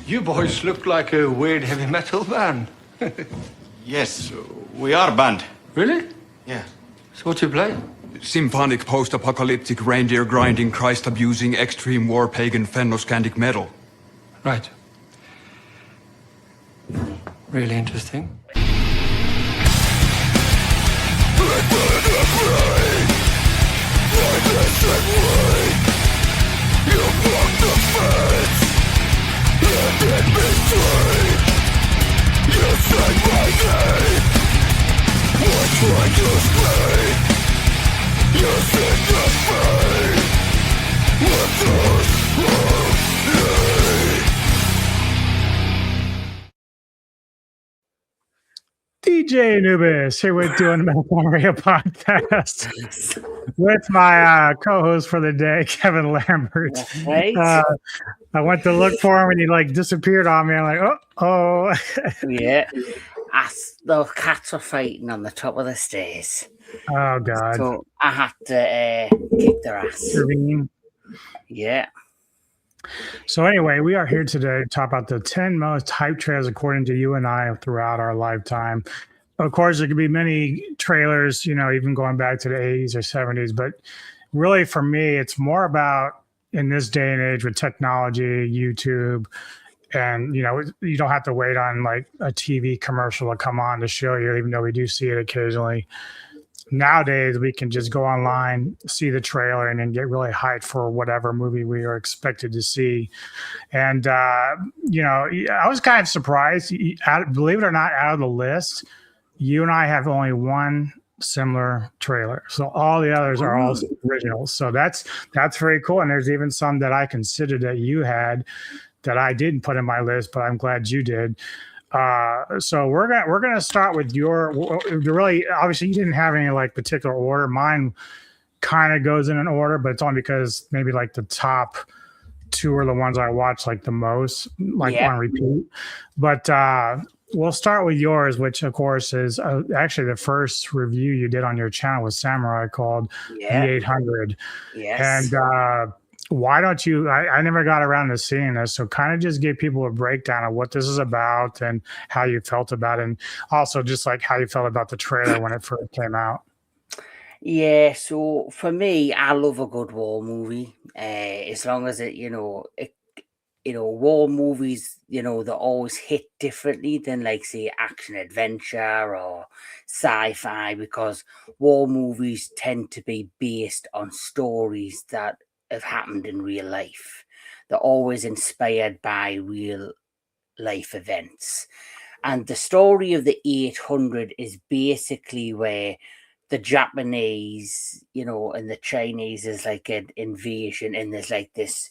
You boys look like a weird heavy metal band. Yes, we are a band. Really? Yeah. So what do you play? Symphonic post-apocalyptic reindeer-grinding, Christ-abusing, extreme war pagan fennoscandic metal. Right. Really interesting. DJ Anubis here with doing the Metal Radio podcast with my co-host for the day, Kevin Lambert. Right. I went to look for him and he like disappeared on me. I'm like, oh. Yeah. Those cats are fighting on the top of the stairs. Oh God. So I had to kick their ass. Yeah. So anyway, we are here today to talk about the 10 most hype trailers according to you and I throughout our lifetime. Of course, there could be many trailers, you know, even going back to the 80s or 70s, but really for me, it's more about in this day and age with technology, YouTube, and, you know, you don't have to wait on like a TV commercial to come on to show you, even though we do see it occasionally. Nowadays, we can just go online, see the trailer, and then get really hyped for whatever movie we are expected to see. And, you know, I was kind of surprised. Believe it or not, out of the list, you and I have only one similar trailer. So all the others are all originals. So that's very cool. And there's even some that I considered that you had that I didn't put in my list, but I'm glad you did. So we're gonna start with your really. Obviously, you didn't have any like particular order. Mine kind of goes in an order, but it's only because maybe like the top two are the ones I watch like the most, like on repeat. But we'll start with yours, which of course is actually the first review you did on your channel with Samurai called The 800. Yes. And why don't you, I never got around to seeing this, so kind of just give people a breakdown of what this is about and how you felt about it, and also just like how you felt about the trailer when it first came out. Yeah, so for me, I love a good war movie. As long as it, war movies, they always hit differently than like say action adventure or sci-fi, because war movies tend to be based on stories that have happened in real life. They're always inspired by real life events. And the story of the 800 is basically where the Japanese, and the Chinese is like an invasion, and there's like this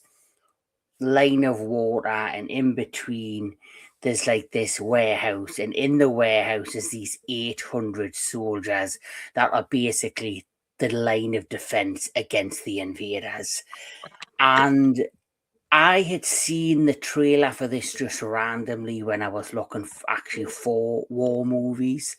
line of water, and in between there's like this warehouse, and in the warehouse is these 800 soldiers that are basically the line of defense against the invaders. And I had seen the trailer for this just randomly when I was looking for war movies,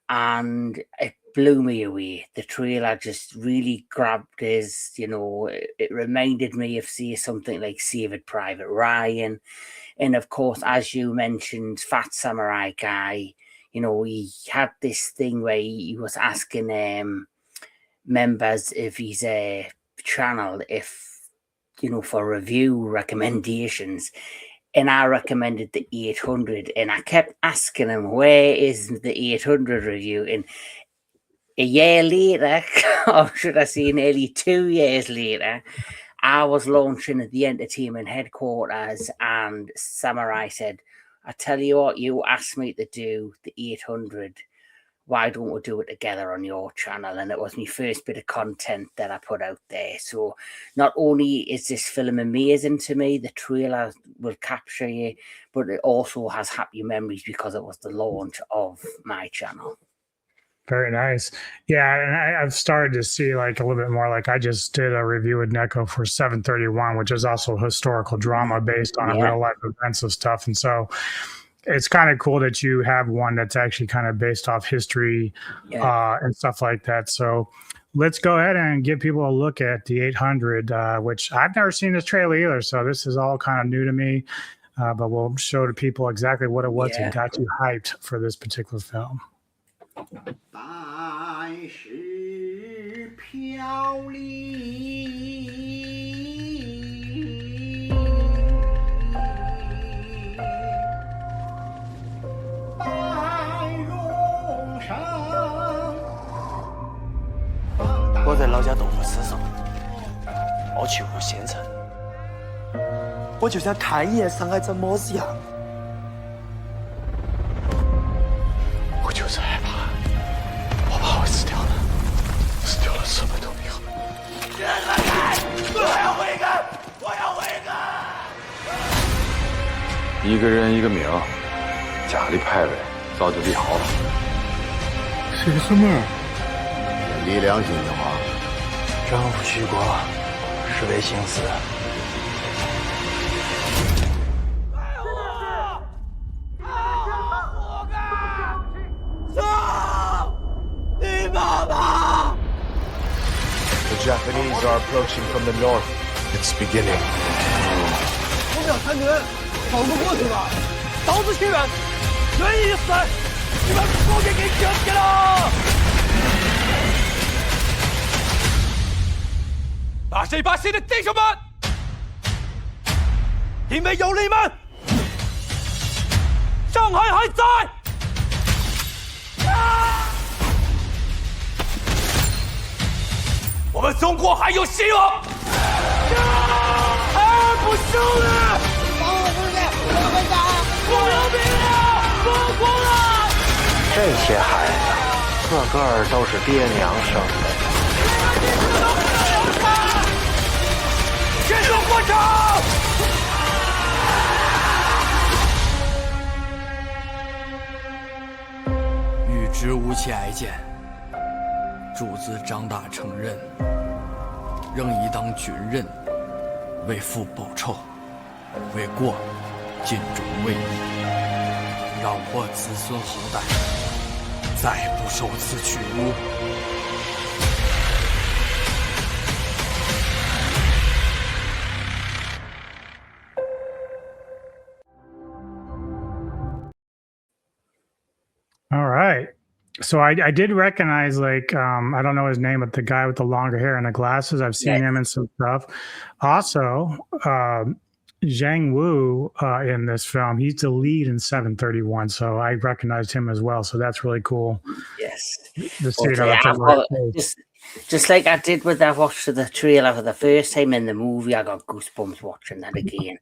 and it blew me away. The trailer just really grabbed us. It reminded me of something like Saving Private Ryan, and of course, as you mentioned, Fat Samurai Guy. He had this thing where he was asking members of his channel if for review recommendations, and I recommended the 800, and I kept asking him, where is the 800 review? And a year later, or should I say nearly 2 years later, I was launching at the entertainment headquarters, and Samurai said, I tell you what, you asked me to do the 800. Why don't we do it together on your channel? And it was my first bit of content that I put out there. So not only is this film amazing to me, the trailer will capture you, but it also has happy memories because it was the launch of my channel. Very nice. Yeah, and I've started to see like a little bit more. Like I just did a review with Neko for 731, which is also historical drama based on real life events of stuff. And so it's kind of cool that you have one that's actually kind of based off history and stuff like that. So let's go ahead and give people a look at the 800, which I've never seen this trailer either. So this is all kind of new to me. but we'll show to people exactly what it was Yeah. that got you hyped for this particular film. 白石飘零，白绒上。我在老家豆腐丝上，我去过县城，我就想看一眼上海怎么子样。我就是害怕，我怕我死掉了，死掉了什么都没有。我要回甘，我要回甘。一个人一个命，家里牌位早就立好了。是个什么？理良心的话，丈夫许过，是为情死。你妈妈 The Japanese are approaching from the north. It's beginning. 我要参军，跑不过去了。刀子情愿，愿意死，你们不给救起了。80的弟兄们，因为有你们，上海还在。我们中国还有希望！还不输了！不留名了，不哭了！这些孩子，个个都是爹娘生的。结束过程！欲知无其爱见，诸子长大成人，仍宜当军人，为父报仇，为国尽忠为义，让我子孙后代再不受此屈辱。All right. So I did recognize, like, I don't know his name, but the guy with the longer hair and the glasses. I've seen him in some stuff. Also, Zhang Wu in this film, he's the lead in 731. So I recognized him as well. So that's really cool. Yes. Just like I did with that watch of the trailer for the first time in the movie, I got goosebumps watching that again.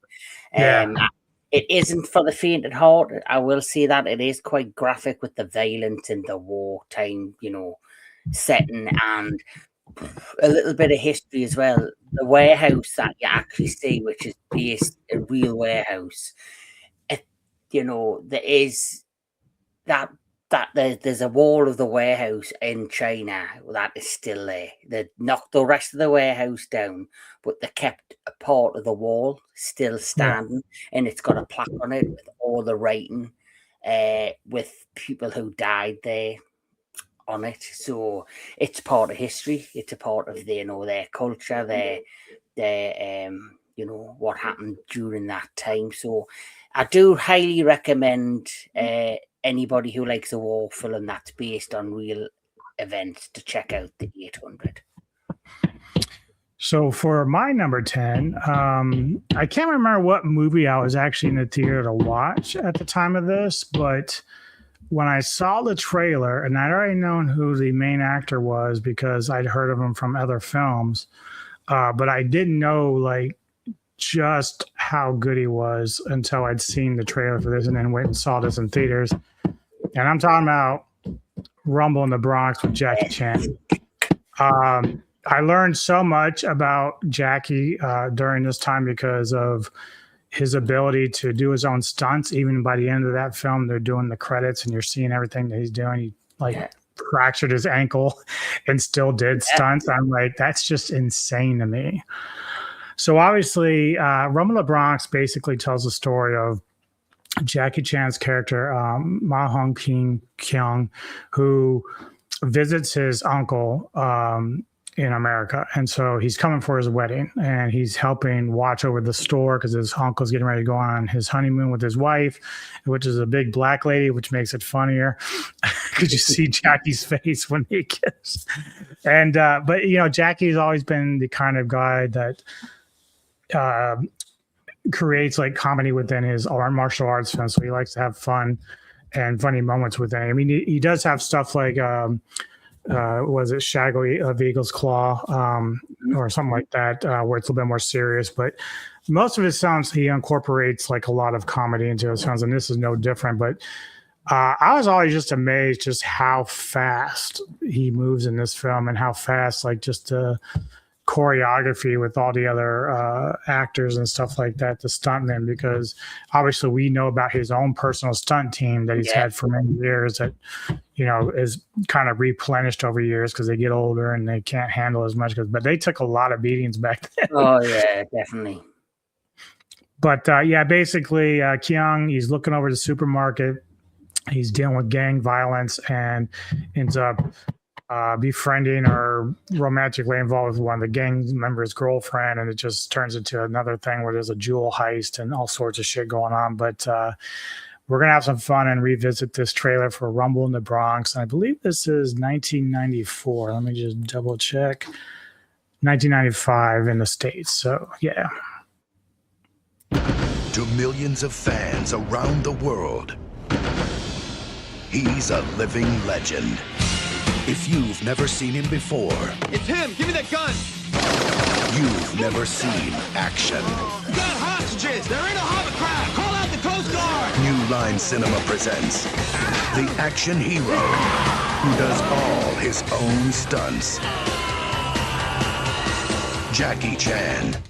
It isn't for the faint at heart. I will say that it is quite graphic with the violence and the wartime, setting, and a little bit of history as well. The warehouse that you actually see, which is based a real warehouse, there is that there's a wall of the warehouse in China that is still there. They knocked the rest of the warehouse down, but they kept a part of the wall still standing, and it's got a plaque on it with all the writing, with people who died there on it. So it's part of history. It's a part of their culture, their what happened during that time. So I do highly recommend anybody who likes a war film that's based on real events to check out the 800. So for my number 10, I can't remember what movie I was actually in the theater to watch at the time of this, but when I saw the trailer, and I'd already known who the main actor was because I'd heard of him from other films, but I didn't know just how good he was until I'd seen the trailer for this and then went and saw this in theaters. And I'm talking about Rumble in the Bronx with Jackie Chan. I learned so much about Jackie during this time because of his ability to do his own stunts. Even by the end of that film, they're doing the credits and you're seeing everything that he's doing. He fractured his ankle and still did stunts. I'm like, that's just insane to me. So obviously, Rumble in the Bronx basically tells the story of Jackie Chan's character, Ma Hong Kyung, who visits his uncle in America. And so he's coming for his wedding, and he's helping watch over the store because his uncle's getting ready to go on his honeymoon with his wife, which is a big black lady, which makes it funnier because you see Jackie's face when they kiss. And, but, you know, Jackie's always been the kind of guy that creates like comedy within his martial arts film. So he likes to have fun and funny moments within it. I mean, he does have stuff like, was it Shaggy of Eagle's Claw or something like that, where it's a little bit more serious. But most of his films, he incorporates like a lot of comedy into his films, and this is no different. But I was always just amazed just how fast he moves in this film, and how fast like just the choreography with all the other actors and stuff like that, the stuntmen, because obviously we know about his own personal stunt team that he's had for many years that, you know, is kind of replenished over years because they get older and they can't handle as much. But they took a lot of beatings back then. Oh, yeah, definitely. But yeah, basically Kyung, he's looking over the supermarket. He's dealing with gang violence and ends up befriending or romantically involved with one of the gang members' girlfriend, and it just turns into another thing where there's a jewel heist and all sorts of shit going on. But we're gonna have some fun and revisit this trailer for Rumble in the Bronx. And I believe this is 1994. Let me just double check. 1995 in the States. So yeah. To millions of fans around the world, he's a living legend. If you've never seen him before, It's him! Give me that gun! you've never seen action. We got hostages! They're in a hovercraft! Call out the Coast Guard! New Line Cinema presents the action hero who does all his own stunts. Jackie Chan.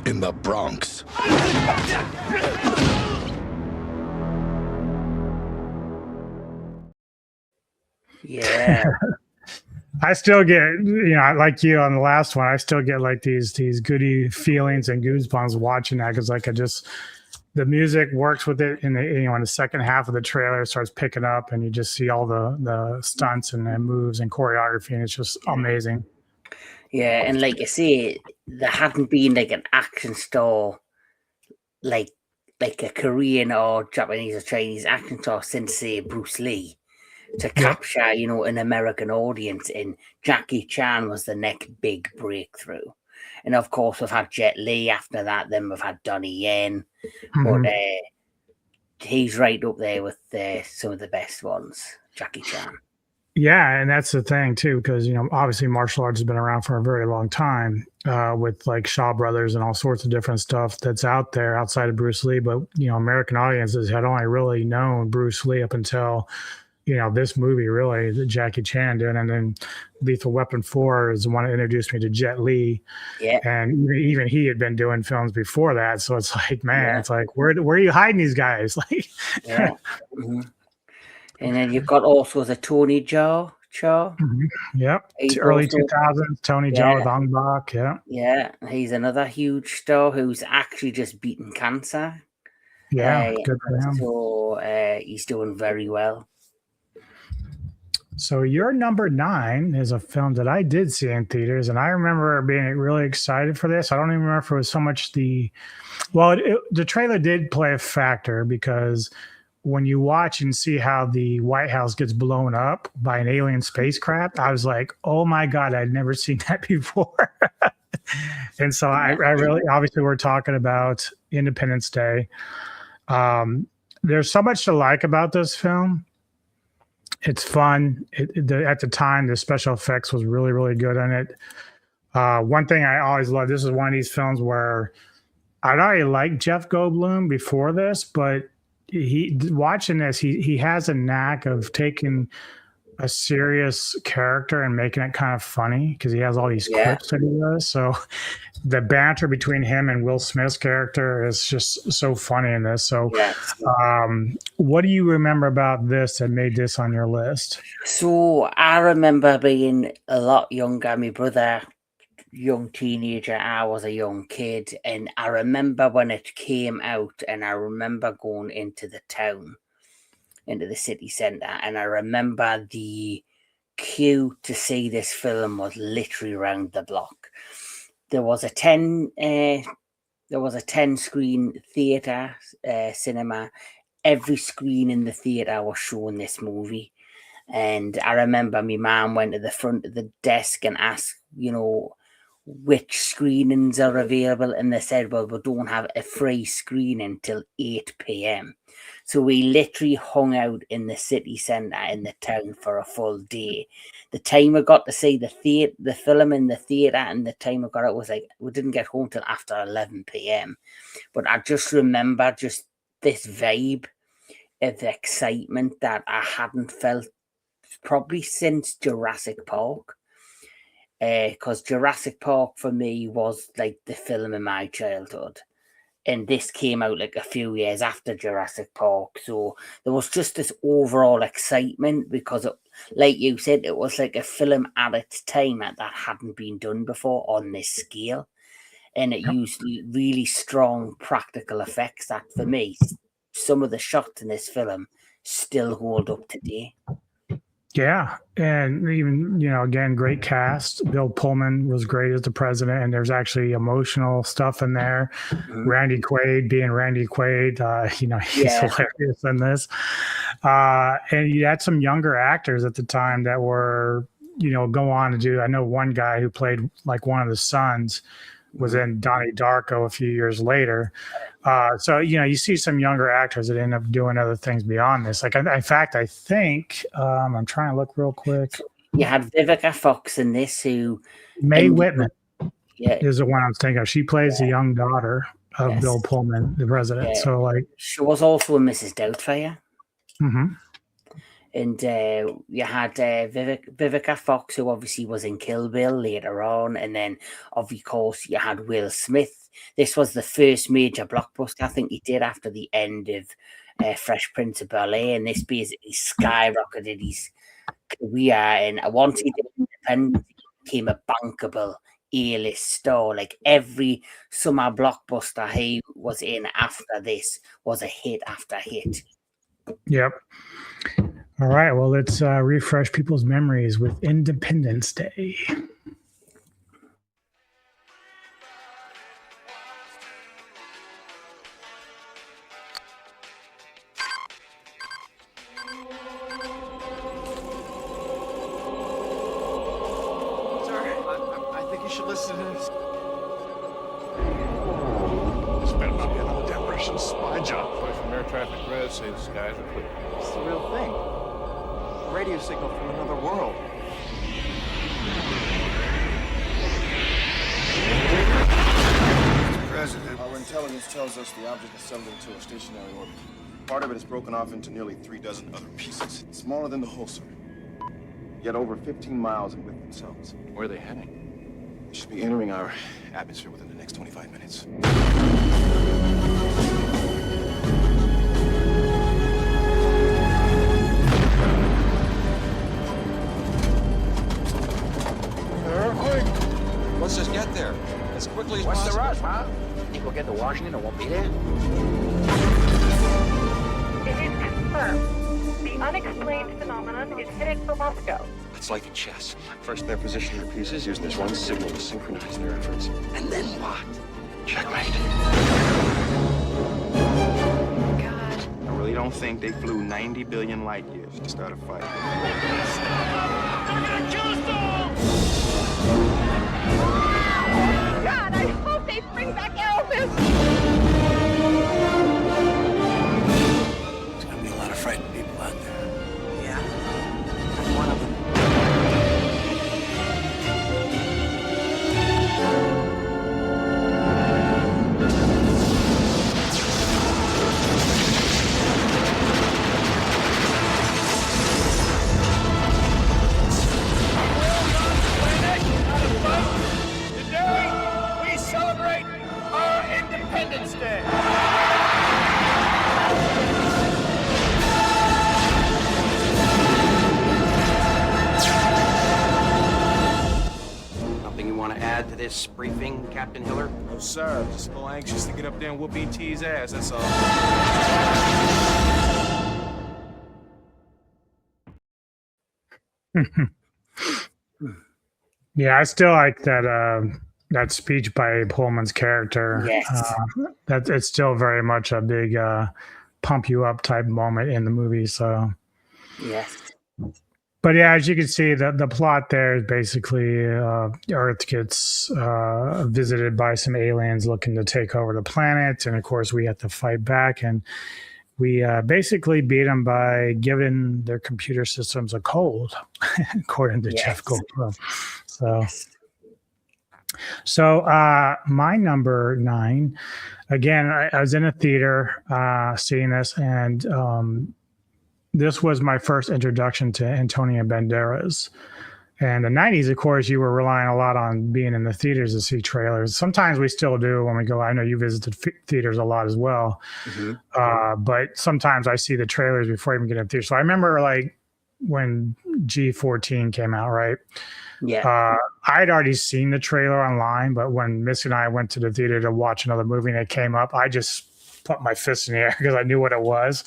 In the Bronx. Yeah. I still get, you know, like you on the last one, I still get like these goody feelings and goosebumps watching that, because like the music works with it, and you know, in the second half of the trailer it starts picking up, and you just see all the stunts and the moves and choreography, and it's just amazing. Yeah, and like you say, there hadn't been like an action star, like a Korean or Japanese or Chinese action star since, say, Bruce Lee, to capture, you know, an American audience. And Jackie Chan was the next big breakthrough. And of course, we've had Jet Li after that. Then we've had Donnie Yen, but he's right up there with some of the best ones, Jackie Chan. Yeah, and that's the thing too, because you know, obviously martial arts has been around for a very long time, with like Shaw Brothers and all sorts of different stuff that's out there outside of Bruce Lee. But you know, American audiences had only really known Bruce Lee up until, you know, this movie, really, that Jackie Chan did. And then Lethal Weapon 4 is the one that introduced me to Jet Li. Yeah, and even he had been doing films before that. So it's like, man, it's like, where are you hiding these guys? Like, yeah. Mm-hmm. And then you've got also the Tony Jaa. Yep. Early 2000s, Tony Jaa with Ong Bak. Yeah. Yeah. He's another huge star who's actually just beaten cancer. Yeah. Good for him. So he's doing very well. So your number 9 is a film that I did see in theaters, and I remember being really excited for this. I don't even remember if it was so much the trailer did play a factor, because when you watch and see how the White House gets blown up by an alien spacecraft, I was like, oh my God, I'd never seen that before. And so I really, obviously we're talking about Independence Day. There's so much to like about this film. It's fun. At the time, the special effects was really, really good in it. One thing I always love, this is one of these films where I'd already liked Jeff Goldblum before this, but watching this, he has a knack of taking a serious character and making it kind of funny because he has all these quips that he does. So the banter between him and Will Smith's character is just so funny in this. So what do you remember about this that made this on your list? So I remember being a lot younger. My brother, young teenager, I was a young kid, and I remember when it came out, and I remember going into the town, into the city centre, and I remember the queue to see this film was literally round the block. There was a 10 screen theatre cinema. Every screen in the theatre was showing this movie. And I remember my mum went to the front of the desk and asked, which screenings are available. And they said, well, we don't have a free screening till 8 p.m. So we literally hung out in the city centre in the town for a full day. The time we got to see the film in the theatre and the time we got it was like, we didn't get home till after 11 p.m. But I just remember just this vibe of excitement that I hadn't felt probably since Jurassic Park. Because Jurassic Park for me was like the film in my childhood. And this came out like a few years after Jurassic Park. So there was just this overall excitement because, like you said, it was like a film at its time that hadn't been done before on this scale. And it used really strong practical effects that, for me, some of the shots in this film still hold up today. Yeah. And even, again, great cast. Bill Pullman was great as the president, and there's actually emotional stuff in there. Mm-hmm. Randy Quaid being Randy Quaid, he's hilarious in this. And you had some younger actors at the time that were, go on to do, I know one guy who played like one of the sons was in Donnie Darko a few years later. So, you see some younger actors that end up doing other things beyond this. Like, in fact, I think, I'm trying to look real quick. You had Vivica Fox in this who... Mae Whitman is the one I was thinking of. She plays the young daughter of Bill Pullman, the president. Yeah. So, like... She was also in Mrs. Doubtfire. Mm-hmm. And you had Vivica Fox, who obviously was in Kill Bill later on. And then, of course, you had Will Smith. This was the first major blockbuster I think he did after the end of Fresh Prince of Bel-Air. And this basically skyrocketed his career. And once he did Independence, he became a bankable A-list star. Like every summer blockbuster he was in after this was a hit after hit. Yep. All right, well, let's refresh people's memories with Independence Day. Sir, I think you should listen to this. This better not be another damn Russian spy job. Boy from air traffic red say the skies are clear. It's the real thing. Radio signal from another world. Mr. President, our intelligence tells us the object is settled into a stationary orbit. Part of it is broken off into nearly 36 other pieces, smaller than the whole, sir. Yet over 15 miles in width themselves. Where are they heading? They should be entering our atmosphere within the next 25 minutes. Let's just get there as quickly as possible. What's the rush, huh? Think we'll get to Washington and won't be there? It is confirmed. The unexplained phenomenon is headed for Moscow. It's like a chess. First, they're positioning their pieces, using this one signal to synchronize their efforts. And then what? Checkmate. God. I really don't think they flew 90 billion light years to start a fight. God, I hope they bring back Elvis! There's gonna be a lot of frightened people out there. Yeah. I'm one of them. this briefing, Captain Hiller? No, sir. Just a little anxious to get up there and whoop E.T.'s ass, that's all. Yeah, I still like that speech by Pullman's character. Yes. That it's still very much a big pump you up type moment in the movie. So yes. But yeah, as you can see, the plot there is basically Earth gets visited by some aliens looking to take over the planet, and of course we have to fight back, and we basically beat them by giving their computer systems a cold, according to Jeff Goldblum. So my number 9, again, I was in a theater seeing this, and this was my first introduction to Antonio Banderas. And the 90s, of course, you were relying a lot on being in the theaters to see trailers. Sometimes we still do when we go. I know you visited theaters a lot as well. Mm-hmm. But sometimes I see the trailers before I even get in theaters. So I remember like when G14 came out, right? Yeah. I'd already seen the trailer online, but when Missy and I went to the theater to watch another movie and it came up, I just put my fist in the air because I knew what it was.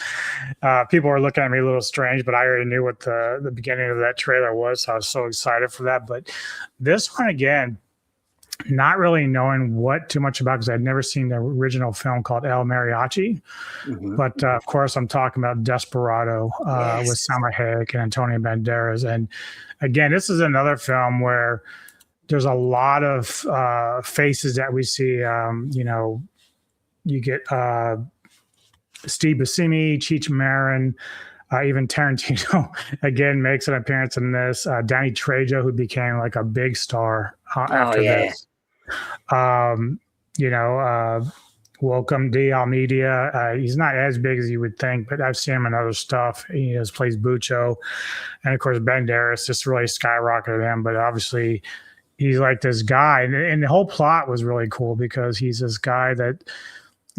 People were looking at me a little strange, but I already knew what the beginning of that trailer was. So I was so excited for that. But this one, again, not really knowing what too much about, because I'd never seen the original film called El Mariachi. Mm-hmm. But of course, I'm talking about Desperado with Salma Hayek and Antonio Banderas. And again, this is another film where there's a lot of faces that we see, you get Steve Buscemi, Cheech Marin, even Tarantino again makes an appearance in this. Danny Trejo, who became like a big star after this. Welcome D. Almeida. He's not as big as you would think, but I've seen him in other stuff. He plays Bucho, and of course Banderas just really skyrocketed him. But obviously, he's like this guy, and the whole plot was really cool because he's this guy that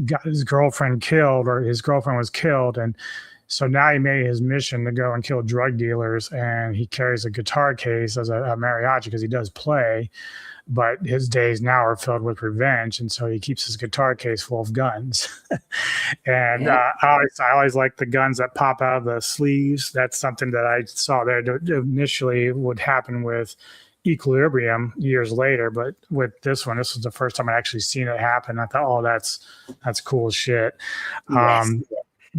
got his girlfriend killed, or his girlfriend was killed, and so now he made his mission to go and kill drug dealers, and he carries a guitar case as a mariachi because he does play, but his days now are filled with revenge, and so he keeps his guitar case full of guns. And I always like the guns that pop out of the sleeves. That's something that I saw there initially would happen with Equilibrium years later, but with this one, this was the first time I actually seen it happen. I thought, oh, that's cool shit. Yes.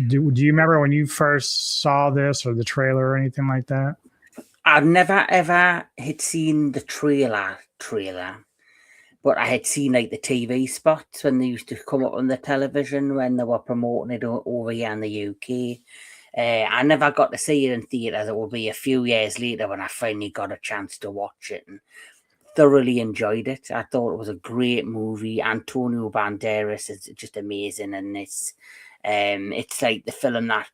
Do you remember when you first saw this or the trailer or anything like that? I've never ever had seen the trailer, but I had seen like the TV spots when they used to come up on the television when they were promoting it over here in the UK. I never got to see it in theaters. It will be a few years later when I finally got a chance to watch it and thoroughly enjoyed it. I thought it was a great movie. Antonio Banderas is just amazing in this. It's like the film that,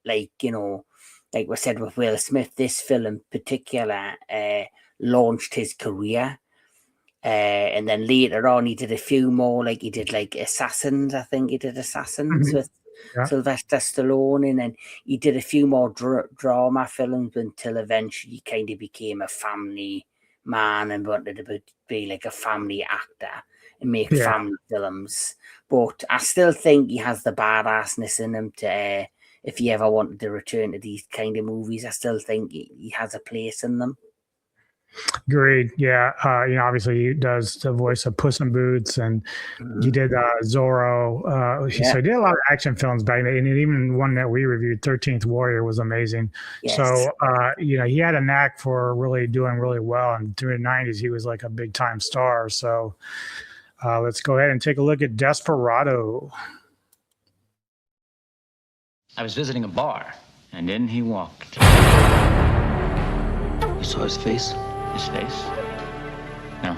like we said with Will Smith, this film in particular launched his career. And then later on, he did a few more, like he did like Assassins. I think he did Assassins with Sylvester Stallone, and then he did a few more drama films until eventually he kind of became a family man and wanted to be like a family actor and make family films. But I still think he has the badassness in him to, if he ever wanted to return to these kind of movies, I still think he has a place in them. Agreed. Yeah. Obviously he does the voice of Puss in Boots, and he did Zorro. So he did a lot of action films back then, and even one that we reviewed, 13th Warrior, was amazing. Yes. So, he had a knack for really doing really well. And through the 90s, he was like a big time star. So let's go ahead and take a look at Desperado. I was visiting a bar, and in he walked. You saw his face? His face? No.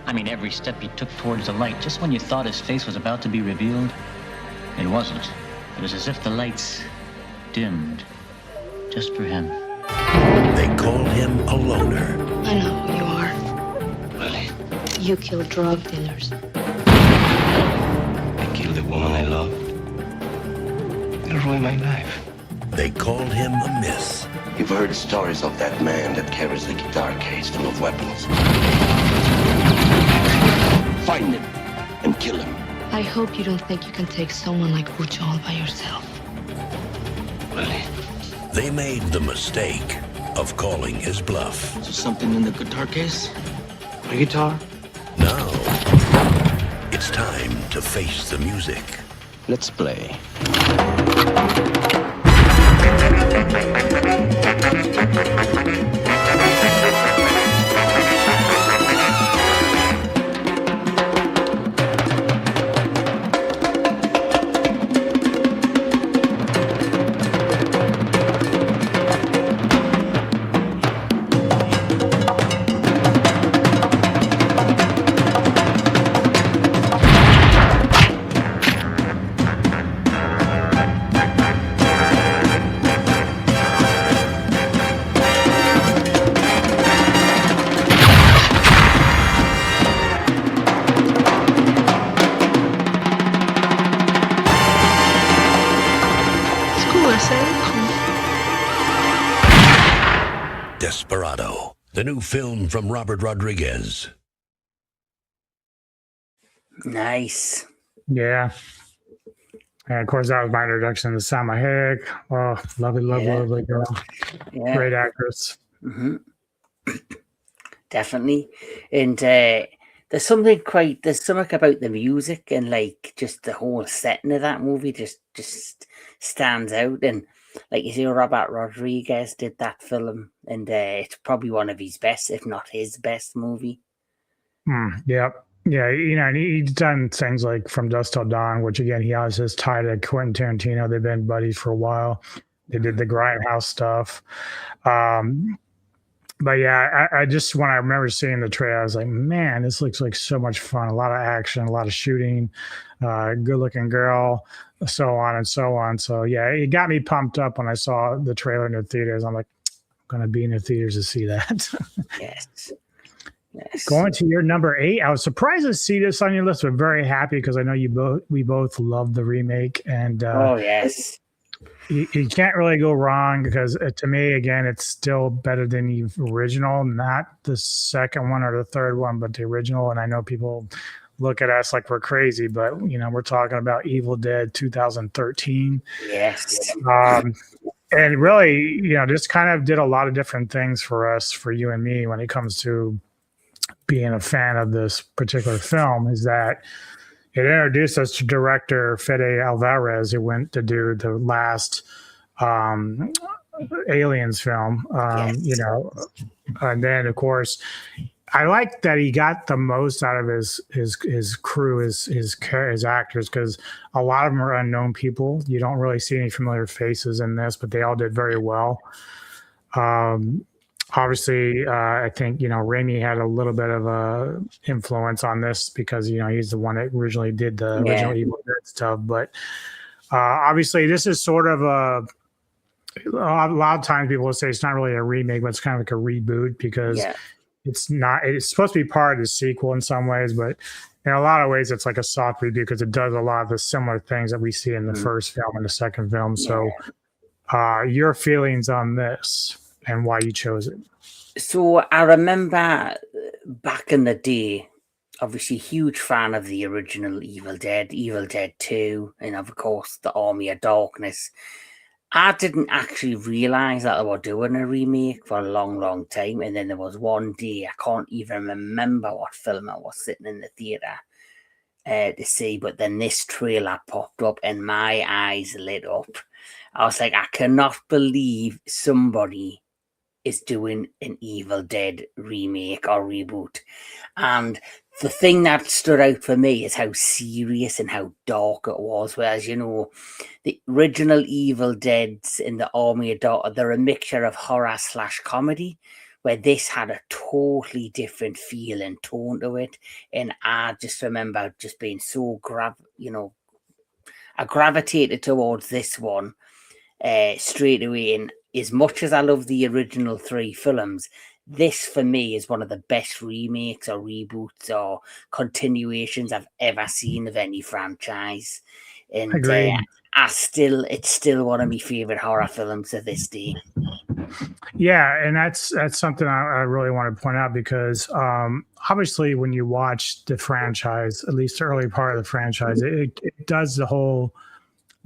I mean, every step he took towards the light, just when you thought his face was about to be revealed, it wasn't. It was as if the lights dimmed, just for him. They called him a loner. I know who you are. Really? You kill drug dealers. I killed the woman I loved. It ruined my life. They called him a miss. You've heard stories of that man that carries the guitar case full of weapons. find him and kill him. I hope you don't think you can take someone like Butch all by yourself. Really? They made the mistake of calling his bluff. Is there something in the guitar case? A guitar? Now, it's time to face the music. Let's play. Desperado, the new film from Robert Rodriguez. Nice. Yeah. And of course, that was my introduction to Salma Hayek. Oh, lovely girl. Yeah. Great actress. Mm-hmm. Definitely. And there's something about the music and like just the whole setting of that movie just stands out. And like you say, Robert Rodriguez did that film, and it's probably one of his best, if not his best movie. Yep. Yeah, and he's done things like From Dusk Till Dawn, which again, he has his tie to Quentin Tarantino. They've been buddies for a while. They did the Grindhouse stuff. But yeah, I just, when I remember seeing the trailer, I was like, man, this looks like so much fun. A lot of action, a lot of shooting, good looking girl, so on and so on. So yeah, it got me pumped up when I saw the trailer in the theaters. I'm like, I'm going to be in the theaters to see that. Yes. Going to your number 8, I was surprised to see this on your list, but very happy because I know we both love the remake. And oh yes, you can't really go wrong because to me, again, it's still better than the original, not the second one or the third one, but the original. And I know people look at us like we're crazy, but we're talking about Evil Dead 2013. Yes. And really, this kind of did a lot of different things for us, for you and me, when it comes to being a fan of this particular film, is that it introduced us to director Fede Alvarez, who went to do the last Aliens film, and then of course, I like that he got the most out of his crew, his actors, because a lot of them are unknown people. You don't really see any familiar faces in this, but they all did very well. Obviously, I think, Raimi had a little bit of a influence on this because, he's the one that originally did the original Evil Dead stuff. But obviously, this is sort of a lot of times people will say it's not really a remake, but it's kind of like a reboot because it's supposed to be part of the sequel in some ways, but in a lot of ways, it's like a soft reboot because it does a lot of the similar things that we see in the first film and the second film. So your feelings on this and why you chose it? So I remember back in the day, obviously huge fan of the original Evil Dead 2, and of course the Army of Darkness. I didn't actually realise that they were doing a remake for a long time, and then there was one day, I can't even remember what film I was sitting in the theatre to see, but then this trailer popped up and my eyes lit up. I was like, I cannot believe somebody is doing an Evil Dead remake or reboot. And the thing that stood out for me is how serious and how dark it was. Whereas, the original Evil Deads in the Army of Dark, they're a mixture of horror / comedy, where this had a totally different feel and tone to it. And I just remember just being so I gravitated towards this one straight away. And as much as I love the original 3 films, this for me is one of the best remakes or reboots or continuations I've ever seen of any franchise. And it's still one of my favorite horror films to this day. Yeah, and that's something I really want to point out because obviously when you watch the franchise, at least the early part of the franchise, it does the whole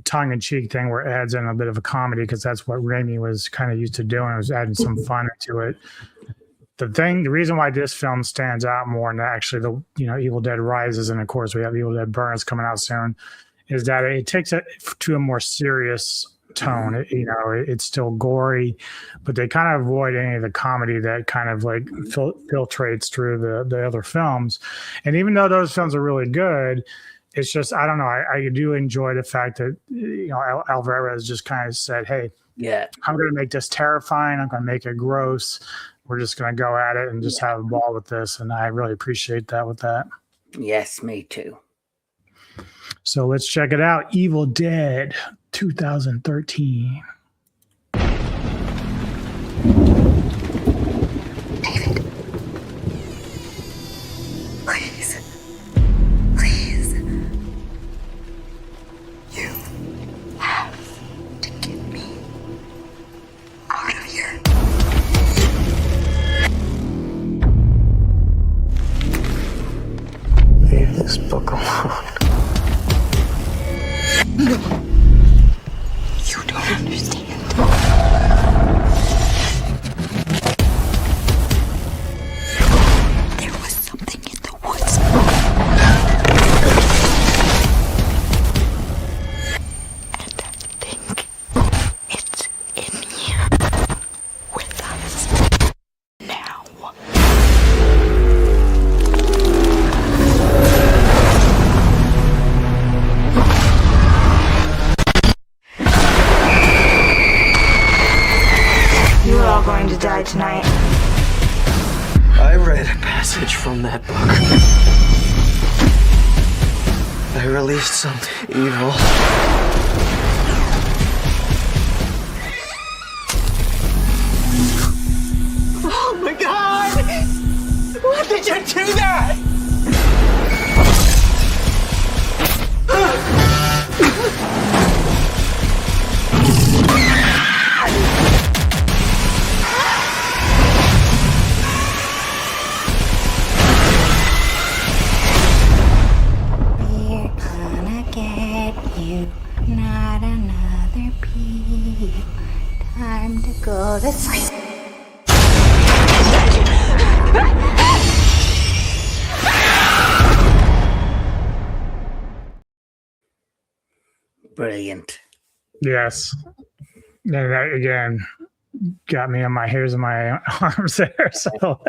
tongue-in-cheek thing where it adds in a bit of a comedy because that's what Raimi was kind of used to doing, was adding some fun into it. The reason why this film stands out more than actually the Evil Dead Rises, and of course we have Evil Dead Burns coming out soon, is that it takes it to a more serious tone. It's still gory, but they kind of avoid any of the comedy that kind of like filtrates through the other films. And even though those films are really good, it's just, I don't know, I do enjoy the fact that Alvarez just kind of said, hey, I'm going to make this terrifying, I'm going to make it gross, we're just going to go at it and just have a ball with this. And I really appreciate that with that. Yes, me too. So let's check it out. Evil Dead 2013. David. Please. Please. You have to get me out of here. Leave this book alone. No. You don't understand. There was something in the woods. And I think it's in here with us now. You're all going to die tonight. I read a passage from that book. I released something evil. Oh my God! Why did you do that? We're gonna get you, not another peep. Time to go to sleep. Brilliant. Yes. And that, again, got me on my hairs and my arms there. So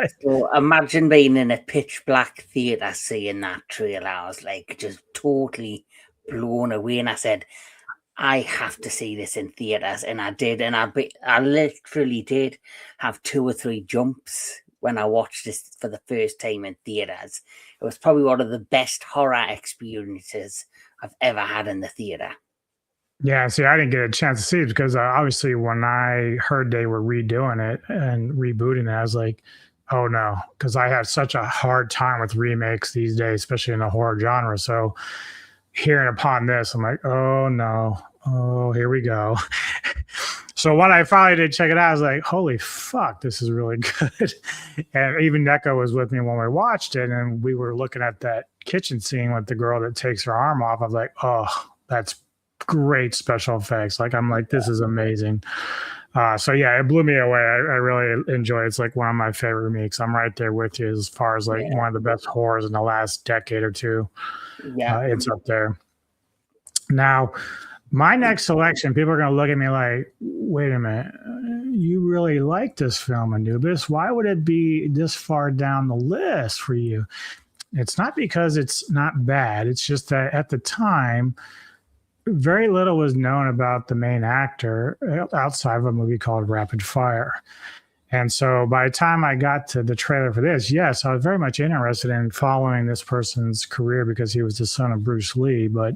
imagine being in a pitch black theater seeing that trailer. I was like just totally blown away, and I said, I have to see this in theaters, and I did, and I literally did have 2 or 3 jumps when I watched this for the first time in theaters. It was probably one of the best horror experiences I've ever had in the theater. yeah, see, I didn't get a chance to see it because obviously when I heard they were redoing it and rebooting it, I was like, oh no, because I have such a hard time with remakes these days, especially in the horror genre. So hearing upon this, I'm like, oh no, oh, here we go. So when I finally did check it out, I was like, holy fuck, this is really good. And even Neko was with me when we watched it, and we were looking at that kitchen scene with the girl that takes her arm off. I was like, oh, that's great special effects. Like, I'm like, this is amazing. So yeah, it blew me away. I really enjoy it. It's like one of my favorite remakes. I'm right there with you as far as like one of the best horrors in the last decade or two. Yeah, it's up there. Now, my next selection, people are going to look at me like, wait a minute, you really like this film, Anubis. Why would it be this far down the list for you? It's not because it's not bad. It's just that at the time, very little was known about the main actor outside of a movie called Rapid Fire. And so by the time I got to the trailer for this, yes, I was very much interested in following this person's career because he was the son of Bruce Lee. But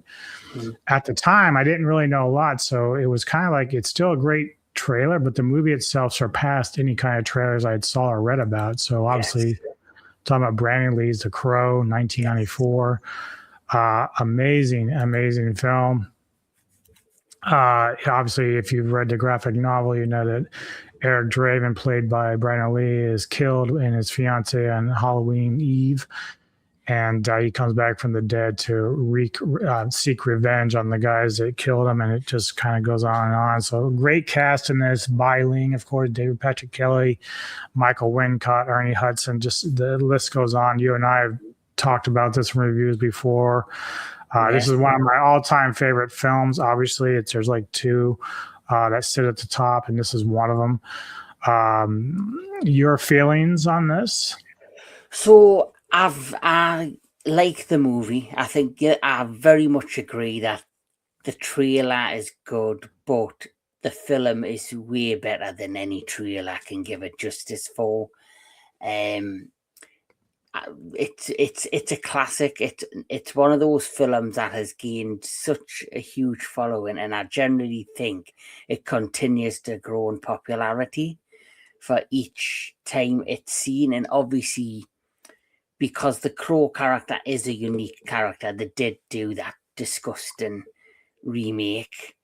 at the time, I didn't really know a lot. So it was kind of like, it's still a great trailer, but the movie itself surpassed any kind of trailers I saw or read about. So obviously, talking about Brandon Lee's The Crow, 1994. Amazing film. Obviously, if you've read the graphic novel, you know that Eric Draven, played by Brandon Lee, is killed in his fiance on Halloween Eve. And he comes back from the dead to seek revenge on the guys that killed him, and it just kind of goes on and on. So great cast in this. Bai Ling, of course, David Patrick Kelly, Michael Wincott, Ernie Hudson, just the list goes on. You and I have talked about this in reviews before. This is one of my all-time favorite films. Obviously, there's like two that sit at the top, and this is one of them. Your feelings on this? So I like the movie. I think I very much agree that the trailer is good, but the film is way better than any trailer can give it justice for. It's a classic. It's one of those films that has gained such a huge following, and I generally think it continues to grow in popularity for each time it's seen. And obviously, because the Crow character is a unique character, they did do that disgusting remake,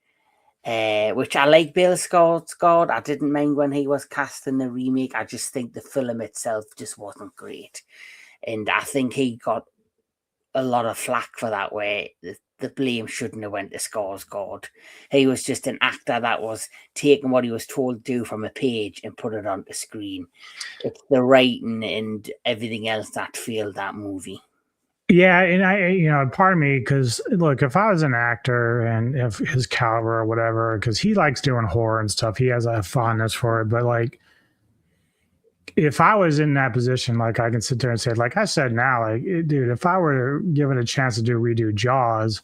which I like. Bill Skarsgård, I didn't mind when he was cast in the remake. I just think the film itself just wasn't great. And I think he got a lot of flack for that, where the blame shouldn't have went to Skarsgård. He was just an actor that was taking what he was told to do from a page and put it on the screen. It's the writing and everything else that failed that movie. Yeah, and part of me, because look, if I was an actor and if his caliber or whatever, because he likes doing horror and stuff, he has a fondness for it. But like, if I was in that position, like I can sit there and say, like I said now, like, dude, if I were given a chance to redo Jaws,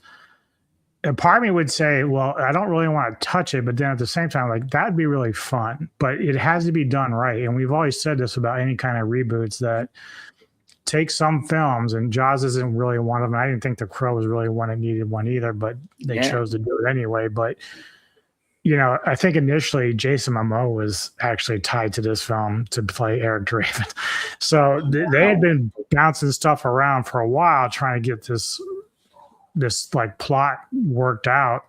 a part of me would say, well, I don't really want to touch it, but then at the same time, like, that'd be really fun, but it has to be done right. And we've always said this about any kind of reboots, that take some films, and Jaws isn't really one of them. I didn't think The Crow was really one that needed one either, but they chose to do it anyway. But I think initially Jason Momoa was actually tied to this film to play Eric Draven. So they had been bouncing stuff around for a while trying to get this like plot worked out.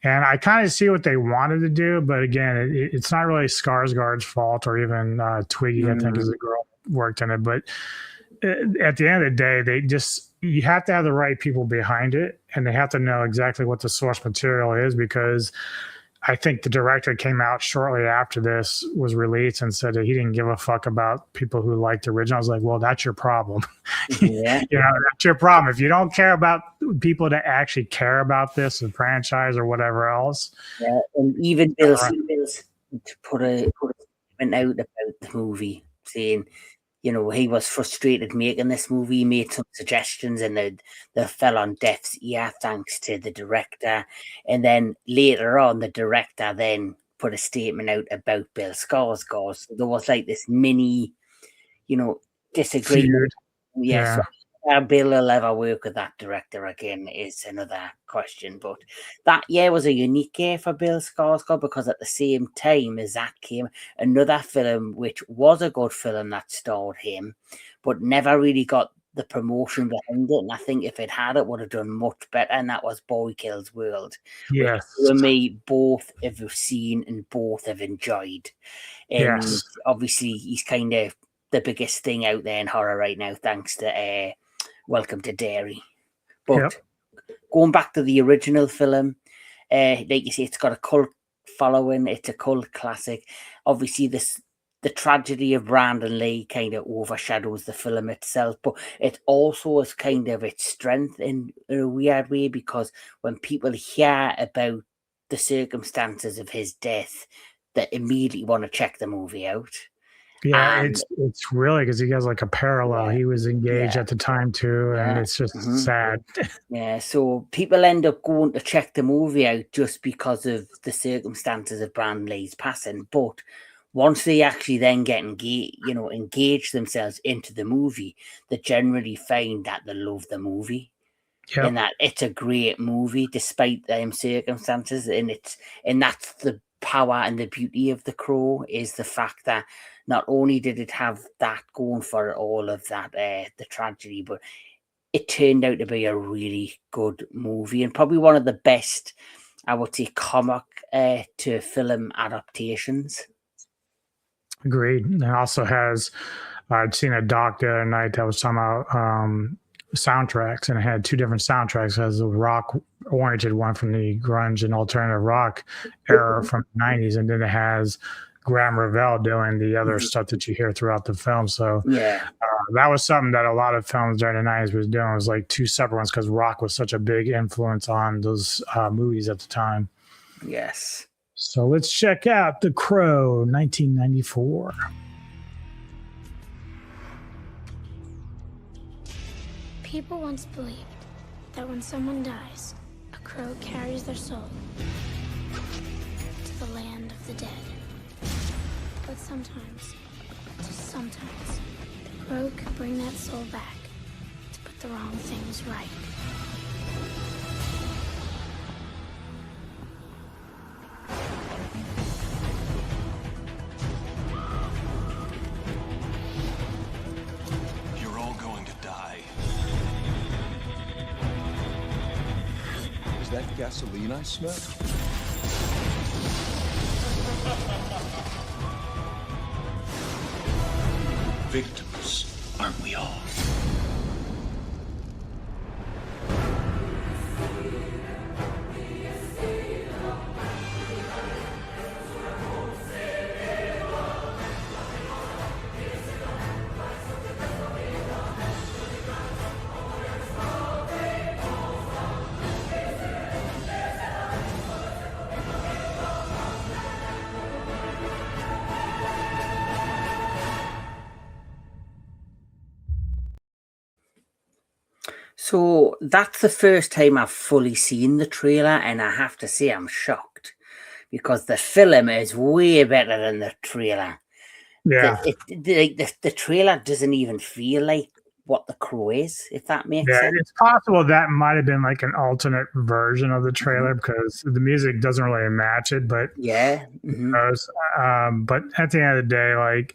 And I kind of see what they wanted to do, but again, it's not really Skarsgård's fault, or even Twiggy, I think, is the girl who worked in it. But at the end of the day, you have to have the right people behind it, and they have to know exactly what the source material is, because I think the director came out shortly after this was released and said that he didn't give a fuck about people who liked the original. I was like, well, that's your problem. Yeah. That's your problem. If you don't care about people that actually care about this, the franchise or whatever else. Yeah, and even Bill Simmons put a statement out about the movie, saying, he was frustrated making this movie. He made some suggestions, and they fell on deaf's ear thanks to the director. And then later on, the director then put a statement out about Bill Skarsgård. So there was like this mini, disagreement. Yes. Yeah. Bill will ever work with that director again is another question. But that year was a unique year for Bill Skarsgård, because at the same time as that came another film, which was a good film that starred him, but never really got the promotion behind it. And I think if it had, it would have done much better. And that was Boy Kills World. Yes. Which for me, both have seen and both have enjoyed. And obviously, he's kind of the biggest thing out there in horror right now, thanks to Welcome to Derry. But going back to the original film, like you say, it's got a cult following. It's a cult classic. Obviously, the tragedy of Brandon Lee kind of overshadows the film itself, but it also is kind of its strength in a weird way, because when people hear about the circumstances of his death, they immediately want to check the movie out. Yeah, it's really, because he has like a parallel. He was engaged at the time too, and it's just sad. Yeah, so people end up going to check the movie out just because of the circumstances of Brandon Lee's passing. But once they actually then get engage themselves into the movie, they generally find that they love the movie. And that it's a great movie despite them circumstances. And that's the power and the beauty of The Crow, is the fact that not only did it have that going for all of that, the tragedy, but it turned out to be a really good movie, and probably one of the best, I would say, comic to film adaptations. Agreed. And it also has, I'd seen a doc the other night that was talking about soundtracks, and it had two different soundtracks. It has a rock-oriented one from the grunge and alternative rock era from the 90s, and then it has Graham Revell doing the other stuff that you hear throughout the film. So that was something that a lot of films during the 90s was doing, was like two separate ones, because rock was such a big influence on those movies at the time. Yes. So let's check out The Crow, 1994. People once believed that when someone dies, a crow carries their soul to the land of the dead. But sometimes, just sometimes, the crow can bring that soul back to put the wrong things right. You're all going to die. Is that gasoline I smell? Victims, aren't we all? So that's the first time I've fully seen the trailer, and I have to say I'm shocked because the film is way better than the trailer. Yeah. The trailer doesn't even feel like what The Crow is, if that makes sense. It's possible that might have been like an alternate version of the trailer because the music doesn't really match it, but but at the end of the day, like,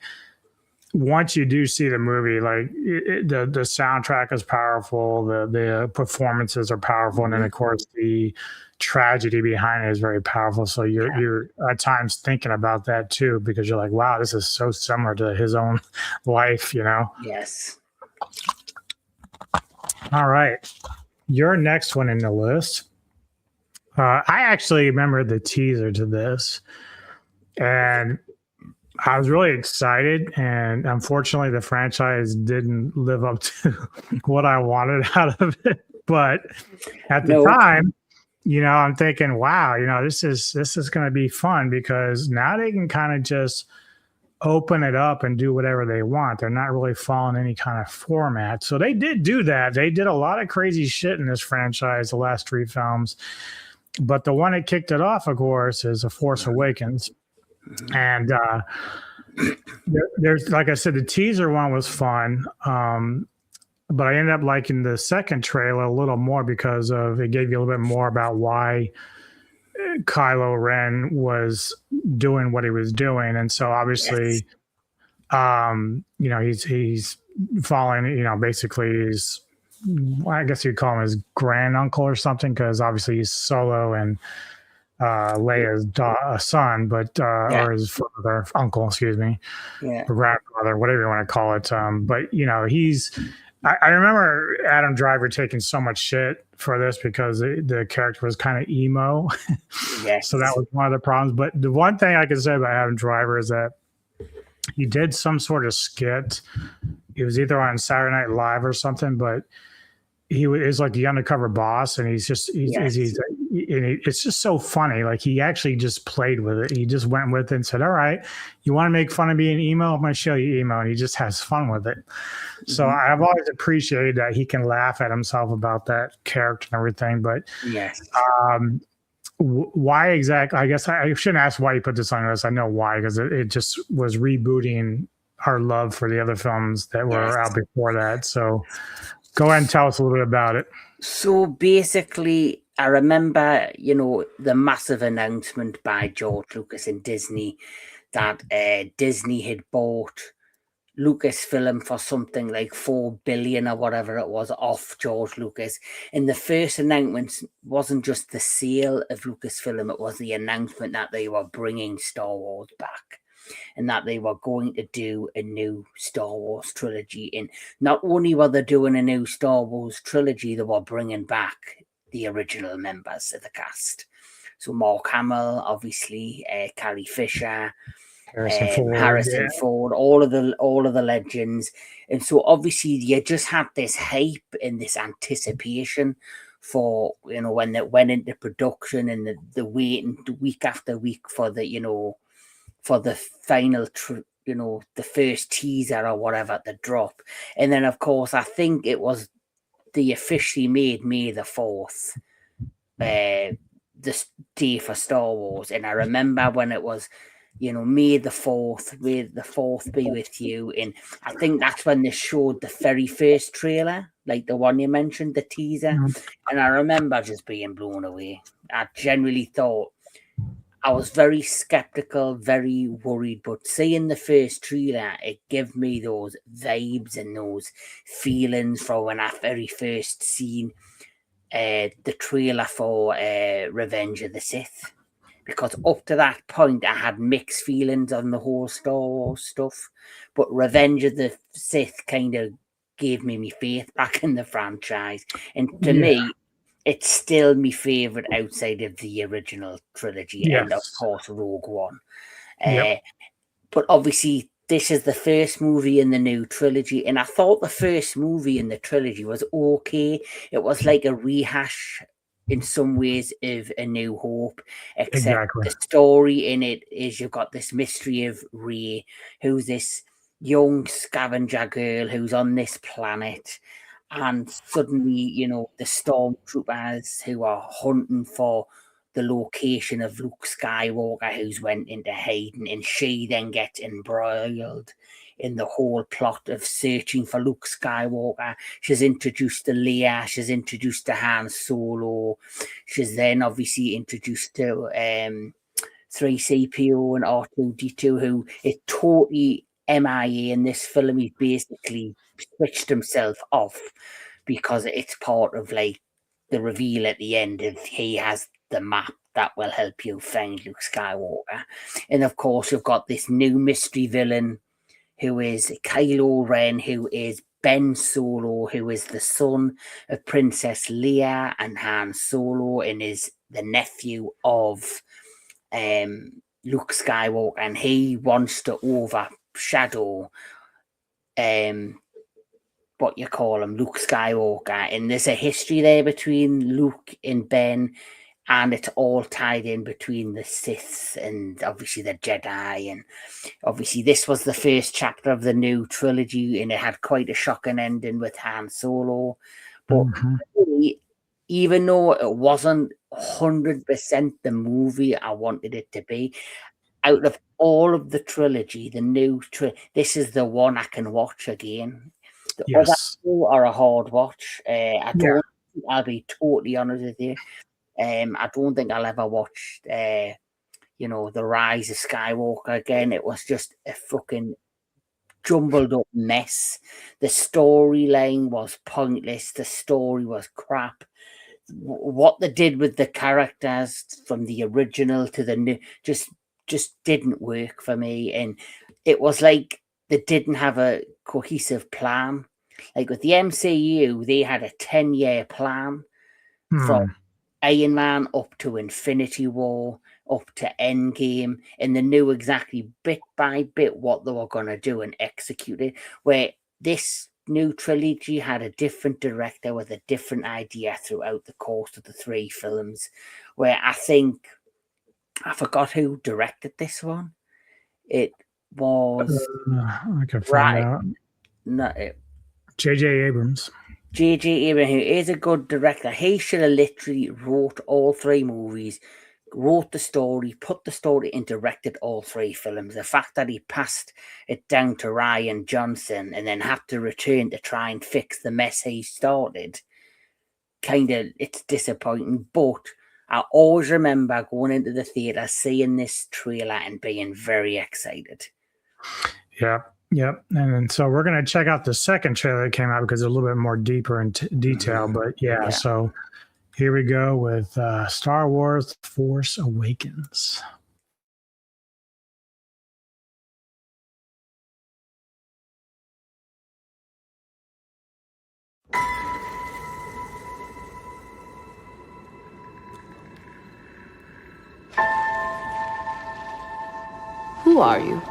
once you do see the movie, like the soundtrack is powerful, the performances are powerful, and then of course the tragedy behind it is very powerful. So you're at times thinking about that too, because you're like, wow, this is so similar to his own life, you know? Yes. All right, your next one in the list. I actually remember the teaser to this, and I was really excited, and unfortunately the franchise didn't live up to what I wanted out of it. But at the time, you know, I'm thinking, wow, you know, this is going to be fun because now they can kind of just open it up and do whatever they want. They're not really following any kind of format. So they did do that. They did a lot of crazy shit in this franchise, the last three films. But the one that kicked it off, of course, is The Force Awakens. And there's, like I said, the teaser one was fun, but I ended up liking the second trailer a little more because of it gave you a little bit more about why Kylo Ren was doing what he was doing. And so obviously, you know, he's following, you know, basically he's, I guess you'd call him his grand uncle or something, because obviously he's Solo and Leia's son, but or his father, uncle, excuse me, or grandfather, whatever you want to call it. But you know, I remember Adam Driver taking so much shit for this because the character was kind of emo. So that was one of the problems. But the one thing I can say about Adam Driver is that he did some sort of skit. It was either on Saturday Night Live or something, but he is like the undercover boss, and it's just so funny. Like, he actually just played with it. He just went with it and said, all right, you want to make fun of being emo? I'm going to show you emo. And he just has fun with it. So I've always appreciated that he can laugh at himself about that character and everything. But why exactly? I guess I shouldn't ask why you put this on the list. I know why, because it just was rebooting our love for the other films that were out before that. So go ahead and tell us a little bit about it. So basically, I remember, you know, the massive announcement by George Lucas and Disney that Disney had bought Lucasfilm for something like $4 billion or whatever it was off George Lucas. And the first announcement wasn't just the sale of Lucasfilm, it was the announcement that they were bringing Star Wars back. and that they were going to do a new Star Wars trilogy. And not only were they doing a new Star Wars trilogy, they were bringing back the original members of the cast. So Mark Hamill, obviously, Carrie Fisher, Harrison Ford, all of the legends. And so obviously you just had this hype and this anticipation for, you know, when it went into production, and the waiting week after week for the, you know, for the final you know, the first teaser or whatever to drop. And then of course I think it was they officially made May the 4th this day for Star Wars. And I remember when it was, you know, May the 4th be with you. And I think that's when they showed the very first trailer, like the one you mentioned, the teaser. And I remember just being blown away. I genuinely thought, I was very skeptical, very worried, but seeing the first trailer, it gave me those vibes and those feelings from when I very first seen the trailer for Revenge of the Sith. Because up to that point, I had mixed feelings on the whole Star Wars stuff. But Revenge of the Sith kind of gave me my faith back in the franchise. And to me, it's still my favourite outside of the original trilogy. And, of course, Rogue One. But obviously, this is the first movie in the new trilogy. And I thought the first movie in the trilogy was okay. It was like a rehash in some ways of A New Hope, except the story in it is you've got this mystery of Rey, who's this young scavenger girl who's on this planet, and suddenly, you know, the stormtroopers who are hunting for the location of Luke Skywalker, who's went into hiding, and she then gets embroiled in the whole plot of searching for Luke Skywalker. She's introduced to Leia, she's introduced to Han Solo, she's then obviously introduced to 3CPO and R2D2, who is totally MIA in this film. He basically switched himself off because it's part of like the reveal at the end of he has the map that will help you find Luke Skywalker. And of course you've got this new mystery villain who is Kylo Ren, who is Ben Solo, who is the son of Princess Leia and Han Solo, and is the nephew of Luke Skywalker, and he wants to overshadow what you call him, Luke Skywalker. And there's a history there between Luke and Ben, and it's all tied in between the Sith and obviously the Jedi. And obviously this was the first chapter of the new trilogy, and it had quite a shocking ending with Han Solo. But really, even though it wasn't 100% the movie I wanted it to be, out of all of the trilogy, the new this is the one I can watch again. The other two are a hard watch. I'll be totally honest with you. I don't think I'll ever watch, you know, The Rise of Skywalker again. It was just a fucking jumbled up mess. The storyline was pointless. The story was crap. What they did with the characters from the original to the new just didn't work for me. And it was like they didn't have a cohesive plan. Like with the MCU, they had a 10-year plan from Iron Man up to Infinity War, up to Endgame, and they knew exactly bit by bit what they were going to do and execute it. Where this new trilogy had a different director with a different idea throughout the course of the 3 films, where I think, I forgot who directed this one. It was... I can find out. No, J.J. Abrams. J.J. Abrams, who is a good director, he should have literally wrote all 3 movies, wrote the story, put the story and directed all 3 films. The fact that he passed it down to Rian Johnson and then had to return to try and fix the mess he started, kind of, it's disappointing. But I always remember going into the theatre, seeing this trailer and being very excited. Yep. And so we're going to check out the second trailer that came out because it's a little bit more deeper in detail. But so here we go with Star Wars: Force Awakens. Who are you?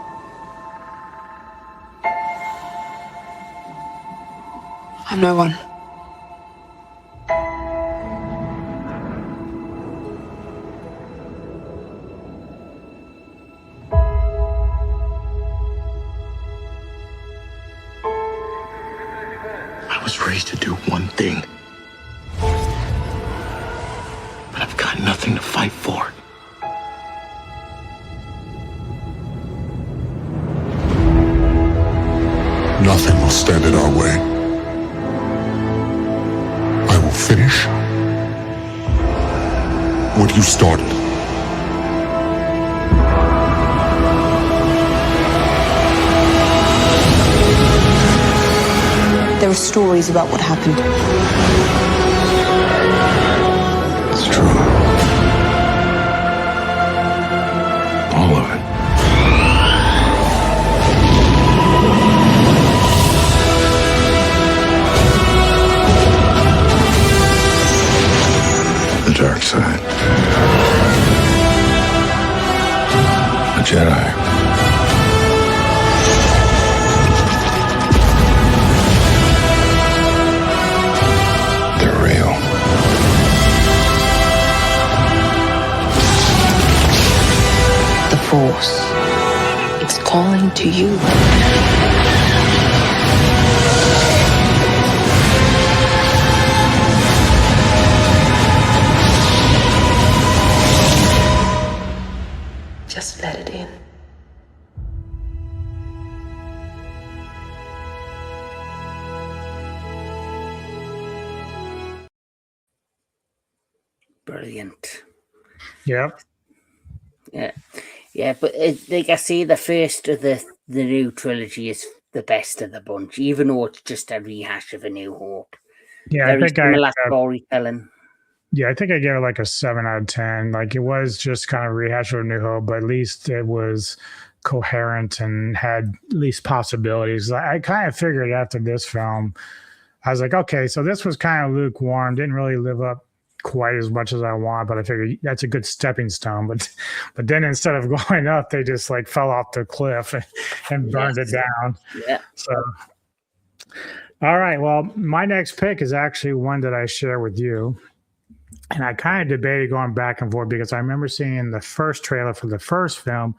I'm no one. I was raised to do one thing. But I've got nothing to fight for. Nothing will stand in our way. I will finish what you started. There are stories about what happened. It's true. All of it. The dark side. A Jedi. They're real. The Force. It's calling to you. Just let it in. Brilliant. Yep. Yeah, but like I say, the first of the new trilogy is the best of the bunch, even though it's just a rehash of A New Hope. Yeah, Very I think similar storytelling. I think I gave it like a 7 out of 10. Like it was just kind of rehash of New Hope, but at least it was coherent and had at least possibilities. I kind of figured after this film, I was like, okay, so this was kind of lukewarm, didn't really live up quite as much as I want, but I figured that's a good stepping stone. But then instead of going up, they just like fell off the cliff and burned it down. Yeah. So, all right. Well, my next pick is actually one that I share with you. And I kind of debated going back and forth because I remember seeing the first trailer for the first film.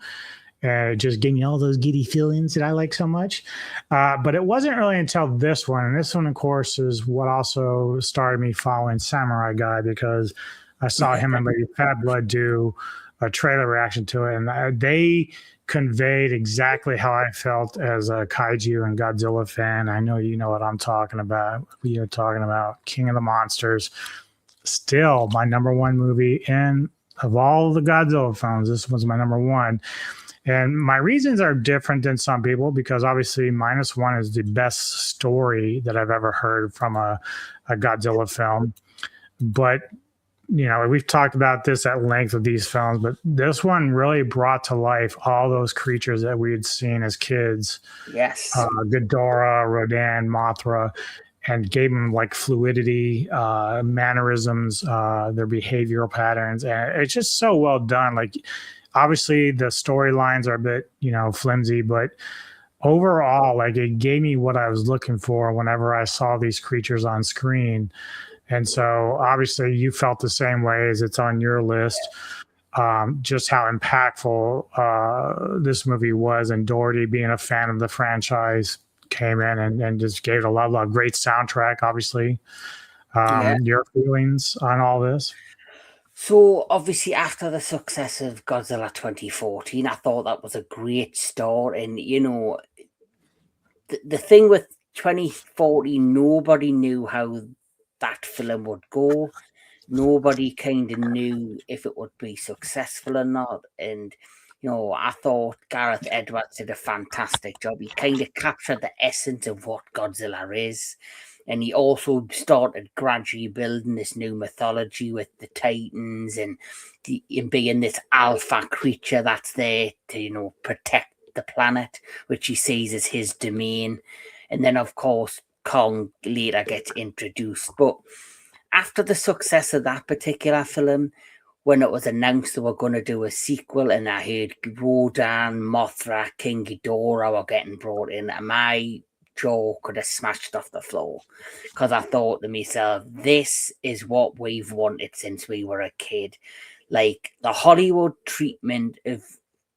It just gave me all those giddy feelings that I like so much. But it wasn't really until this one. And this one, of course, is what also started me following Samurai Guy because I saw him and Lady Fat Blood do a trailer reaction to it. And they conveyed exactly how I felt as a kaiju and Godzilla fan. I know you know what I'm talking about. We are talking about King of the Monsters. Still my number one movie. And of all the Godzilla films, this was my number one. And my reasons are different than some people because obviously -1 is the best story that I've ever heard from a Godzilla film. But, you know, we've talked about this at length with these films, but this one really brought to life all those creatures that we had seen as kids. Yes. Ghidorah, Rodan, Mothra, and gave them like fluidity, mannerisms, their behavioral patterns. And it's just so well done. Like, obviously the storylines are a bit, you know, flimsy, but overall, like it gave me what I was looking for whenever I saw these creatures on screen. And so obviously you felt the same way as it's on your list. Just how impactful this movie was, and Doherty, being a fan of the franchise, came in and just gave it a lot of great soundtrack, obviously. Your feelings on all this? So obviously after the success of Godzilla 2014, I thought that was a great start. And, you know, the thing with 2014, nobody knew how that film would go. Nobody kind of knew if it would be successful or not. And, you know, I thought Gareth Edwards did a fantastic job. He kind of captured the essence of what Godzilla is. And he also started gradually building this new mythology with the Titans and being this alpha creature that's there to, you know, protect the planet, which he sees as his domain. And then, of course, Kong later gets introduced. But after the success of that particular film, when it was announced they were going to do a sequel, and I heard Rodan, Mothra, King Ghidorah were getting brought in, and my jaw could have smashed off the floor, because I thought to myself, this is what we've wanted since we were a kid. Like, the Hollywood treatment of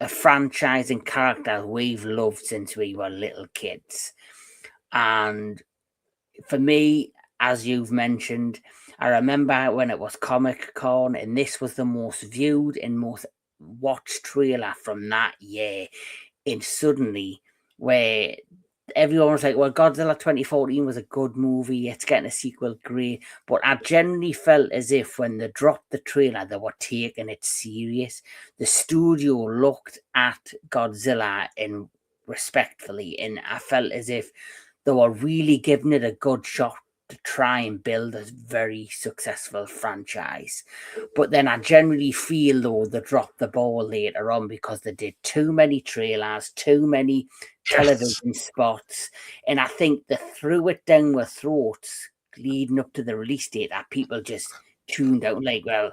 a franchise and characters we've loved since we were little kids. And for me, as you've mentioned, I remember when it was Comic-Con, and this was the most viewed and most watched trailer from that year. And suddenly, where everyone was like, well, Godzilla 2014 was a good movie, it's getting a sequel, great. But I generally felt as if when they dropped the trailer, they were taking it serious. The studio looked at Godzilla and respectfully, and I felt as if they were really giving it a good shot to try and build a very successful franchise. But then I generally feel, though, they dropped the ball later on because they did too many trailers, too many television spots, and I think they threw it down their throats leading up to the release date that people just tuned out. Like, well,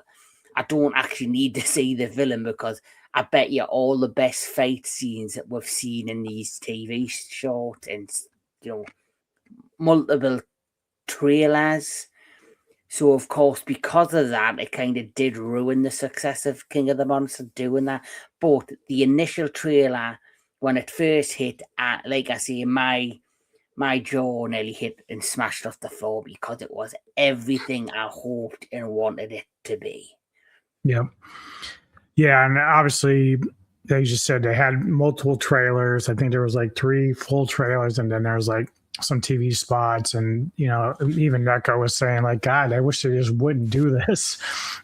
I don't actually need to see the villain, because I bet you all the best fight scenes that we've seen in these TV shorts and, you know, multiple trailers. So, of course, because of that, it kind of did ruin the success of King of the Monsters doing that. But the initial trailer, when it first hit, like I say, my jaw nearly hit and smashed off the floor, because it was everything I hoped and wanted it to be. Yep. Yeah, and obviously, they just said they had multiple trailers. I think there was like 3 full trailers, and then there was like some TV spots, and even Neko was saying, like, God, I wish they just wouldn't do this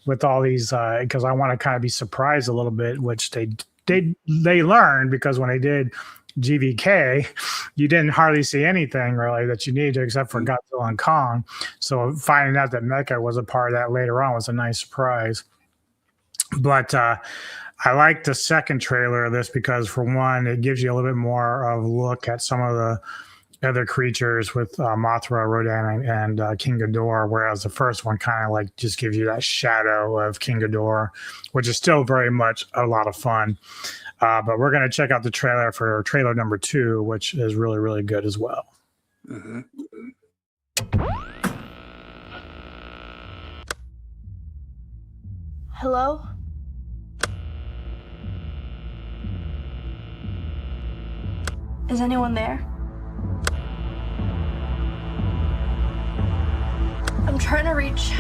with all these, because I want to kind of be surprised a little bit, which they learned, because when they did GVK, you didn't hardly see anything really that you needed except for Godzilla and Kong. So finding out that Mecha was a part of that later on was a nice surprise. But I like the second trailer of this because, for one, it gives you a little bit more of a look at some of the other creatures with Mothra, Rodan, and King Ghidorah, whereas the first one kind of like just gives you that shadow of King Ghidorah, which is still very much a lot of fun. But we're going to check out the trailer for trailer number 2, which is really, really good as well. Mm-hmm. Hello? Is anyone there? I'm trying to reach...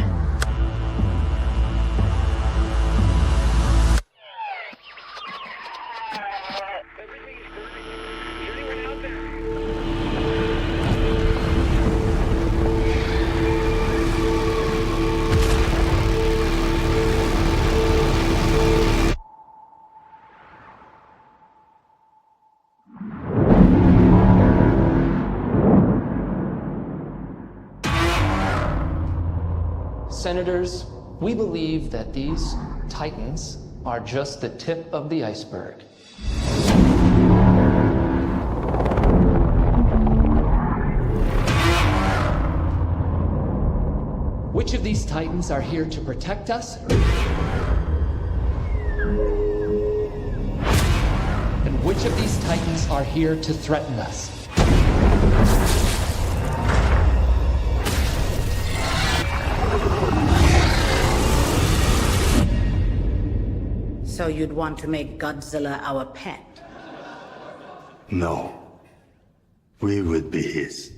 Senators, we believe that these titans are just the tip of the iceberg. Which of these titans are here to protect us? And which of these titans are here to threaten us? So you'd want to make Godzilla our pet? No. We would be his.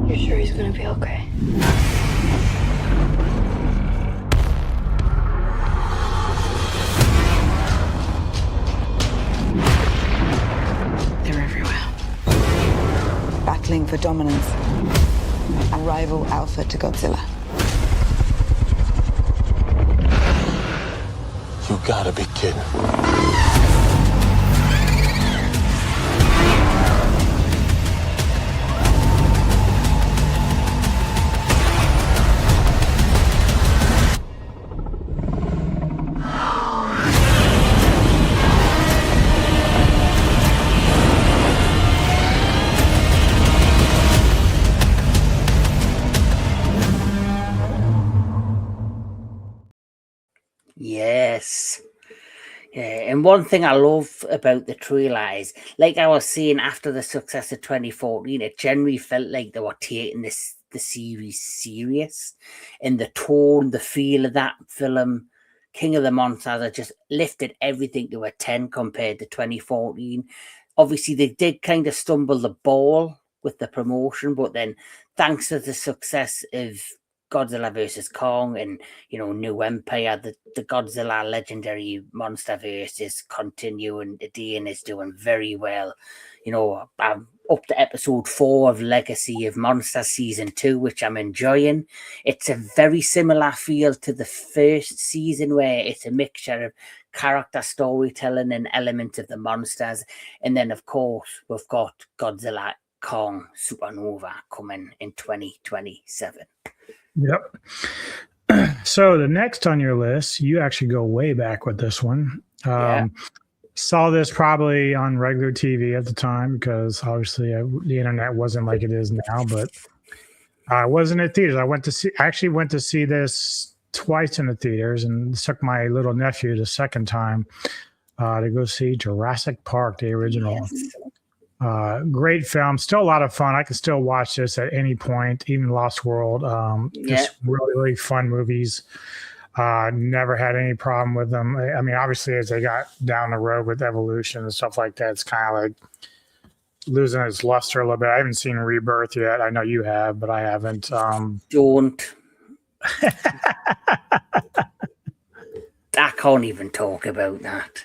You're sure he's gonna be okay? They're everywhere. Battling for dominance. A rival alpha to Godzilla. You gotta be kidding. And one thing I love about the trailer is, like I was saying, after the success of 2014, it generally felt like they were taking the series serious, and the tone, the feel of that film, King of the Monsters, I just lifted everything to a 10 compared to 2014. Obviously, they did kind of stumble the ball with the promotion, but then thanks to the success of Godzilla vs. Kong and, New Empire, the Godzilla legendary monsterverse is continuing today and is doing very well. I'm up to episode 4 of Legacy of Monsters season 2, which I'm enjoying. It's a very similar feel to the first season, where it's a mixture of character storytelling and elements of the monsters. And then, of course, we've got Godzilla Kong Supernova coming in 2027. Yep. So the next on your list, you actually go way back with this one. Saw this probably on regular TV at the time, because obviously the internet wasn't like it is now, but I wasn't at theaters. I actually went to see this twice in the theaters, and took my little nephew the second time to go see Jurassic Park, the original. Yes. Great film, still a lot of fun. I can still watch this at any point, even Lost World. Just really, really fun movies. Never had any problem with them. I mean, obviously, as they got down the road with evolution and stuff like that, it's kind of like losing its luster a little bit. I haven't seen Rebirth yet. I know you have, but I haven't. Don't. I can't even talk about that.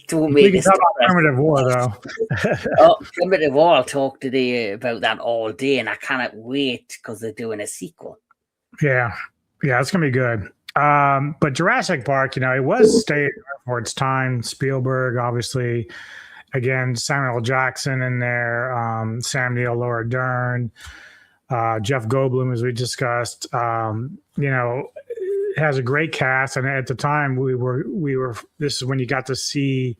Don't make this Primitive War, though. Primitive War, I'll talk today about that all day, and I cannot wait because they're doing a sequel. Yeah, it's gonna be good. But Jurassic Park, it was staying for its time. Spielberg, obviously, again, Samuel Jackson in there, Sam Neill, Laura Dern, Jeff Goldblum, as we discussed. It has a great cast, and at the time we were. This is when you got to see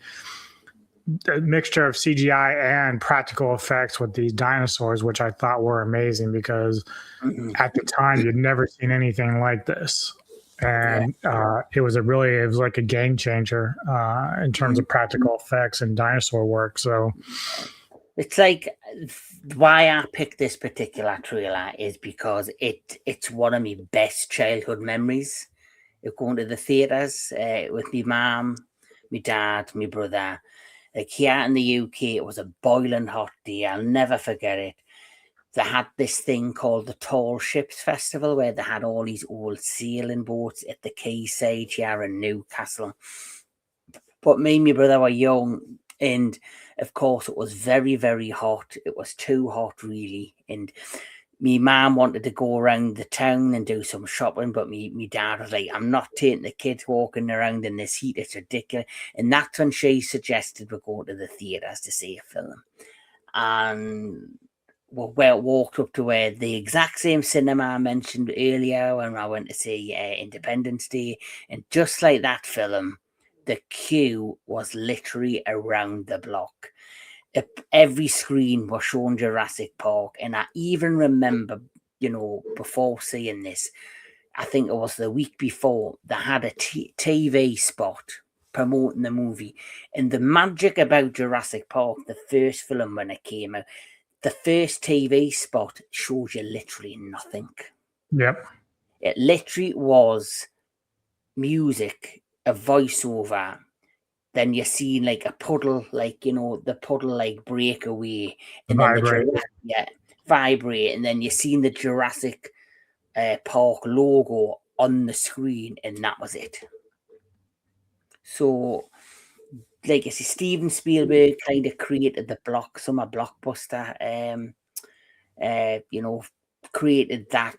a mixture of CGI and practical effects with these dinosaurs, which I thought were amazing, because at the time you'd never seen anything like this, and it was like a game changer in terms of practical effects and dinosaur work. So it's like, why I picked this particular trailer is because it's one of my best childhood memories of going to the theatres with my mum, my dad, my brother. Like, here in the UK, it was a boiling hot day. I'll never forget it. They had this thing called the Tall Ships Festival, where they had all these old sailing boats at the quayside here in Newcastle. But me and my brother were young, and of course it was very, very hot. It was too hot, really. And my mum wanted to go around the town and do some shopping, but me dad was like, I'm not taking the kids walking around in this heat. It's ridiculous. And that's when she suggested we go to the theatres to see a film. And we walked up to the exact same cinema I mentioned earlier when I went to see Independence Day. And just like that film, the queue was literally around the block. Every screen was showing Jurassic Park. And I even remember, before seeing this, I think it was the week before, they had a TV spot promoting the movie. And the magic about Jurassic Park, the first film when it came out, the first TV spot shows you literally nothing. Yep. It literally was music, a voiceover. Then you're seeing like a puddle, the puddle break away, and vibrate. Then vibrate, and then you're seeing the Jurassic Park logo on the screen, and that was it. So, like I say, Steven Spielberg kind of created the summer blockbuster. Created that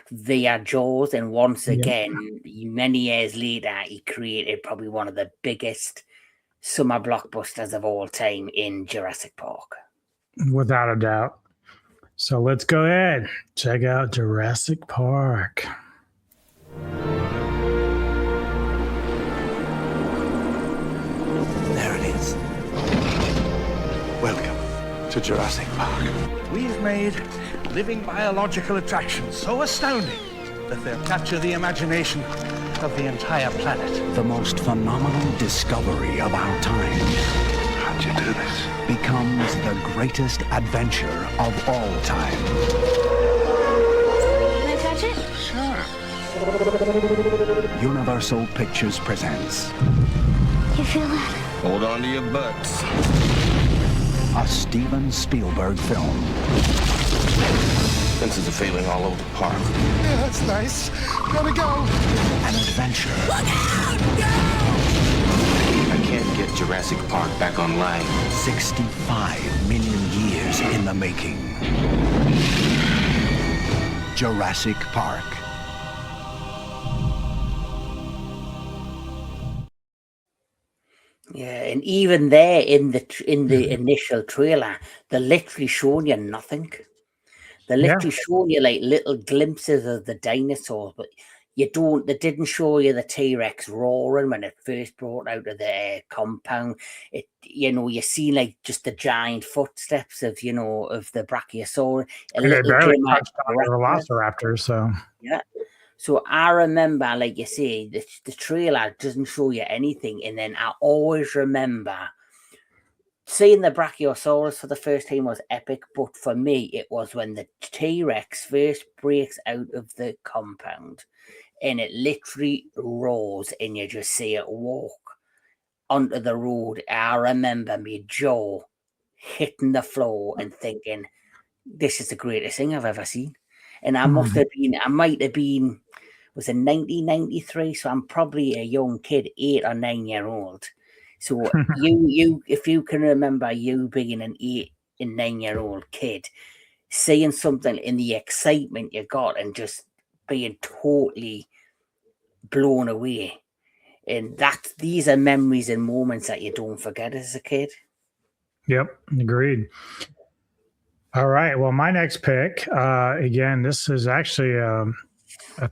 via Jaws, and once again, many years later, he created probably one of the biggest summer blockbusters of all time in Jurassic Park. Without a doubt. So let's go ahead. Check out Jurassic Park. There it is. Welcome to Jurassic Park. We've made living biological attractions so astounding that they'll capture the imagination of the entire planet. The most phenomenal discovery of our time. How'd you do this? Becomes the greatest adventure of all time. Can I touch it? Sure. Universal Pictures presents. You feel that? Hold on to your butts. A Steven Spielberg film. Senses of failing all over the park. Yeah, that's nice. Gotta go. An adventure. Look out! Go! I can't get Jurassic Park back online. 65 million years in the making. Jurassic Park. Yeah, and even there in the initial trailer, they're literally showing you nothing. They're literally showing you like little glimpses of the dinosaurs, but they didn't show you the T-Rex roaring when it first brought out of the compound. You see like just the giant footsteps of the Brachiosaurus. And they barely touched on the Velociraptor, so yeah. So I remember, like you say, the trailer doesn't show you anything, and then I always remember seeing the Brachiosaurus for the first time was epic, but for me, it was when the T-Rex first breaks out of the compound, and it literally roars, and you just see it walk onto the road. I remember my jaw hitting the floor and thinking, this is the greatest thing I've ever seen. And I might have been, was in 1993, so I'm probably a young kid, 8 or 9 year old. So if you can remember you being an 8 and 9 year old kid, seeing something in the excitement you got and just being totally blown away. And these are memories and moments that you don't forget as a kid. Yep, agreed. All right. Well, my next pick, again, this is actually a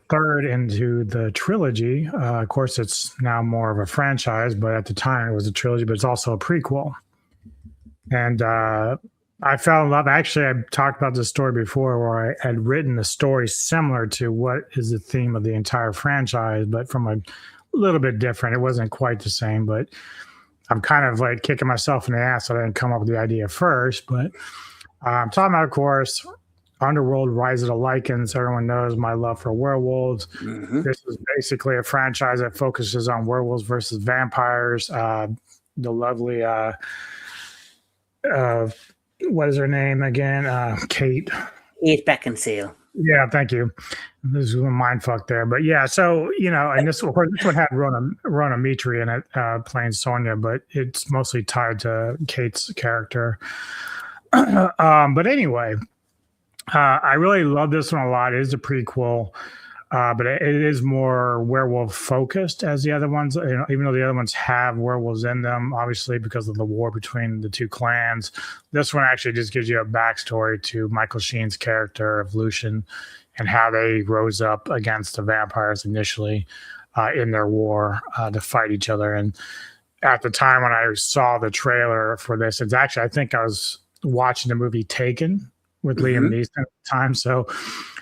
third into the trilogy. Of course, it's now more of a franchise, but at the time it was a trilogy, but it's also a prequel. And I fell in love. Actually, I talked about this story before where I had written a story similar to what is the theme of the entire franchise, but from a little bit different. It wasn't quite the same, but I'm kind of like kicking myself in the ass that I didn't come up with the idea first, but I'm talking about, of course, Underworld, Rise of the Lycans. Everyone knows my love for werewolves. Mm-hmm. This is basically a franchise that focuses on werewolves versus vampires. The lovely, what is her name again? Kate Beckinsale. Yeah, thank you. This is a mind fuck there. But yeah, so, and this one had Rona Mitri in it, playing Sonia, but it's mostly tied to Kate's character. But anyway, I really love this one a lot. It is a prequel, but it is more werewolf focused as the other ones. Even though the other ones have werewolves in them, obviously because of the war between the two clans. This one actually just gives you a backstory to Michael Sheen's character of Lucian and how they rose up against the vampires initially in their war to fight each other. And at the time when I saw the trailer for this, it's actually, I think I was watching the movie Taken with Liam Neeson at the time. So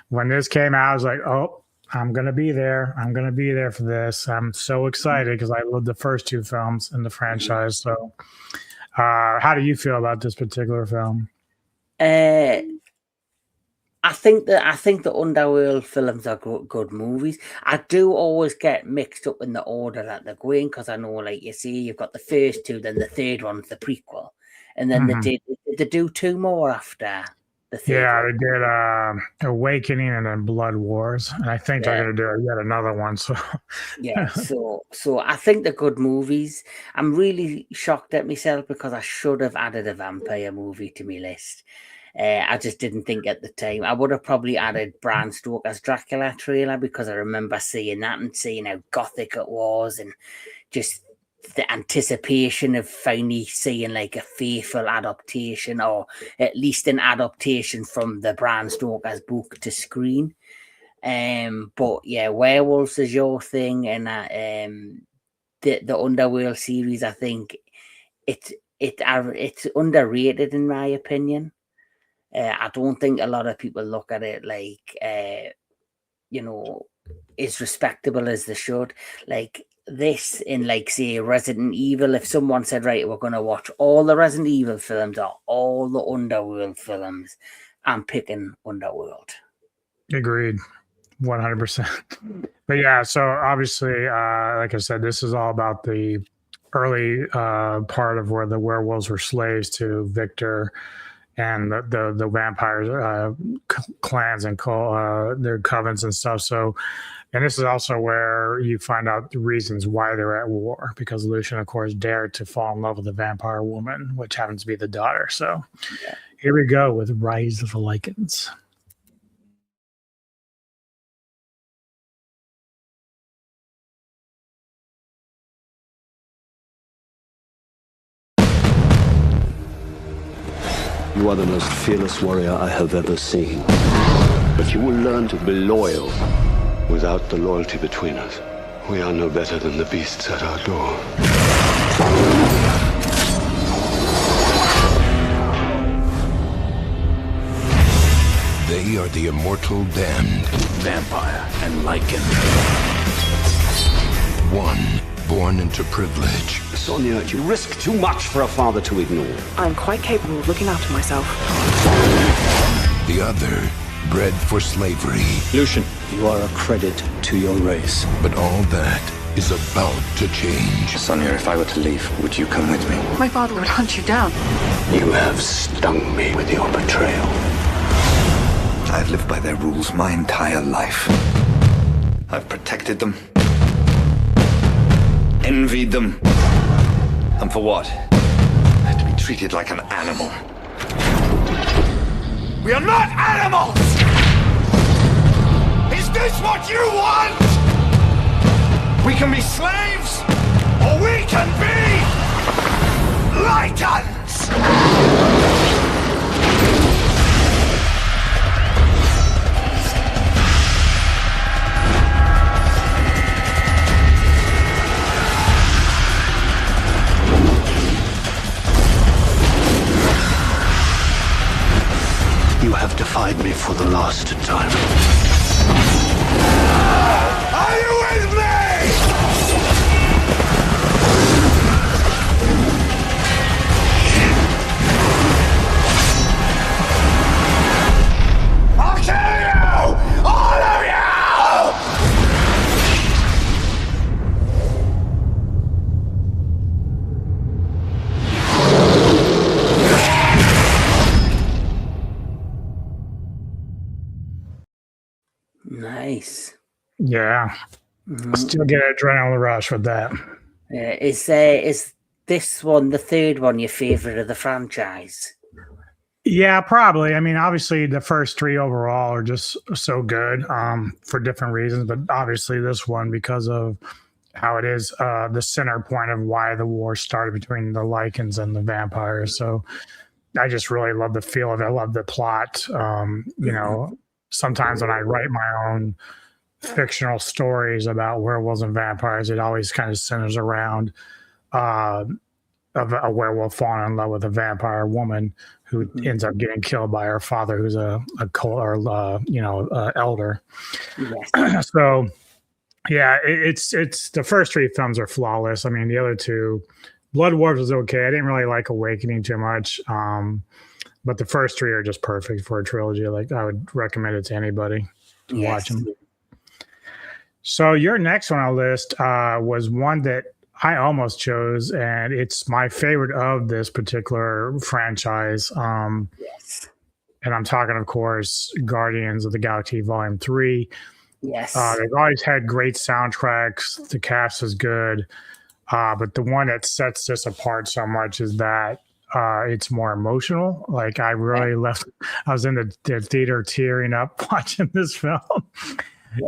when this came out, I was like, oh, I'm going to be there. I'm going to be there for this. I'm so excited because I love the first two films in the franchise. So how do you feel about this particular film? I think the Underworld films are good movies. I do always get mixed up in the order that they're going because I know, like you see, you've got the first two, then the third one's the prequel. And then they do 2 more after the third one. They did Awakening and then Blood Wars. And I think they're going to do yet another one. So yeah, so I think they're good movies. I'm really shocked at myself because I should have added a vampire movie to my list. I just didn't think at the time. I would have probably added Bram Stoker's Dracula trailer because I remember seeing that and seeing how gothic it was and just the anticipation of finally seeing like a faithful adaptation or at least an adaptation from the Bram Stoker's book to screen. But yeah, werewolves is your thing, and the Underworld series, I think it's underrated in my opinion. I don't think a lot of people look at it like as respectable as they should. Like this in, like, say, Resident Evil, if someone said, right, we're going to watch all the Resident Evil films or all the Underworld films, I'm picking Underworld. Agreed. 100%. But yeah, so obviously, like I said, this is all about the early part of where the werewolves were slaves to Victor and the vampires clans and their covens and stuff. So, and this is also where you find out the reasons why they're at war, because Lucian, of course, dared to fall in love with a vampire woman, which happens to be the daughter. So here we go with Rise of the Lycans. You are the most fearless warrior I have ever seen. But you will learn to be loyal without the loyalty between us. We are no better than the beasts at our door. They are the immortal damned. Vampire and Lycan. One born into privilege. Sonia, you risk too much for a father to ignore. I'm quite capable of looking after myself. The other bred for slavery. Lucian, you are a credit to your race. But all that is about to change. Sonia, if I were to leave, would you come with me? My father would hunt you down. You have stung me with your betrayal. I've lived by their rules my entire life. I've protected them, envied them. And for what? To be treated like an animal. We are not animals! Is this what you want? We can be slaves, or we can be Lycans! You have defied me for the last time. Are you with me? I'll kill you! All of you! Nice. Yeah. Still get an adrenaline rush with that. Is this one, the third one, your favorite of the franchise? Yeah, probably. I mean, obviously the first three overall are just so good for different reasons, but obviously this one because of how it is the center point of why the war started between the Lycans and the vampires. So I just really love the feel of it. I love the plot. You know, sometimes when I write my own fictional stories about werewolves and vampires, it always kind of centers around of a werewolf falling in love with a vampire woman who ends up getting killed by her father, who's a cult or elder. Yes. So yeah, it's the first three films are flawless. I mean, the other two, Blood Wars was okay. I didn't really like Awakening too much. But the first three are just perfect for a trilogy. Like I would recommend it to anybody to watch them. So your next one on the list was one that I almost chose, and it's my favorite of this particular franchise. Yes. And I'm talking, of course, Guardians of the Galaxy Volume 3. Yes. They've always had great soundtracks. The cast is good. But the one that sets this apart so much is that it's more emotional. Like I really I was in the theater tearing up watching this film.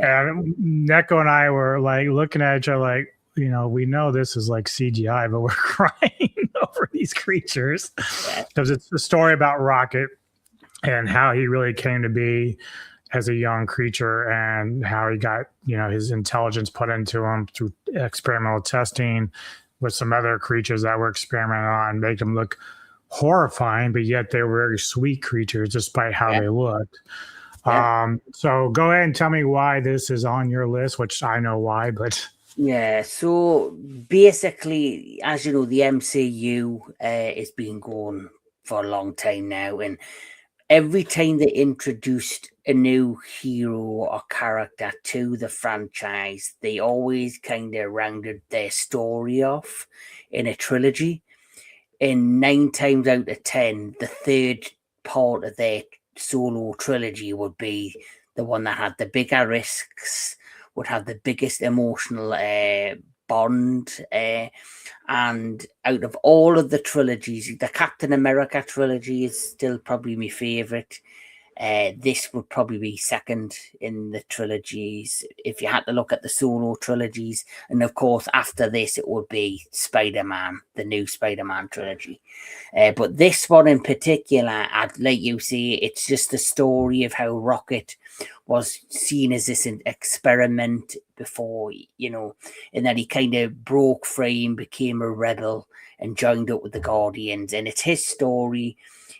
And Neko and I were like looking at each other like, you know, we know this is like CGI, but we're crying over these creatures because it's the story about Rocket and how he really came to be as a young creature and how he got, you know, his intelligence put into him through experimental testing with some other creatures that were experimented on, make them look horrifying, but yet they were very sweet creatures despite how they looked. Yeah. So go ahead and tell me why this is on your list, which I know why, but Yeah, so basically, as you know, the MCU has been going for a long time now, and every time they introduced a new hero or character to the franchise, they always kind of rounded their story off in a trilogy. And 9 times out of 10, the third part of their solo trilogy would be the one that had the bigger risks, would have the biggest emotional bond. And out of all of the trilogies, the Captain America trilogy is still probably my favorite. This would probably be second in the trilogies if you had to look at the solo trilogies. And of course, after this, it would be Spider-Man, the new Spider-Man trilogy. But this one in particular, I'd like you say, it's just the story of how Rocket was seen as this experiment before, and then he kind of broke free and became a rebel and joined up with the Guardians. And it's his story.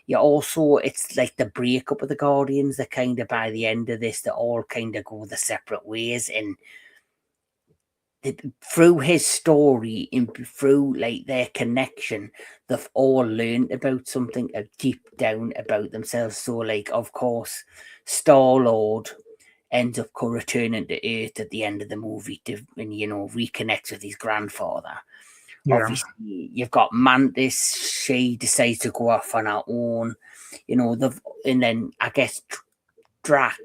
It's like the breakup of the Guardians that kind of by the end of this, they all kind of go the separate ways. And through his story and through like their connection, they've all learned about something deep down about themselves. So like, of course, Star-Lord ends up returning to Earth at the end of the movie and reconnects with his grandfather. Yeah. Obviously, you've got Mantis. She decides to go off on her own, and then I guess Drac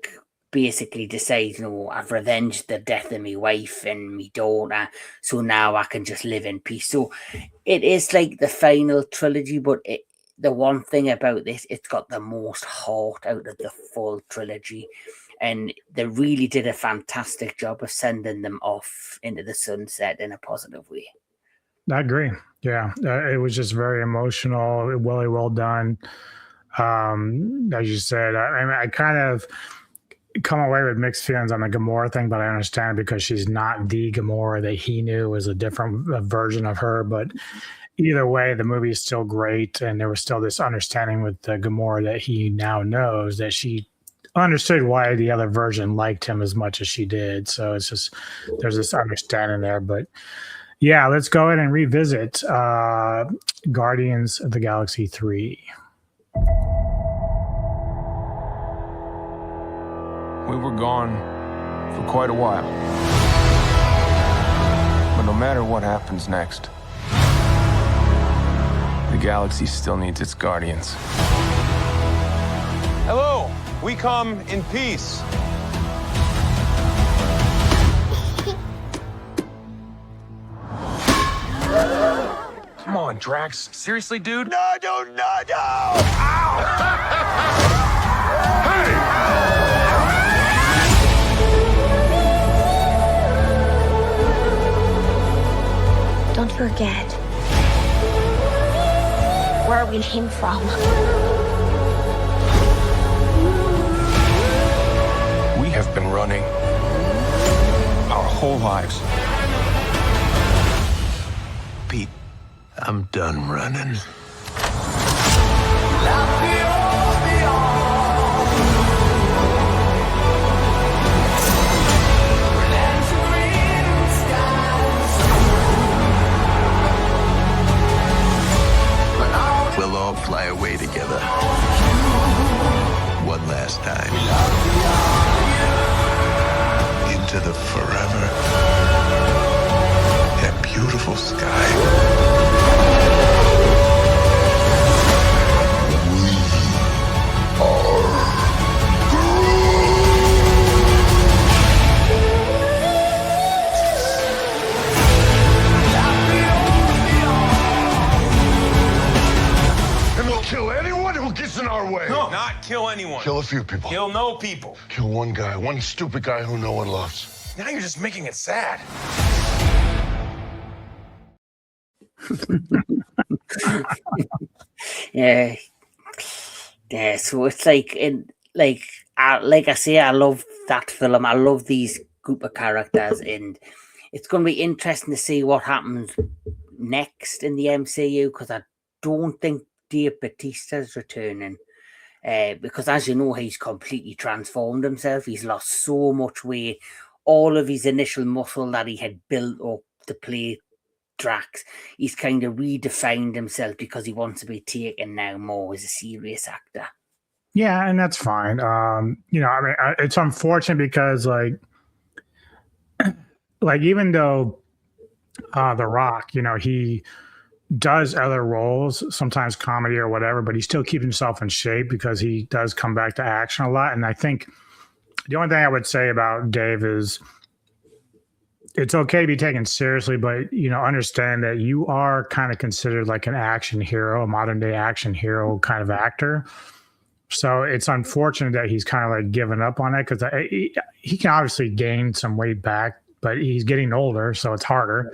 basically decides, I've revenged the death of my wife and my daughter, so now I can just live in peace. So it is like the final trilogy, but the one thing about this, it's got the most heart out of the full trilogy. And they really did a fantastic job of sending them off into the sunset in a positive way. I agree. Yeah, it was just very emotional, really well done. As you said, I kind of come away with mixed feelings on the Gamora thing, but I understand because she's not the Gamora that he knew, was a different version of her. But either way, the movie is still great, and there was still this understanding with the Gamora that he now knows that she understood why the other version liked him as much as she did. So it's just there's this understanding there, but. Yeah, let's go ahead and revisit Guardians of the Galaxy 3. We were gone for quite a while. But no matter what happens next, the galaxy still needs its guardians. Hello, we come in peace. Come on, Drax. Seriously, dude? No! Ow! Don't forget where we came from. We have been running our whole lives. Pete, I'm done running. We'll all fly away together. One last time. Into the forever. That beautiful sky. Kill anyone who gets in our way. No, not kill anyone. Kill a few people. Kill no people. Kill one guy, one stupid guy who no one loves. Now you're just making it sad. Yeah. So it's like I say, I love that film. I love these group of characters, and it's going to be interesting to see what happens next in the MCU because I don't think Dave Bautista's returning. because as you know, he's completely transformed himself. He's lost so much weight. All of his initial muscle that he had built up to play Drax, he's kind of redefined himself because he wants to be taken now more as a serious actor. Yeah, and that's fine. You know, I mean, it's unfortunate because like even though The Rock, you know, he does other roles, sometimes comedy or whatever, but he still keeps himself in shape because he does come back to action a lot. And I think the only thing I would say about Dave is it's okay to be taken seriously, but, you know, understand that you are kind of considered like an action hero, a modern day action hero kind of actor. So it's unfortunate that he's kind of like given up on it because he can obviously gain some weight back, but he's getting older, so it's harder.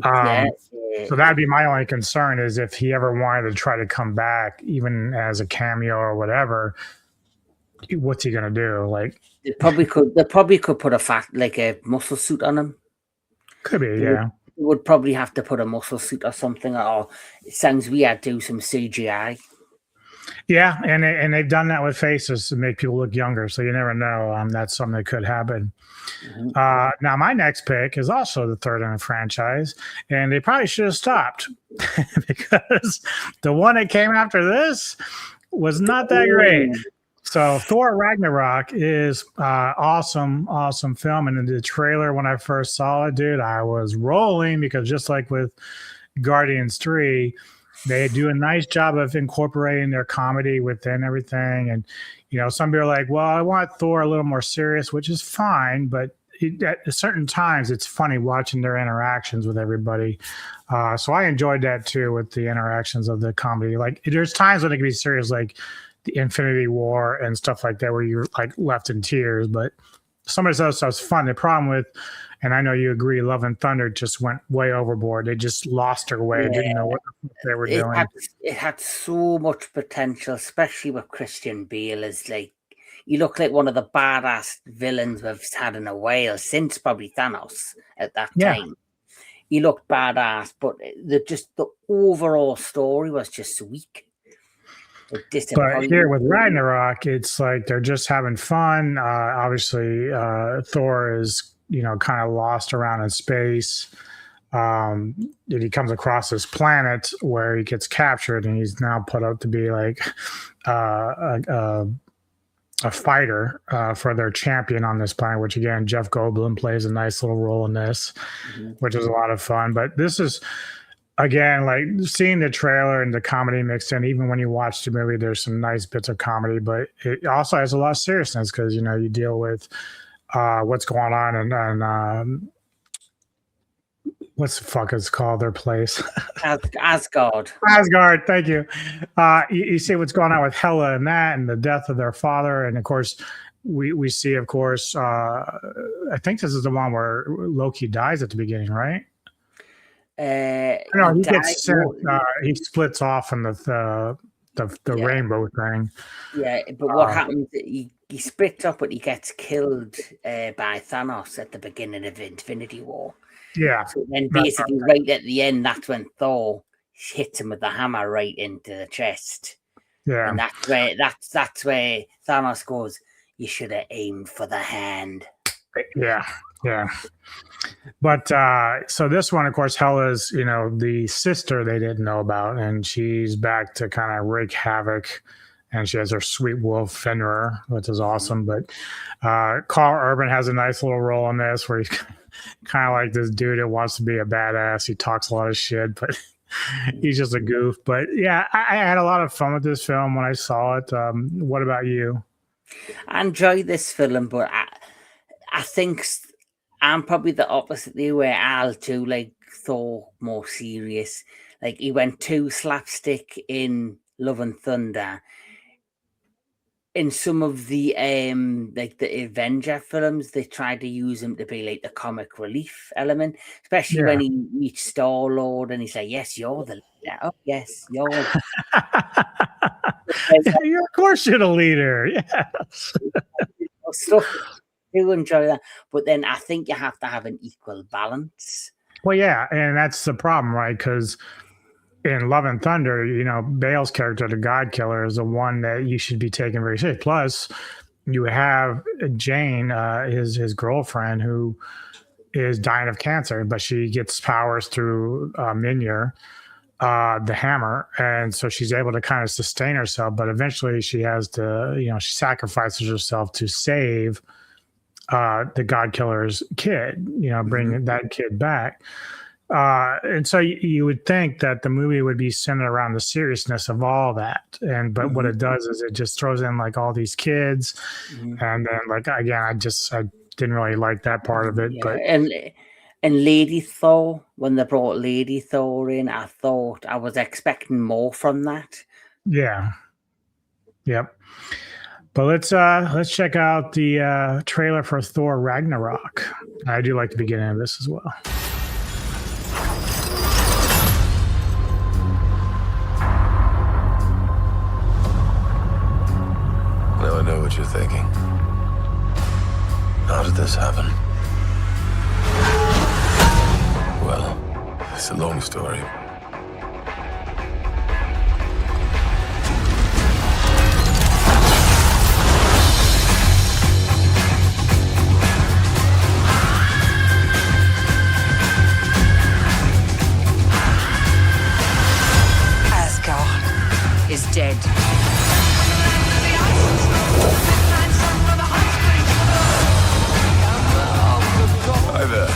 So that'd be my only concern is if he ever wanted to try to come back, even as a cameo or whatever, what's he gonna do? Like they probably could put a muscle suit on him. Could be, yeah. They would probably have to put a muscle suit or something, or it sounds weird, do some CGI. Yeah, and they've done that with faces to make people look younger, so you never know. That's something that could happen. Now, my next pick is also the third in the franchise, and they probably should have stopped because the one that came after this was not that great. So Thor Ragnarok is awesome film. And in the trailer, when I first saw it, dude, I was rolling because just like with Guardians 3, they do a nice job of incorporating their comedy within everything. And, you know, some people are like, well, I want Thor a little more serious, which is fine. But at certain times, it's funny watching their interactions with everybody. So I enjoyed that, too, with the interactions of the comedy. Like, there's times when it can be serious, like the Infinity War and stuff like that, where you're like left in tears. But some of this stuff's fun. The problem with, and I know you agree, Love and Thunder just went way overboard. They just lost their way. Didn't know what they were doing. It had so much potential, especially with Christian Bale. As like, you look like one of the badass villains we've had in a while, since probably Thanos at that time. He looked badass, but the overall story was just weak. But here with Ragnarok, it's like they're just having fun. Obviously, Thor is, you know, kind of lost around in space. He comes across this planet where he gets captured, and he's now put out to be like a fighter for their champion on this planet, which again, Jeff Goldblum plays a nice little role in this, which is a lot of fun. But this is, again, like seeing the trailer and the comedy mixed in, even when you watch the movie, there's some nice bits of comedy, but it also has a lot of seriousness because, you know, you deal with what's going on and what's the fuck is called their place? Asgard. Asgard, thank you. You see what's going on with Hela and that and the death of their father. And of course, we see, of course, I think this is the one where Loki dies at the beginning, right? No, he gets sent, he splits off in the rainbow thing. Yeah, but what happens? He splits up, but he gets killed by Thanos at the beginning of Infinity War. Yeah. So then, basically, right at the end, that's when Thor hits him with the hammer right into the chest. Yeah, and that's where Thanos goes, "You should have aimed for the hand." Yeah. But so this one, of course, Hela's, you know, the sister they didn't know about, and she's back to kind of wreak havoc, and she has her sweet wolf Fenrir, which is awesome. But Carl Urban has a nice little role in this where he's kind of like this dude that wants to be a badass. He talks a lot of shit, but he's just a goof. But yeah, I had a lot of fun with this film when I saw it. What about you? I enjoyed this film, but I think I'm probably the opposite there, where I'll too like Thor more serious. Like, he went too slapstick in Love and Thunder. In some of the like the Avenger films, they tried to use him to be like the comic relief element, especially when he meets Star-Lord and he's like, "Yes, you're the leader." Oh, yes, you're. Of course, you're the leader. Yes. Stuff. Do enjoy that, but then I think you have to have an equal balance. Well, yeah, and that's the problem, right? Because in Love and Thunder, Bale's character, the God Killer, is the one that you should be taking very seriously. Plus, you have Jane, his girlfriend, who is dying of cancer, but she gets powers through Mjolnir, the hammer, and so she's able to kind of sustain herself. But eventually, she has to, she sacrifices herself to save the God Killer's kid. Bring that kid back. And so you would think that the movie would be centered around the seriousness of all that, but what it does is it just throws in like all these kids, and then like again, I didn't really like that part of it. Yeah, but and Lady Thor, when they brought Lady Thor in, I thought I was expecting more from that. Yeah, yep. But let's check out the trailer for Thor Ragnarok. I do like the beginning of this as well. Now I know what you're thinking. How did this happen? Well, it's a long story. Asgard is dead. Hi there.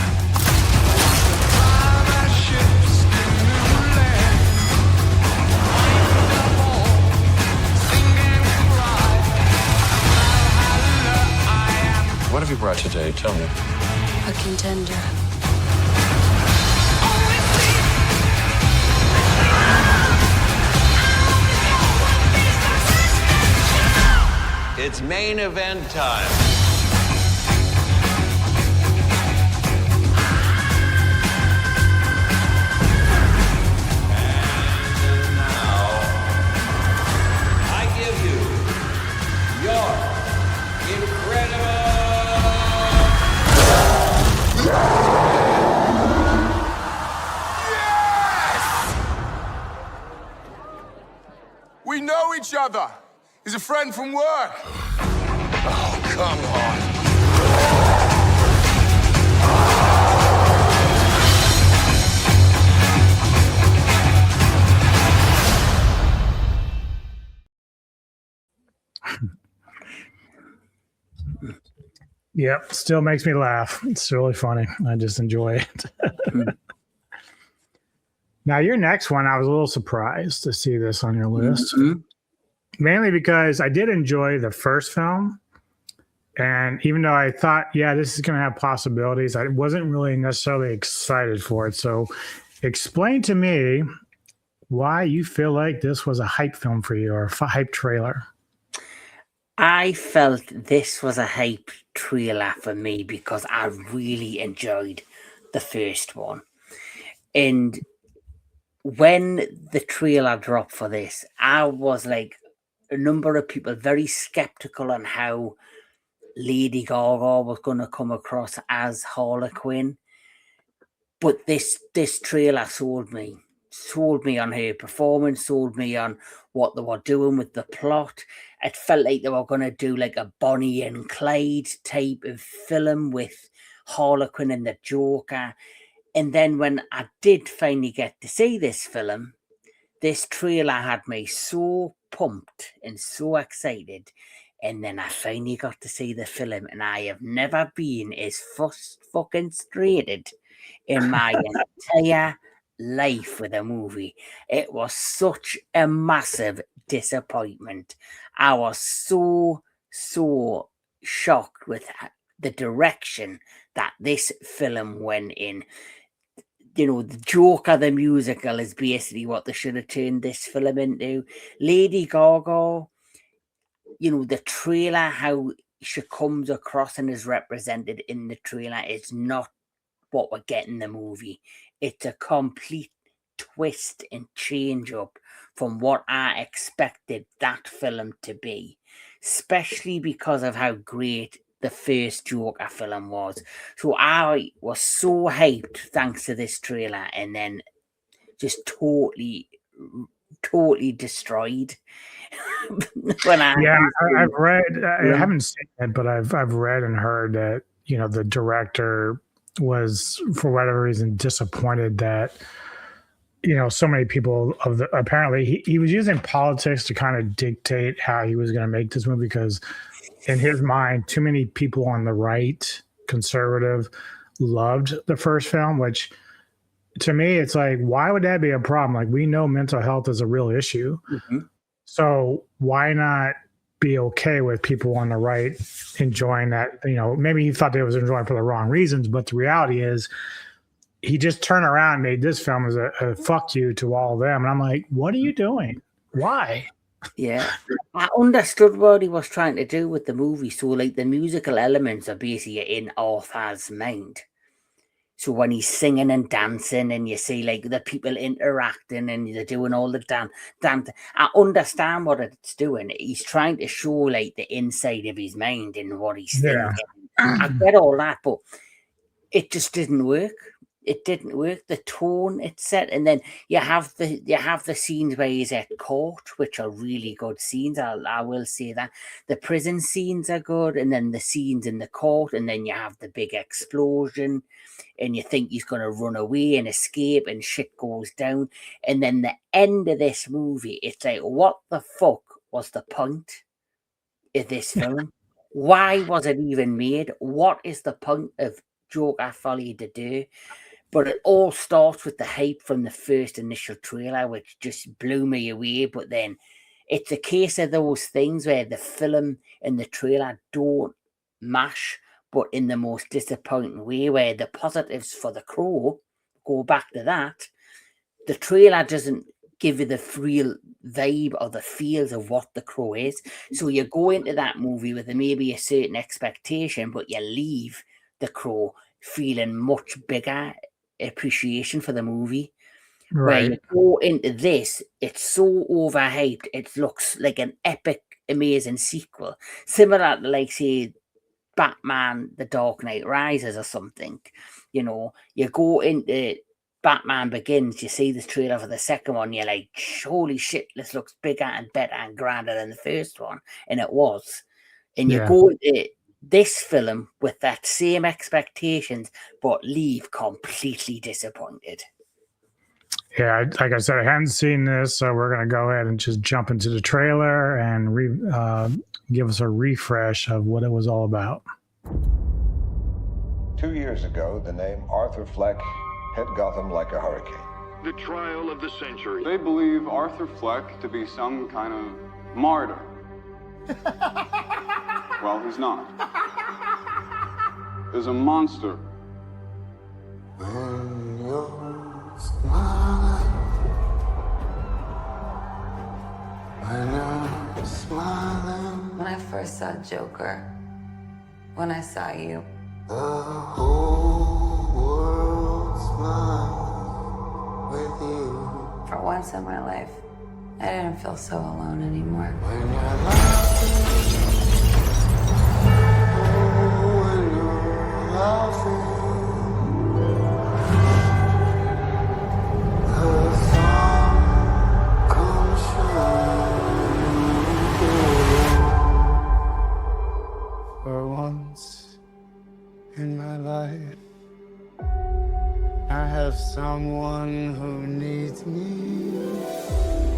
What have you brought today? Tell me. A contender. It's main event time. We know each other. He's a friend from work. Oh, come on. Yep, still makes me laugh. It's really funny. I just enjoy it. Now, your next one, I was a little surprised to see this on your list. Mainly because I did enjoy the first film. And even though I thought, yeah, this is going to have possibilities, I wasn't really necessarily excited for it. So explain to me why you feel like this was a hype film for you, or a hype trailer. I felt this was a hype trailer for me because I really enjoyed the first one. And when the trailer dropped for this, I was like a number of people very skeptical on how Lady Gaga was going to come across as Harlequin. But this trailer sold me on her performance, sold me on what they were doing with the plot. It felt like they were going to do like a Bonnie and Clyde type of film with Harlequin and the Joker. And then when I did finally get to see this film, this trailer had me so pumped and so excited. And then I finally got to see the film, and I have never been as fucking frustrated in my entire life with a movie. It was such a massive disappointment. I was so shocked with the direction that this film went in. The Joker, the musical, is basically what they should have turned this film into. Lady Gaga, the trailer, how she comes across and is represented in the trailer is not what we're getting in the movie. It's a complete twist and change up from what I expected that film to be, especially because of how great the first Joker film was. So I was so hyped thanks to this trailer, and then just totally totally destroyed. I've read. I haven't seen it, but I've read and heard that the director was, for whatever reason, disappointed that so many people apparently he was using politics to kind of dictate how he was going to make this movie, because in his mind, too many people on the right, conservative, loved the first film, which to me, it's like, why would that be a problem? Like, we know mental health is a real issue. Mm-hmm. So why not be okay with people on the right enjoying that? Maybe he thought they was enjoying for the wrong reasons, but the reality is he just turned around and made this film as a fuck you to all of them. And I'm like, what are you doing? Why? Yeah, I understood what he was trying to do with the movie. So, like, the musical elements are basically in Arthur's mind. So when he's singing and dancing, and you see like the people interacting, and they're doing all the dance, I understand what it's doing. He's trying to show like the inside of his mind and what he's thinking. I get all that, but it just didn't work. It didn't work. The tone it set, and then you have the scenes where he's at court, which are really good scenes. I will say that the prison scenes are good, and then the scenes in the court, and then you have the big explosion, and you think he's going to run away and escape, and shit goes down, and then the end of this movie, it's like, what the fuck was the point of this film? Why was it even made? What is the point of Joker Folie à Deux? But it all starts with the hype from the first initial trailer, which just blew me away. But then it's a case of those things where the film and the trailer don't mash, but in the most disappointing way, where the positives for The Crow, go back to that, the trailer doesn't give you the real vibe or the feels of what The Crow is. So you go into that movie with maybe a certain expectation, but you leave The Crow feeling much bigger appreciation for the movie. Where you go into this, it's so overhyped, it looks like an epic, amazing sequel, similar to like, say, Batman The Dark Knight Rises or something. You go into Batman Begins, you see this trailer for the second one, you're like, holy shit, this looks bigger and better and grander than the first one, and it was. And you go into this film with that same expectations, but leave completely disappointed. Yeah, like I said, I hadn't seen this, so we're going to go ahead and just jump into the trailer and give us a refresh of what it was all about. 2 years ago, the name Arthur Fleck hit Gotham like a hurricane. The trial of the century. They believe Arthur Fleck to be some kind of martyr. Well, he's not. There's a monster. When you're smiling, when you're smiling. When I first saw Joker, when I saw you, the whole world smiles with you. For once in my life, I didn't feel so alone anymore. When you're laughing, oh, when you're laughing, the sun comes shining through. For once in my life, I have someone who needs me.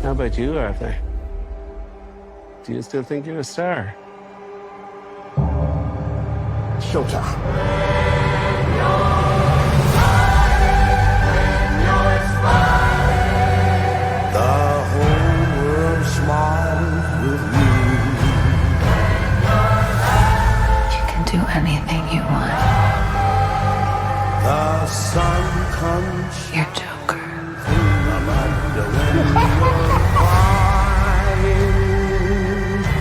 How about you, Arthur? Do you still think you're a star? Showtime. The whole world smiles with you. you can do anything you want. The sun comes. You're Joker.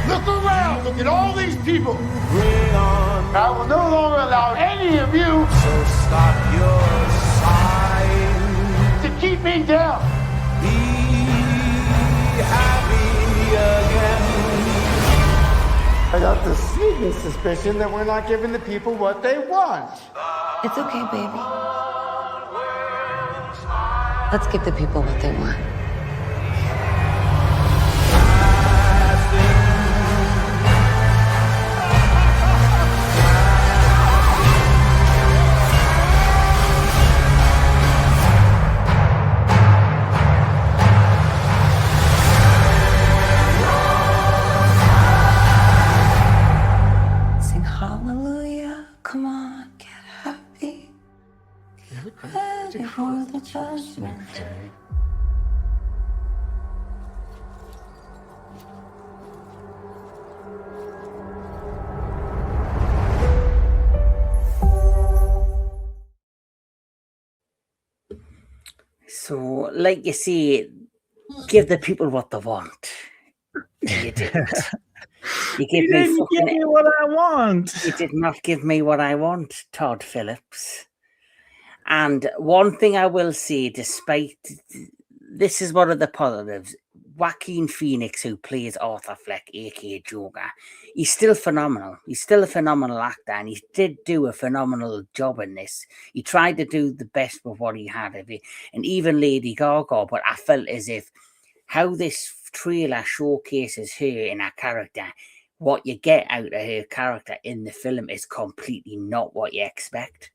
Look around! Look at all these people! Bring on! I will no longer allow any of you So stop your sighing. to keep me down! Be happy again. I got the sneaking suspicion that we're not giving the people what they want. It's okay, baby. Let's give the people what they want. judgment. So, like you say, give the people what they want. You didn't. You didn't give me what I want. You did not give me what I want, Todd Phillips. And one thing I will say, despite this is one of the positives, Joaquin Phoenix, who plays Arthur Fleck, aka Joker, he's still phenomenal. He's still a phenomenal actor, and he did do a phenomenal job in this. He tried to do the best with what he had of it, and even Lady Gaga. But I felt as if how this trailer showcases her in her character, what you get out of her character in the film is completely not what you expect.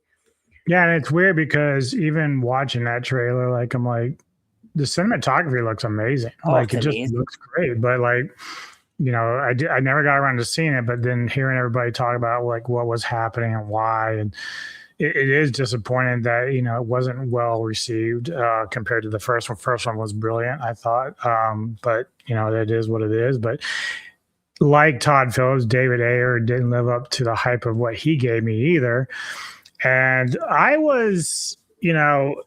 Yeah, and it's weird because even watching that trailer, like I'm like, the cinematography looks amazing. Like it just looks great. But like, you know, I never got around to seeing it, but then hearing everybody talk about like what was happening and why, and it is disappointing that, you know, it wasn't well received compared to the first one. First one was brilliant, I thought. But you know, that is what it is. But like Todd Phillips, David Ayer didn't live up to the hype of what he gave me either. And I was, you know,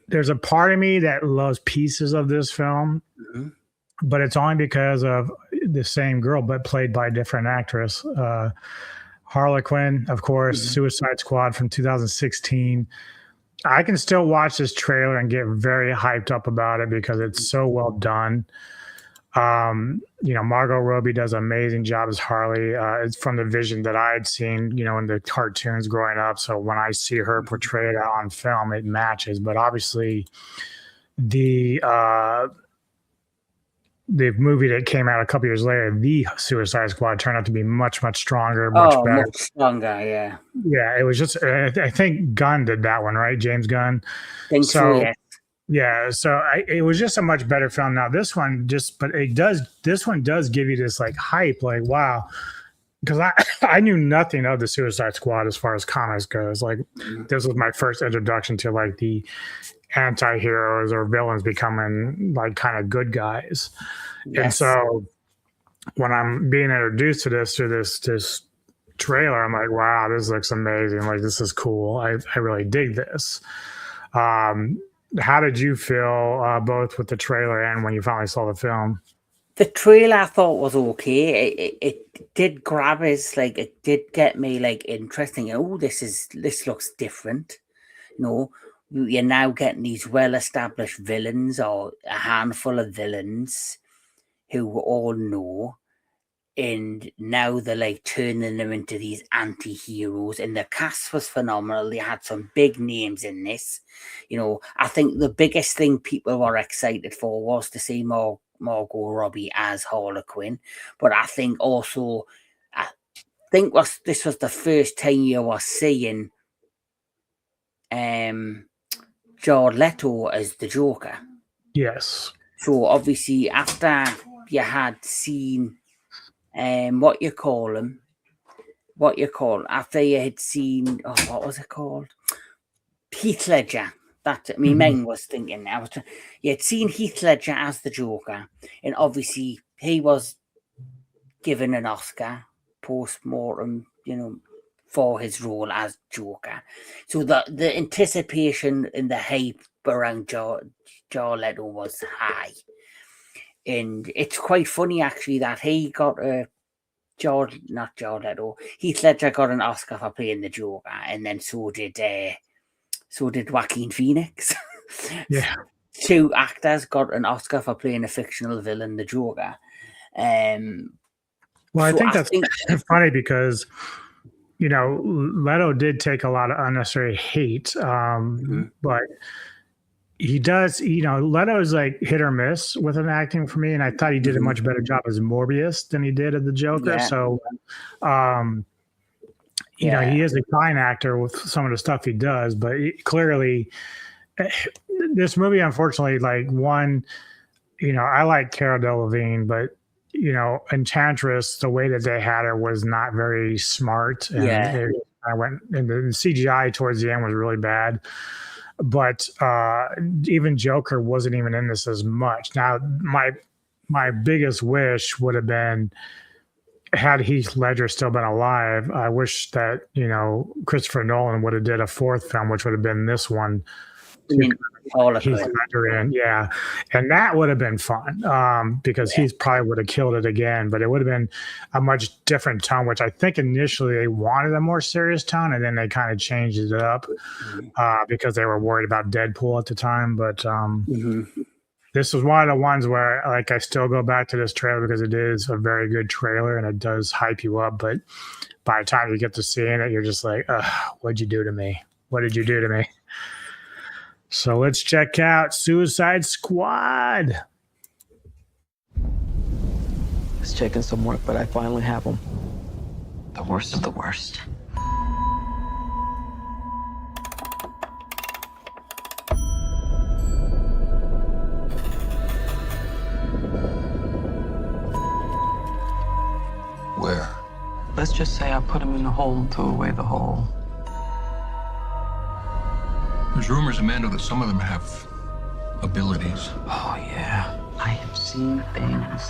there's a part of me that loves pieces of this film, but it's only because of the same girl, but played by a different actress. Harlequin, of course, Suicide Squad from 2016. I can still watch this trailer and get very hyped up about it because it's so well done. You know, Margot Robbie does an amazing job as Harley. It's from the vision that I had seen, you know, in the cartoons growing up. So when I see her portrayed on film, it matches. But obviously, the movie that came out a couple years later, The Suicide Squad, turned out to be much, much stronger, much better. Much stronger, yeah. Yeah, it was just, I think Gunn did that one, right? James Gunn. Think so, yeah. Yeah, so it was just a much better film. Now this one this one does give you this like hype, like wow, because I knew nothing of the Suicide Squad as far as comics goes. Like this was my first introduction to like the anti-heroes or villains becoming like kind of good guys. Yes. And so when I'm being introduced to this trailer, I'm like, wow, this looks amazing. Like this is cool. I really dig this. How did you feel both with the trailer and when you finally saw the film? The trailer I thought was okay. It did grab us, like it did get me like interesting. Oh, this looks different. You know, you're now getting these well-established villains or a handful of villains who we all know. And now they're like turning them into these anti-heroes, and the cast was phenomenal. They had some big names in this. You know, I think the biggest thing people were excited for was to see Margot Robbie as Harlequin. But I think also, this was the first time you were seeing Jared Leto as the Joker. Yes. So obviously after you had seen after you had seen, what was it called? Heath Ledger. Meng was thinking. You had seen Heath Ledger as the Joker, and obviously he was given an Oscar post-mortem, you know, for his role as Joker. So the anticipation and the hype around Jared Leto was high. And it's quite funny, actually, that he got Heath Ledger got an Oscar for playing the Joker, and then so did Joaquin Phoenix. Yeah. Two actors got an Oscar for playing a fictional villain, the Joker. Well, I think that's funny because, you know, Leto did take a lot of unnecessary hate, but he does, you know, Leto's like hit or miss with an acting for me, and I thought he did a much better job as Morbius than he did as the Joker. Yeah. So, you know, he is a fine actor with some of the stuff he does, but clearly, this movie, unfortunately, like one, you know, I like Cara Delevingne, but you know, Enchantress, the way that they had her was not very smart, and I went, and the CGI towards the end was really bad. but even Joker wasn't even in this as much. Now, my biggest wish would have been, had Heath Ledger still been alive, I wish that, you know, Christopher Nolan would have did a fourth film, which would have been this one. Heath Ledger in, yeah, and that would have been fun because he probably would have killed it again. But it would have been a much different tone, which I think initially they wanted a more serious tone, and then they kind of changed it up because they were worried about Deadpool at the time. But this was one of the ones where, like, I still go back to this trailer because it is a very good trailer and it does hype you up. But by the time you get to seeing it, you're just like, what'd you do to me? What did you do to me? So let's check out Suicide Squad. It's taking some work, but I finally have them. The worst of the worst. Where? Let's just say I put him in a hole and threw away the hole. There's rumors, Amanda, that some of them have abilities. Oh, yeah. I have seen things.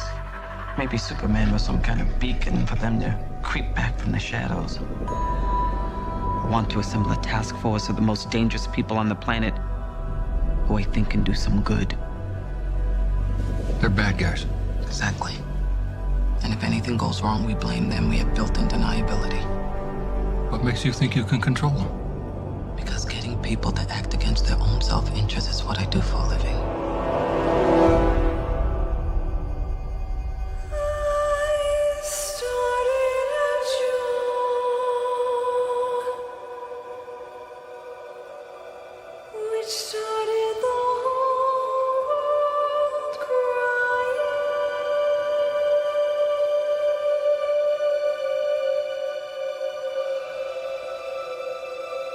Maybe Superman was some kind of beacon for them to creep back from the shadows. I want to assemble a task force of the most dangerous people on the planet who I think can do some good. They're bad guys. Exactly. And if anything goes wrong, we blame them. We have built-in deniability. What makes you think you can control them? Because getting people to act against their own self-interest is what I do for a living.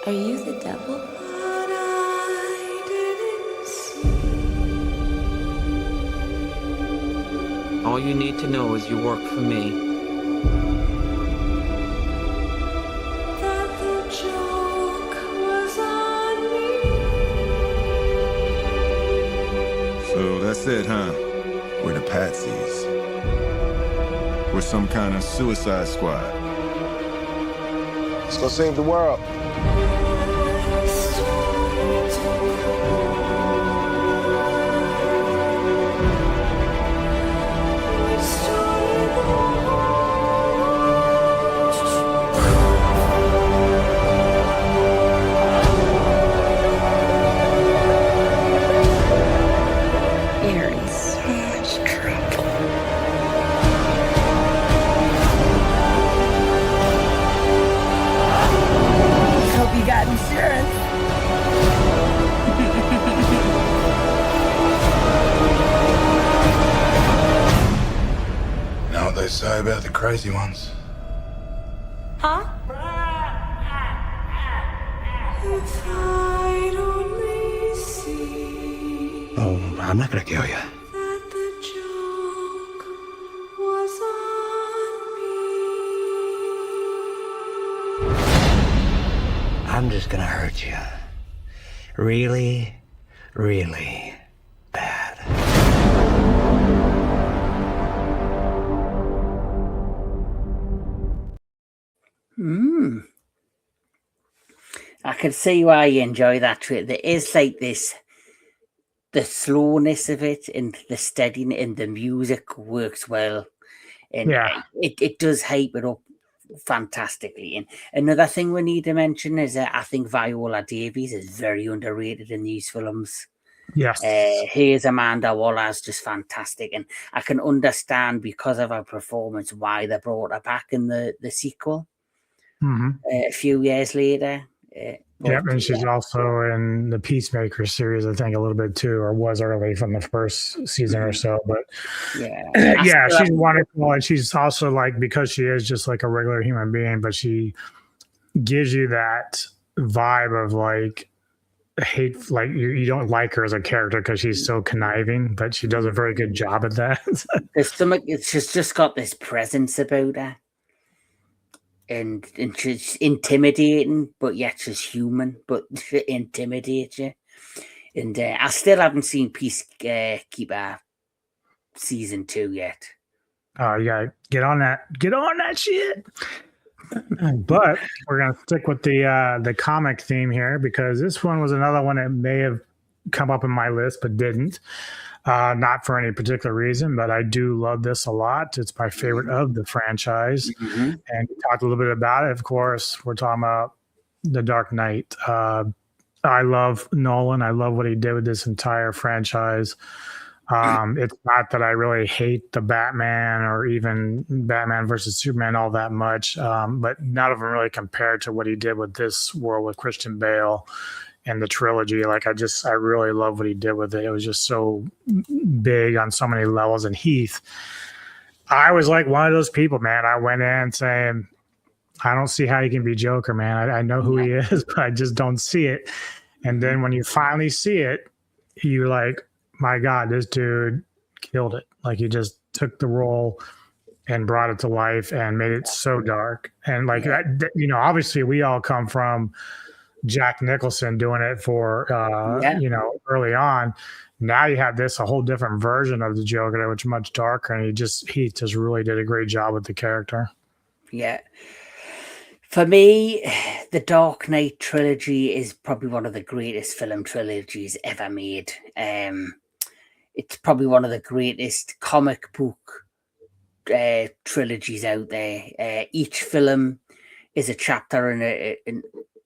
Are you the devil? All you need to know is you work for me. So that's it, huh? We're the patsies. We're some kind of suicide squad. Let's go save the world. You're in so much trouble. Hope you got insurance. You know what they say about the crazy ones? Huh? If I'd only see Oh, I'm not gonna kill you. that the joke was on me. I'm just gonna hurt you. Really, really bad. I can see why you enjoy that trip. There is like this, the slowness of it and the steadying and the music works well. And it does hype it up fantastically. And another thing we need to mention is that I think Viola Davis is very underrated in these films. Yes. Here's Amanda Waller's just fantastic. And I can understand because of her performance why they brought her back in the sequel a few years later. And she's also in the Peacemaker series, I think, a little bit too, or was early from the first season or so. But yeah, she's wonderful, and she's also like, because she is just like a regular human being, but she gives you that vibe of like hate, like you don't like her as a character because she's so conniving, but she does a very good job at that. She's just got this presence about her. And she's intimidating, but yet she's human, but she intimidates you. And I still haven't seen Peacekeeper season 2 yet. Oh, you gotta get on that shit. But we're gonna stick with the comic theme here, because this one was another one that may have come up in my list but didn't. Not for any particular reason, but I do love this a lot. It's my favorite of the franchise. And we talked a little bit about it. Of course, we're talking about The Dark Knight. I love Nolan. I love what he did with this entire franchise. It's not that I really hate the Batman or even Batman versus Superman all that much, but none of them really compared to what he did with this world with Christian Bale and the trilogy. Like, I really love what he did with it. It was just so big on so many levels. And Heath, I was like one of those people, man. I went in saying, I don't see how he can be Joker, man. I know who he is, but I just don't see it. And then when you finally see it, you're like, my God, this dude killed it. Like, he just took the role and brought it to life and made it so dark. And like that, you know, obviously we all come from Jack Nicholson doing it for, you know, early on. Now you have a whole different version of the Joker, which is much darker. And he just really did a great job with the character. Yeah. For me, the Dark Knight trilogy is probably one of the greatest film trilogies ever made. It's probably one of the greatest comic book trilogies out there. Each film is a chapter in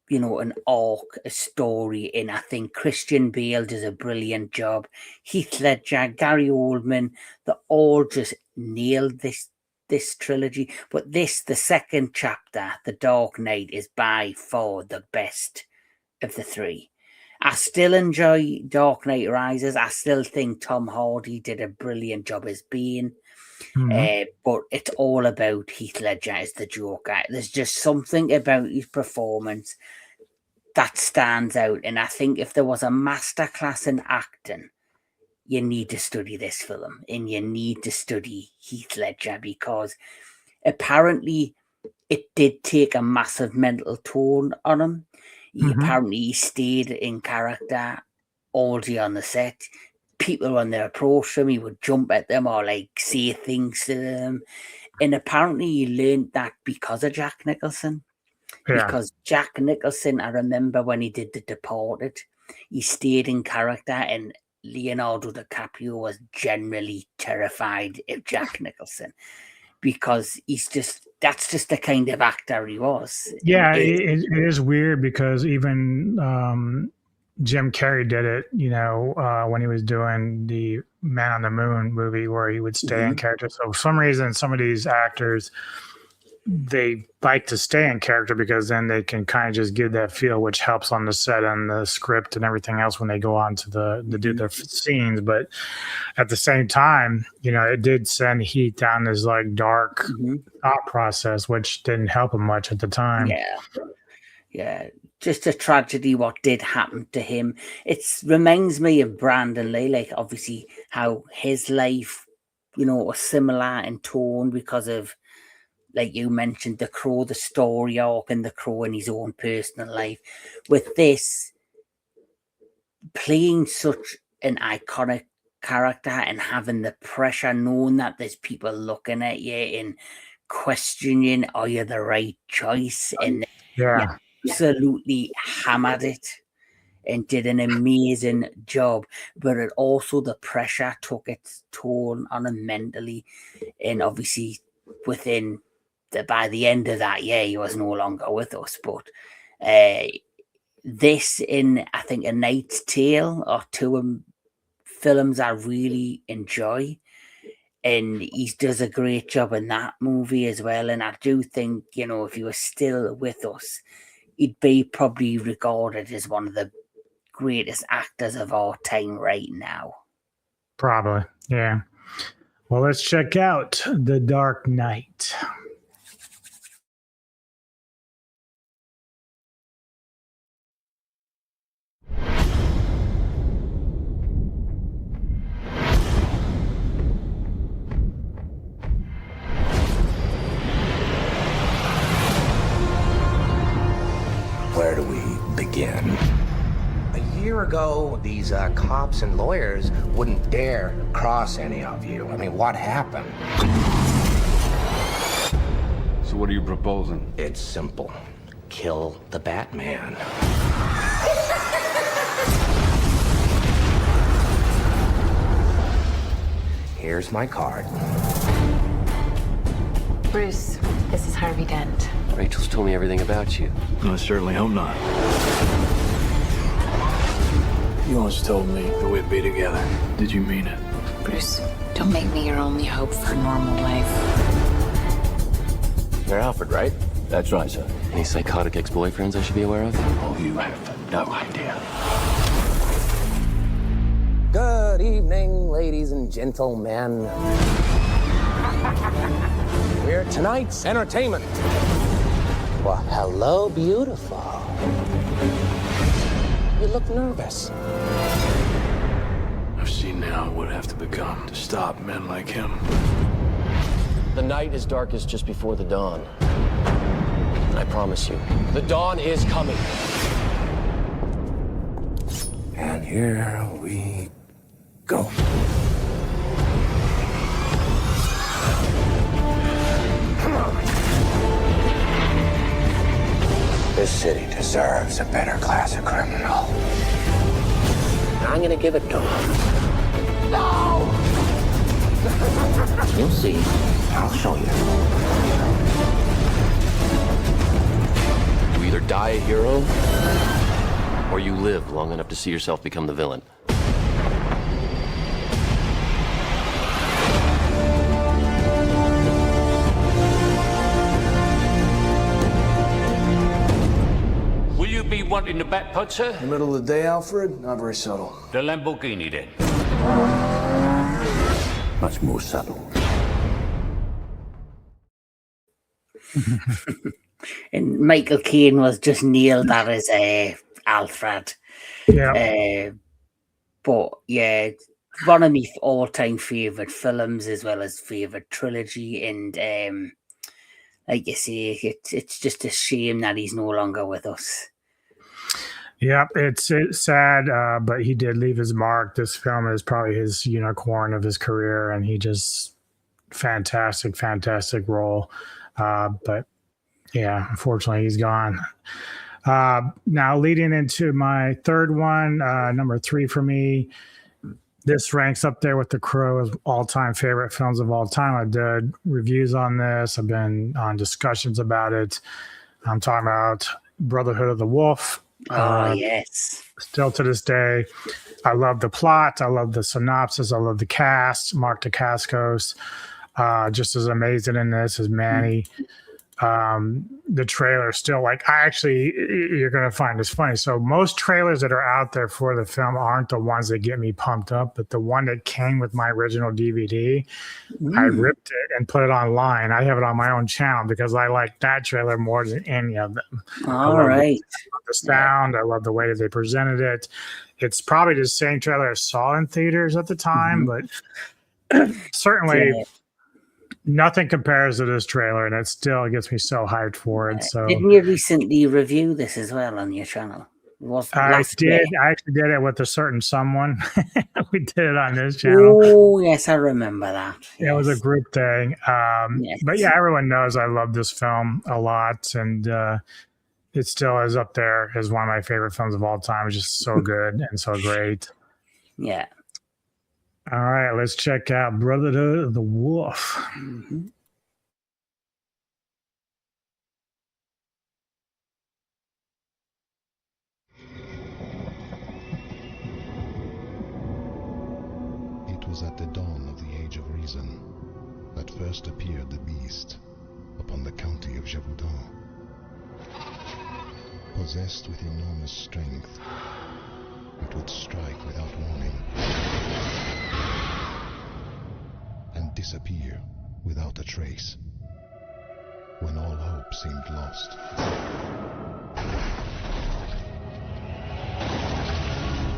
you know, an arc, a story. And I think Christian Bale does a brilliant job. Heath Ledger, Gary Oldman, they all just nailed this trilogy. But the second chapter, The Dark Knight, is by far the best of the three. I still enjoy Dark Knight Rises. I still think Tom Hardy did a brilliant job as Bane. But it's all about Heath Ledger as the Joker. There's just something about his performance that stands out. And I think if there was a masterclass in acting, you need to study this film. And you need to study Heath Ledger, because apparently it did take a massive mental toll on him. Apparently he stayed in character all day on the set. People, when they approached him, he would jump at them or like say things to them. And apparently he learned that because of Jack Nicholson. Because Jack Nicholson, I remember when he did The Departed, he stayed in character, and Leonardo DiCaprio was generally terrified of Jack Nicholson, because that's just the kind of actor he was. Yeah, it is weird, because even Jim Carrey did it, you know, when he was doing the Man on the Moon movie, where he would stay in character. So for some reason, some of these actors, they like to stay in character, because then they can kind of just give that feel, which helps on the set and the script and everything else when they go on to do their scenes. But at the same time, you know, it did send Heath down this like dark thought process, which didn't help him much at the time. Yeah. Just a tragedy what did happen to him. It reminds me of Brandon Lee, like obviously how his life, you know, was similar in tone because of, like you mentioned, The Crow, the story arc, and The Crow in his own personal life. With this, playing such an iconic character and having the pressure, knowing that there's people looking at you and questioning, are you the right choice? And absolutely hammered it and did an amazing job. But it also, the pressure took its toll on him mentally. And obviously by the end of that year, he was no longer with us. But this, in I think A Knight's Tale, are two films I really enjoy, and he does a great job in that movie as well. And I do think, you know, if he was still with us, he'd be probably regarded as one of the greatest actors of our time right now. Probably, yeah. Well, let's check out The Dark Knight. Where do we begin? A year year ago, these cops and lawyers wouldn't dare cross any of you. I mean, what happened? So what are you proposing? It's simple. Kill the Batman. Here's my card. Bruce, this is Harvey Dent. Rachel's told me everything about you. I certainly hope not. You once told me that we'd be together. Did you mean it? Bruce, don't make me your only hope for a normal life. You're Alfred, right? That's right, sir. Any psychotic ex-boyfriends I should be aware of? Oh, you have no idea. Good evening, ladies and gentlemen. We're tonight's entertainment. Well, hello, beautiful. You look nervous. I've seen now what would have to become to stop men like him. The night is darkest just before the dawn. And I promise you, the dawn is coming. And here we go. This city deserves a better class of criminal. I'm gonna give it to him. No! You'll see. I'll show you. You either die a hero, or you live long enough to see yourself become the villain. Will you be wanting the back putt, sir? In the middle of the day, Alfred? Not very subtle. The Lamborghini, then. Much more subtle. And Michael Caine was just nailed that as Alfred. Yeah. But yeah, one of my all-time favorite films as well as favorite trilogy. And like you say, it's just a shame that he's no longer with us. Yep, it's sad, but he did leave his mark. This film is probably his unicorn of his career, and he just fantastic role. But yeah, unfortunately, he's gone. Now, leading into my third one, number 3 for me. This ranks up there with The Crow as all-time favorite films of all time. I did reviews on this. I've been on discussions about it. I'm talking about Brotherhood of the Wolf. Oh, yes. Still to this day, I love the plot. I love the synopsis. I love the cast. Mark Dacascos, just as amazing in this as Manny. The trailer still, you're going to find this funny. So most trailers that are out there for the film aren't the ones that get me pumped up, but the one that came with my original DVD, I ripped it and put it online. I have it on my own channel because I like that trailer more than any of them. All right. I love the sound. I love the way that they presented it. It's probably the same trailer I saw in theaters at the time, but certainly nothing compares to this trailer, and it still gets me so hyped for it. So didn't you recently review this as well on your channel? I did. I actually did it with a certain someone. We did it on this channel. Oh, yes, I remember that. It was a group thing. But yeah, everyone knows I love this film a lot, and it still is up there as one of my favorite films of all time. It's just so good and so great. Yeah. All right, let's check out Brotherhood of the Wolf. Mm-hmm. It was at the dawn of the Age of Reason that first appeared the beast upon the county of Gévaudan. Possessed with enormous strength, it would strike without warning and disappear without a trace when all hope seemed lost.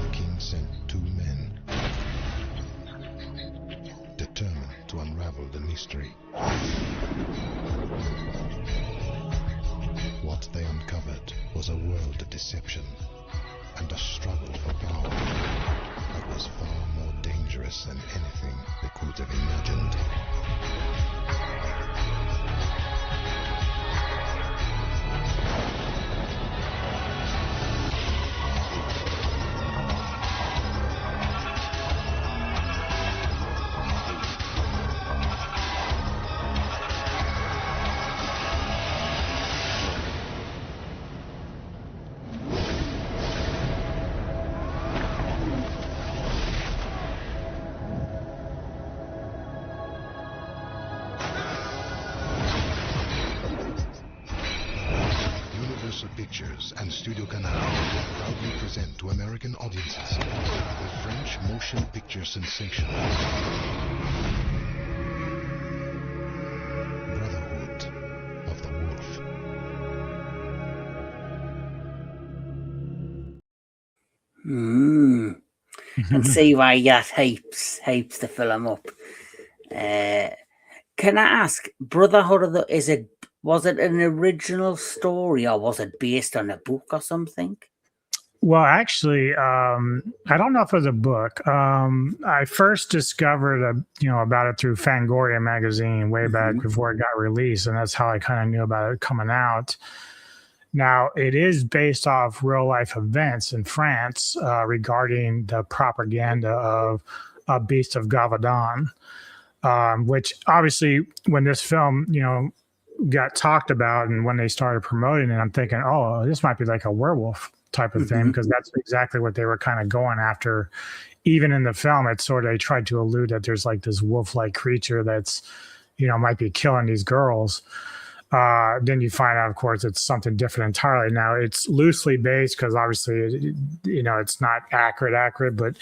The king sent 2 men determined to unravel the mystery. What they uncovered was a world of deception and a struggle for power that was far more dangerous than anything they could have imagined. Pictures and Studio Canal proudly present to American audiences the French motion picture sensation Brotherhood of the Wolf. And see why that hypes the film up. Can I ask, Brotherhood of the was it an original story or was it based on a book or something? Well, actually, I don't know if it was a book. I first discovered about it through Fangoria magazine way back before it got released, and that's how I kind of knew about it coming out. Now, it is based off real life events in France regarding the propaganda of a Beast of Gavaldon, which obviously when this film, got talked about and when they started promoting it, I'm thinking, oh, this might be like a werewolf type of thing, because that's exactly what they were kind of going after. Even in the film, it's sort of, they tried to allude that there's like this wolf-like creature that's, might be killing these girls. Then you find out, of course, it's something different entirely. Now, it's loosely based because obviously, it's not accurate, but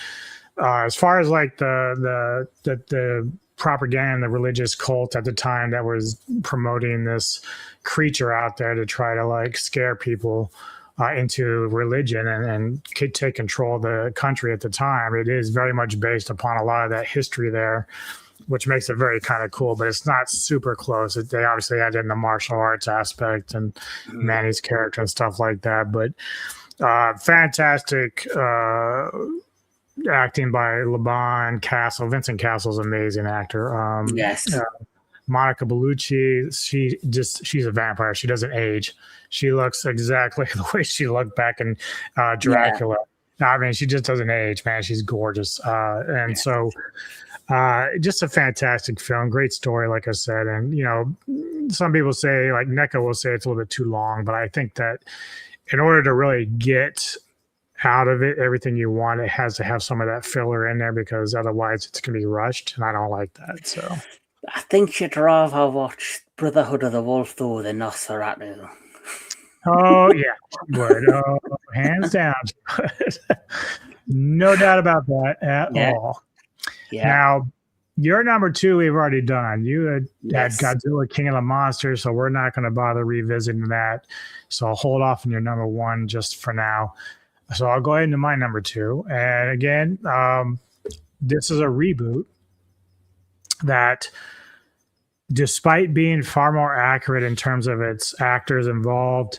as far as like the propaganda, the religious cult at the time that was promoting this creature out there to try to like scare people into religion and take control of the country at the time, it is very much based upon a lot of that history there, which makes it very kind of cool, but it's not super close. They obviously added in the martial arts aspect and Manny's character and stuff like that, but fantastic acting by Laban Castle. Vincent Castle's an amazing actor. Yes. Monica Bellucci, she's a vampire. She doesn't age. She looks exactly the way she looked back in Dracula. Yeah. I mean, she just doesn't age, man. She's gorgeous. So just a fantastic film. Great story, like I said. And, some people say, like NECA will say it's a little bit too long, but I think that in order to really get out of it everything you want, it has to have some of that filler in there, because otherwise it's going to be rushed, and I don't like that. So I think you'd rather watch Brotherhood of the Wolf though than Nosferatu. Oh yeah, would. Oh, hands down. No doubt about that at all. Yeah. Now, your number 2 we've already done. You had Godzilla King of the Monsters, so we're not going to bother revisiting that. So I'll hold off on your number 1 just for now. So I'll go ahead into my number 2. And again, this is a reboot that, despite being far more accurate in terms of its actors involved,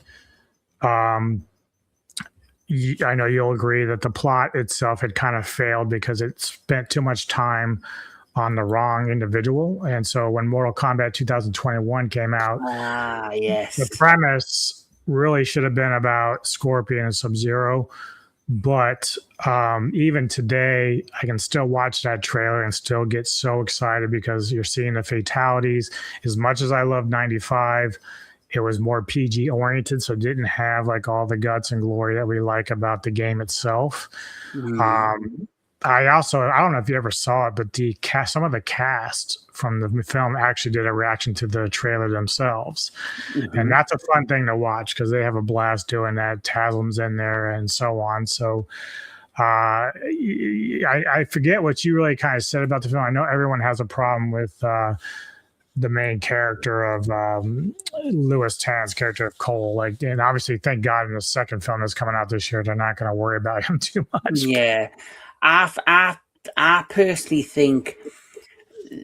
I know you'll agree that the plot itself had kind of failed because it spent too much time on the wrong individual. And so when Mortal Kombat 2021 came out, the premise really should have been about Scorpion and Sub-Zero. But even today, I can still watch that trailer and still get so excited because you're seeing the fatalities. As much as I love 95, it was more PG oriented, so it didn't have like all the guts and glory that we like about the game itself. I don't know if you ever saw it, but some of the cast from the film actually did a reaction to the trailer themselves. And that's a fun thing to watch because they have a blast doing that. Taslim's in there and so on. So I forget what you really kind of said about the film. I know everyone has a problem with the main character of Louis Tan's character of Cole. And obviously, thank God in the second film that's coming out this year, they're not going to worry about him too much. Yeah. I personally think,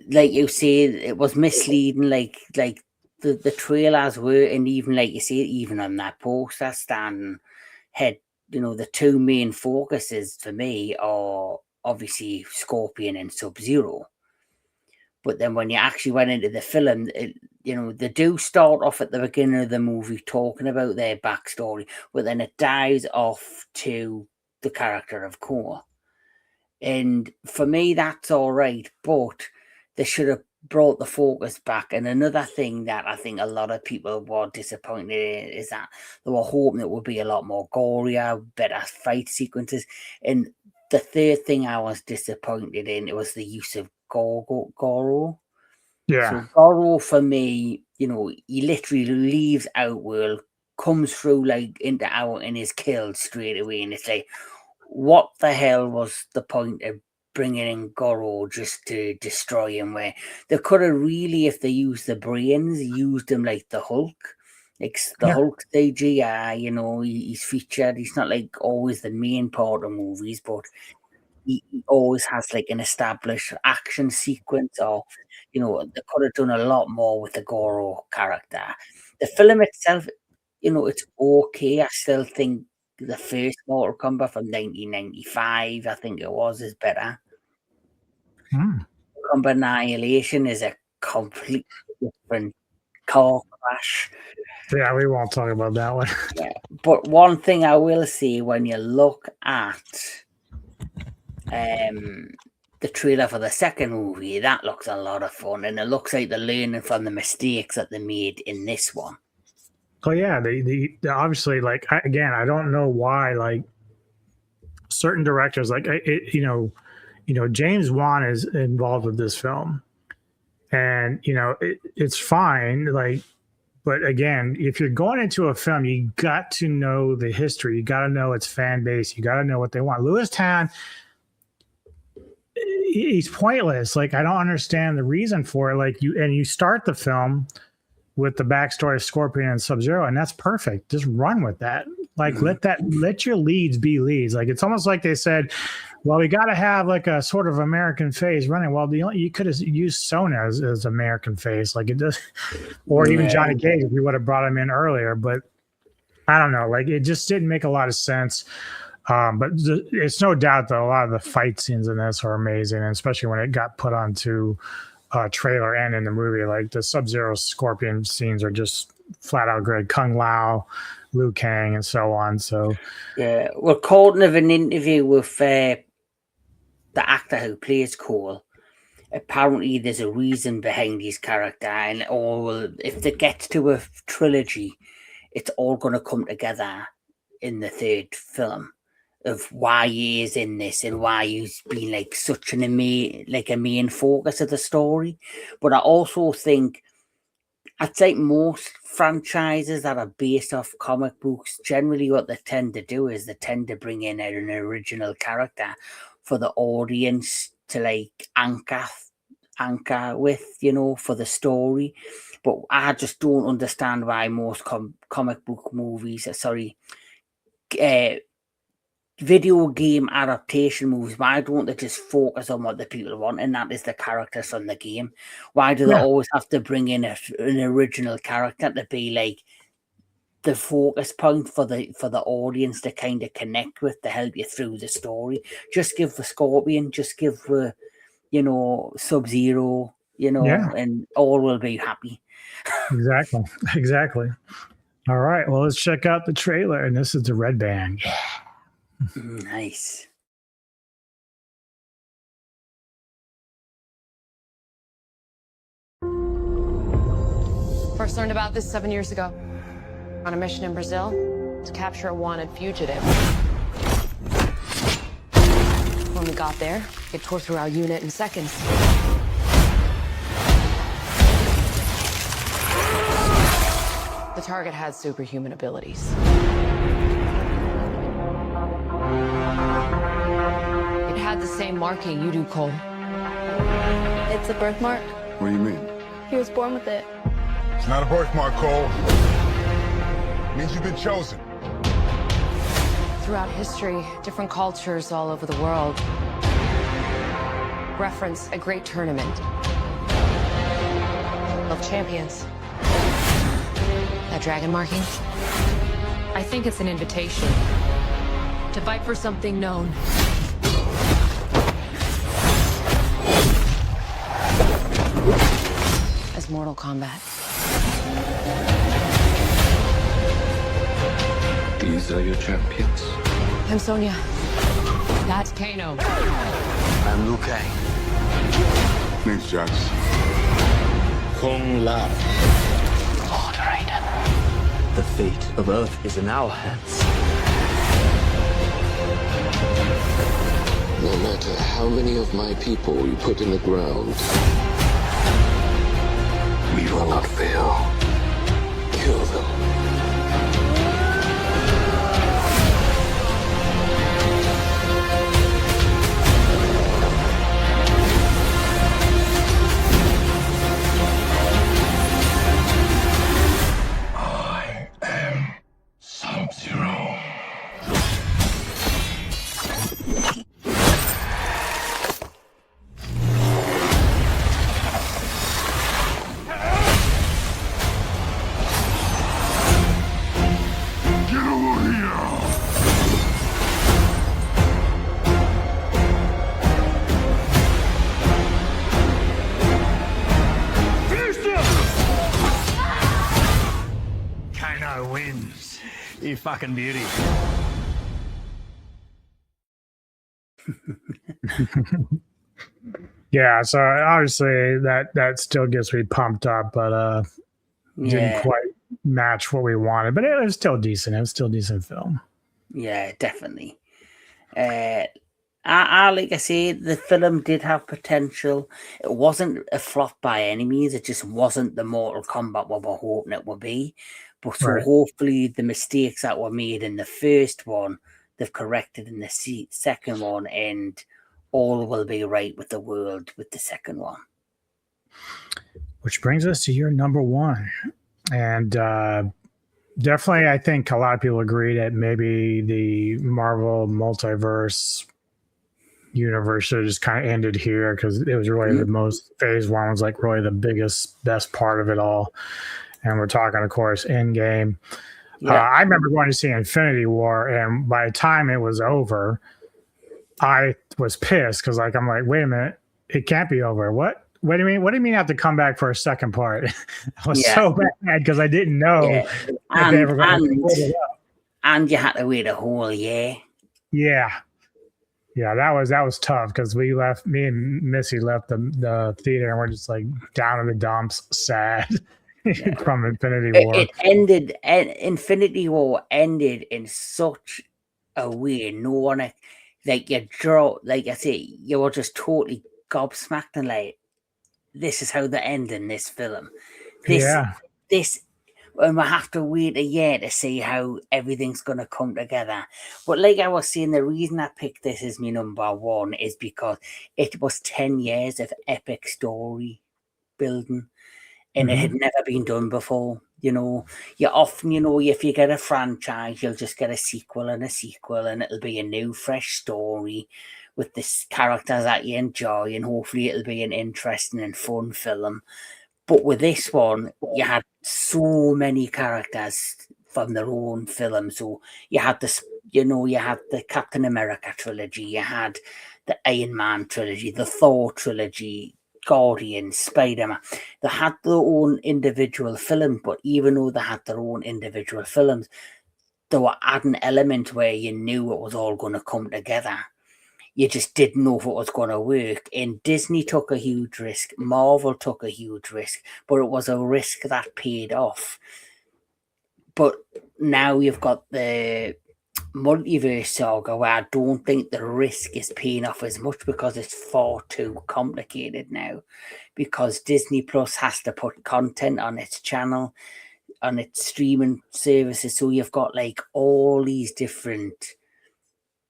like you said, it was misleading. Like the trailers were, and even like you said, even on that poster stand had the two main focuses for me are obviously Scorpion and Sub-Zero. But then when you actually went into the film, they do start off at the beginning of the movie talking about their backstory, but then it dives off to the character of Core. And for me, that's all right, but they should have brought the focus back. And another thing that I think a lot of people were disappointed in is that they were hoping it would be a lot more gorier, better fight sequences. And the third thing I was disappointed in, it was the use of Goro. Yeah. So Goro, for me, he literally leaves Outworld, comes through into Out and is killed straight away. And it's like, what the hell was the point of bringing in Goro just to destroy him? Where they could have really, if they used the brains, used him like the Hulk. Like the Hulk CGI, he's featured. He's not like always the main part of movies, but he always has like an established action sequence, or they could have done a lot more with the Goro character. The film itself, it's okay. I still think the first Mortal Kombat from 1995, I think it was, is better. Kombat Annihilation is a completely different car crash. Yeah, we won't talk about that one. Yeah, but one thing I will say, when you look at the trailer for the second movie, that looks a lot of fun, and it looks like they're learning from the mistakes that they made in this one. Oh yeah, they obviously, like, again, I don't know why, like, certain directors, like, James Wan is involved with this film, and it's fine, like, but again, if you're going into a film, you got to know the history, you got to know its fan base, you got to know what they want. Lewistown, he's pointless. Like, I don't understand the reason for it. Like, you start the film with the backstory of Scorpion and Sub-Zero, and that's perfect. Just run with that. Like, let your leads be leads. Like, it's almost like they said, well, we got to have like a sort of American face running. Well, you could have used Sona as American face, like it does, or even Johnny Cage if you would have brought him in earlier. But I don't know, like, it just didn't make a lot of sense. But it's no doubt that a lot of the fight scenes in this are amazing, and especially when it got put onto trailer and in the movie. Like, the Sub-Zero Scorpion scenes are just flat out great. Kung Lao, Liu Kang, and so on. So yeah, we're caught in an interview with the actor who plays Cole. Apparently there's a reason behind his character, and if they get to a trilogy, it's all going to come together in the third film of why he is in this and why he's been like such a main focus of the story. But I also think, I'd say most franchises that are based off comic books, generally what they tend to do is they tend to bring in an original character for the audience to like anchor with, for the story. But I just don't understand why most comic book movies, video game adaptation movies, why don't they just focus on what the people want, and that is the characters from the game? Why do they always have to bring in an original character to be like the focus point for the audience to kind of connect with, to help you through the story? Just give the Scorpion, just give the Sub-Zero, and all will be happy. Exactly. All right, well, let's check out the trailer, and this is the Red Band. Nice. First learned about this 7 years ago. On a mission in Brazil to capture a wanted fugitive. When we got there, it tore through our unit in seconds. The target had superhuman abilities. It had the same marking you do, Cole. It's a birthmark. What do you mean? He was born with it. It's not a birthmark, Cole. It means you've been chosen. Throughout history, different cultures all over the world reference a great tournament of champions. That dragon marking? I think it's an invitation To fight for something known. As Mortal Kombat. These are your champions. I'm Sonya. That's Kano. I'm Liu Kang. Name's Jax. Kung Lao. Lord Raiden. The fate of Earth is in our hands. No matter how many of my people you put in the ground, we will not fail. Kill them. I am Sub-Zero. Get over here! Kano wins. You fucking beauty. Yeah, so obviously that still gets me pumped up, but didn't quite match what we wanted. But it was still decent. It was still a decent film. Yeah, definitely. I like I say, the film did have potential. It wasn't a flop by any means. It just wasn't the Mortal Kombat we were hoping it would be. But so hopefully the mistakes that were made in the first one, they've corrected in the second one, and all will be right with the world with the second one. Which brings us to your number one. And definitely, I think a lot of people agree that maybe the Marvel multiverse universe should have just kind of ended here, because it was really the most, phase one was like really the best part of it all. And we're talking, of course, Endgame. I remember going to see Infinity War, and by the time it was over, I was pissed because I'm like, wait a minute, it can't be over. What do you mean? What do you mean I have to come back for a second part? I was so bad because I didn't know that they were going to split it up. And you had to wait a whole year. Yeah, that was tough because me and Missy left the theater and we're just like down in the dumps, sad. From Infinity War. Infinity War ended in such a way. No one, like I say, you were just totally gobsmacked and like, this is how they're ending this film. This, and we have to wait a year to see how everything's going to come together. But like I was saying, the reason I picked this as my number one is because it was 10 years of epic story building. And it had never been done before. You often, if you get a franchise, you'll just get a sequel, and it'll be a new, fresh story with the characters that you enjoy, and hopefully it'll be an interesting and fun film. But with this one, you had so many characters from their own film. So you had you had the Captain America trilogy, you had the Iron Man trilogy, the Thor trilogy, Guardians, Spider-Man. They had their own individual film, but even though they had their own individual films, they were adding element where you knew it was all going to come together. You just didn't know if it was going to work. And Disney took a huge risk. Marvel took a huge risk, but it was a risk that paid off. But now you've got the multiverse saga where I don't think the risk is paying off as much because it's far too complicated now, because Disney Plus has to put content on its channel, on its streaming services. So you've got like all these different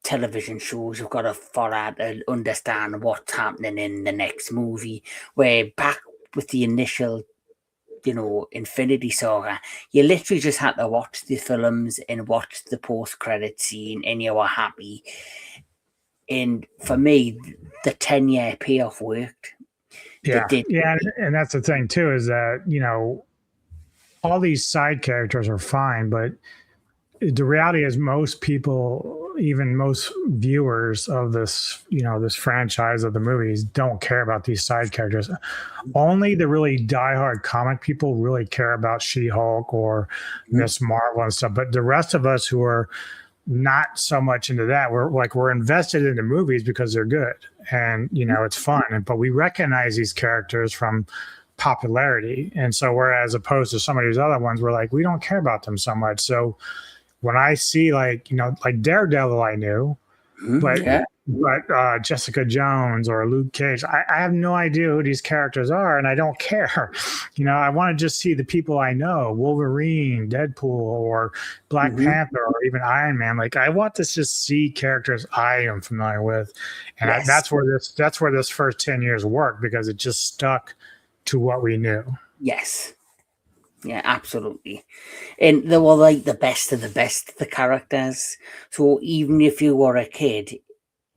television shows you've got to follow and understand what's happening in the next movie, where back with the initial Infinity Saga, you literally just had to watch the films and watch the post-credit scene and you were happy. And for me, the 10-year payoff worked. Yeah, and that's the thing too, is that, all these side characters are fine, but the reality is most people, even most viewers of this, this franchise of the movies don't care about these side characters. Only the really diehard comic people really care about She-Hulk or Miss Marvel and stuff. But the rest of us who are not so much into that, we're invested in the movies because they're good and, it's fun. But we recognize these characters from popularity. And so whereas opposed to some of these other ones, we're like, we don't care about them so much. So when I see like Daredevil, I knew, but Jessica Jones or Luke Cage, I have no idea who these characters are, and I don't care. I want to just see the people I know, Wolverine, Deadpool, or Black Panther, or even Iron Man. Like I want to just see characters I am familiar with, and that's where this first 10 years worked, because it just stuck to what we knew. Yes. Yeah, absolutely. And they were like the best of the characters. So even if you were a kid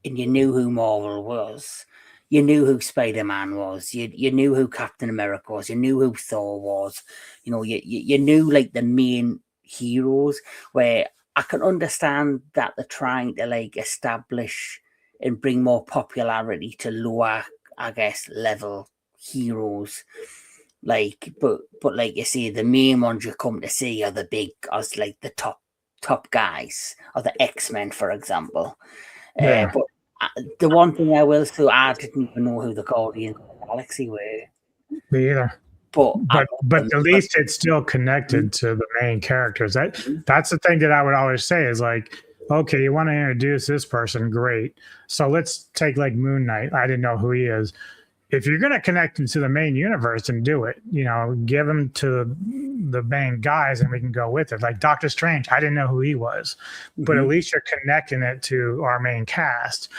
and you knew who Marvel was, you knew who Spider-Man was, you knew who Captain America was, you knew who Thor was, you knew like the main heroes, where I can understand that they're trying to like establish and bring more popularity to lower, I guess, level heroes. Like, but like you say, the main ones you come to see are the big, as like the top guys, or the X-Men, for example. Yeah. But the one thing I will say, I didn't even know who the Guardians of the Galaxy were. Me either. But at least it's still connected to the main characters. That's the thing that I would always say is like, okay, you want to introduce this person, great. So let's take like Moon Knight. I didn't know who he is. If you're going to connect him to the main universe, and do it, give him to the main guys and we can go with it. Like Doctor Strange, I didn't know who he was, but at least you're connecting it to our main cast.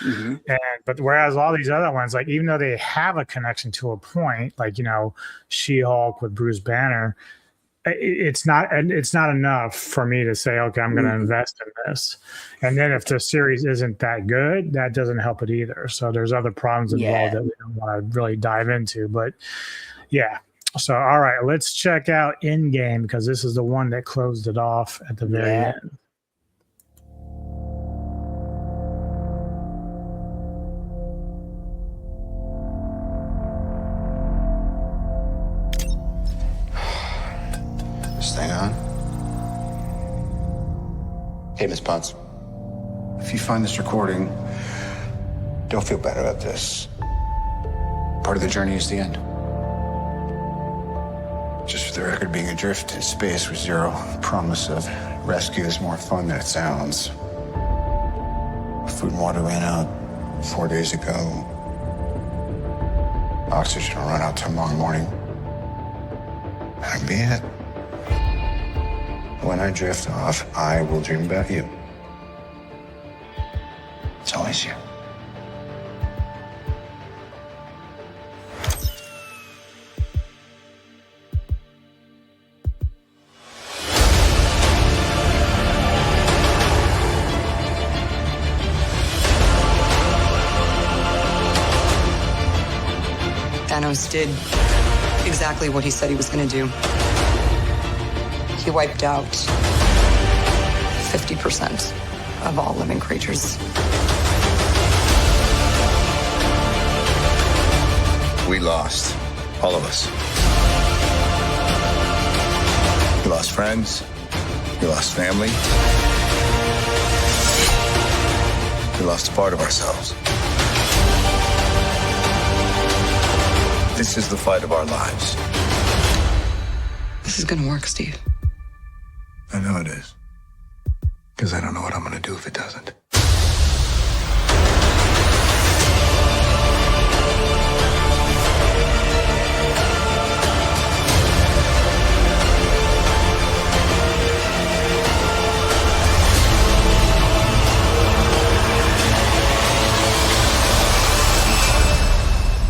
But whereas all these other ones, like even though they have a connection to a point, like, She-Hulk with Bruce Banner, it's not enough for me to say, okay, I'm going to invest in this. And then if the series isn't that good, that doesn't help it either. So there's other problems involved that we don't want to really dive into. But yeah. So, all right, let's check out Endgame, because this is the one that closed it off at the very end. Stay on. Hey, Miss Potts. If you find this recording, don't feel bad about this. Part of the journey is the end. Just for the record, being adrift in space with zero promise of rescue is more fun than it sounds. Food and water ran out 4 days ago. Oxygen will run out tomorrow morning. That'll be it. When I drift off, I will dream about you. It's always you. Thanos did exactly what he said he was going to do. He wiped out 50% of all living creatures. We lost. All of us. We lost friends. We lost family. We lost a part of ourselves. This is the fight of our lives. This is going to work, Steve. I know it is. Because I don't know what I'm going to do if it doesn't.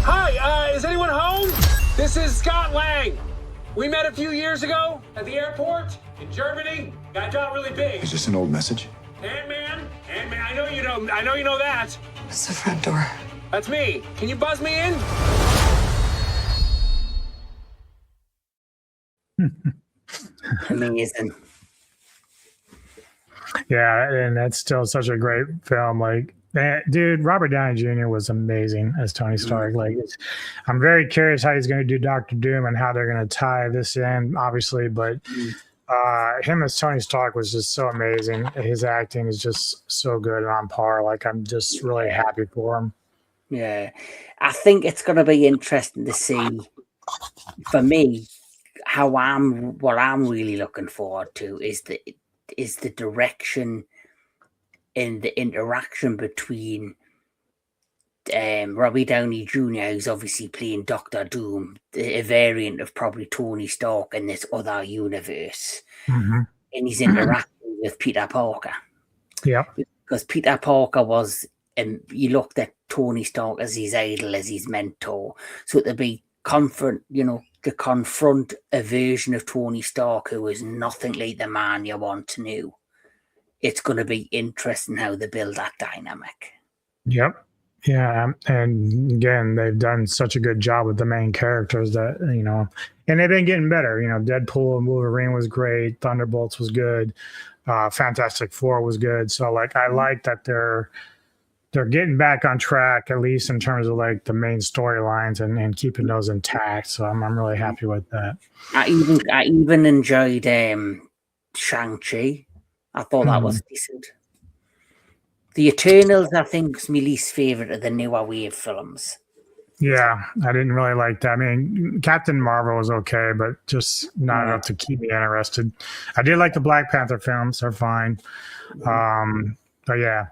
Hi, is anyone home? This is Scott Lang. We met a few years ago at the airport in Germany. Got out really big. Is this an old message? Ant-Man, I know you know that. It's the front door. That's me. Can you buzz me in? Amazing. Yeah, and that's still such a great film. Like, dude, Robert Downey Jr. was amazing as Tony Stark. Like, I'm very curious how he's going to do Doctor Doom and how they're going to tie this in, obviously. But him as Tony Stark was just so amazing. His acting is just so good and on par. Like, I'm just really happy for him. Yeah, I think it's going to be interesting to see, for me, what I'm really looking forward to is the direction and the interaction between Robbie Downey Jr., who's obviously playing Doctor Doom, a variant of probably Tony Stark in this other universe, and he's interacting with Peter Parker. Yeah, because Peter Parker was, you looked at Tony Stark as his idol, as his mentor. So to be to confront a version of Tony Stark who is nothing like the man you want to know, it's going to be interesting how they build that dynamic. Yep. Yeah, and again, they've done such a good job with the main characters that, and they've been getting better. Deadpool and Wolverine was great. Thunderbolts was good. Fantastic Four was good. So, like, I like that they're getting back on track, at least in terms of like the main storylines and keeping those intact. So I'm really happy with that. I even enjoyed Shang-Chi. I thought that was decent. The Eternals, I think, is my least favorite of the newer wave films. Yeah, I didn't really like that. I mean, Captain Marvel was okay, but just not enough to keep me interested. I did like the Black Panther films; they're fine. But yeah,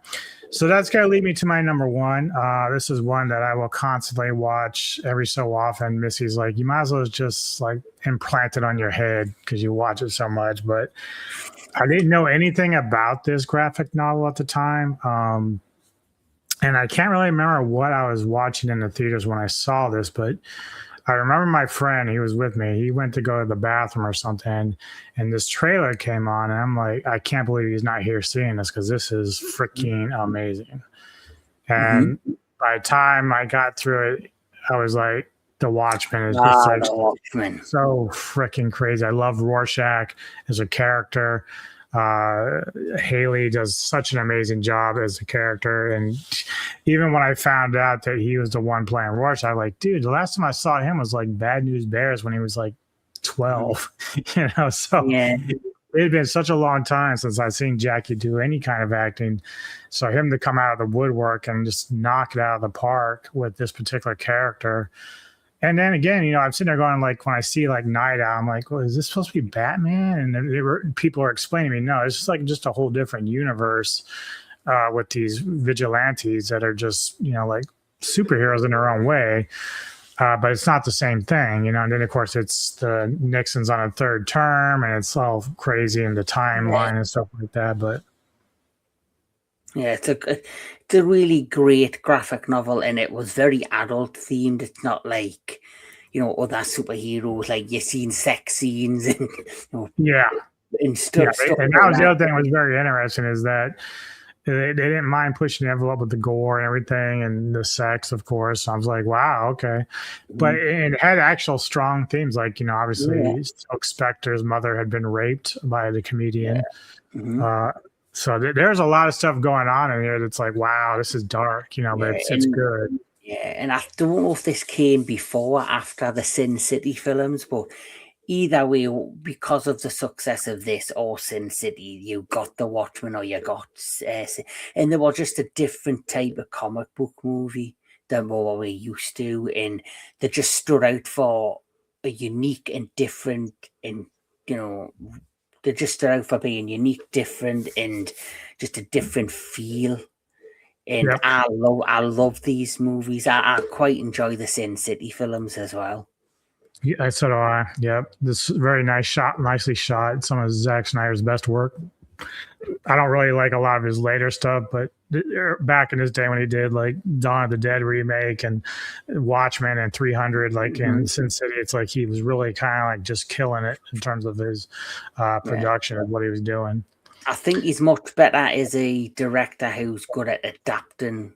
so that's going to lead me to my number one. This is one that I will constantly watch every so often. Missy's like, you might as well just like implant it on your head because you watch it so much. But I didn't know anything about this graphic novel at the time. And I can't really remember what I was watching in the theaters when I saw this, but I remember my friend, he was with me. He went to go to the bathroom or something, and this trailer came on, and I'm like, I can't believe he's not here seeing this because this is freaking amazing. And by the time I got through it, I was like, The Watchmen is just like so freaking crazy. I love Rorschach as a character. Haley does such an amazing job as a character, and even when I found out that he was the one playing Rorschach, I'm like, dude, the last time I saw him was like Bad News Bears when he was like 12. So it had been such a long time since I've seen Jackie do any kind of acting. So him to come out of the woodwork and just knock it out of the park with this particular character. And then again, I'm sitting there going, like, when I see like Night Owl, I'm like, well, is this supposed to be Batman? And people are explaining to me, no, it's just a whole different universe with these vigilantes that are just, like superheroes in their own way. But it's not the same thing, And then, of course, it's the Nixon's on a third term, and it's all crazy in the timeline and stuff like that. But yeah, it's a really great graphic novel, and it was very adult themed. It's not like, other superheroes, like you're seeing sex scenes and and stuff. Yeah, and that was the other thing that was very interesting is that they didn't mind pushing the envelope with the gore and everything and the sex, of course. So I was like, wow, okay. But it had actual strong themes, like, obviously Silk Spectre's mother had been raped by the comedian. So there's a lot of stuff going on in here that's like, wow, this is dark, but it's good. Yeah, and I don't know if this came before or after the Sin City films, but either way, because of the success of this or Sin City, you got The Watchmen or you got... and they were just a different type of comic book movie than what we're used to, and they just stood out for a unique and different and, they just stood out for being unique, different, and just a different feel. And I love these movies. I quite enjoy the Sin City films as well. Yeah, so do I. Yep. This very nicely shot. Some of Zack Snyder's best work. I don't really like a lot of his later stuff, but back in his day when he did like Dawn of the Dead remake and Watchmen and 300, like in Sin City, it's like he was really kind of like just killing it in terms of his production of what he was doing. I think he's much better as a director who's good at adapting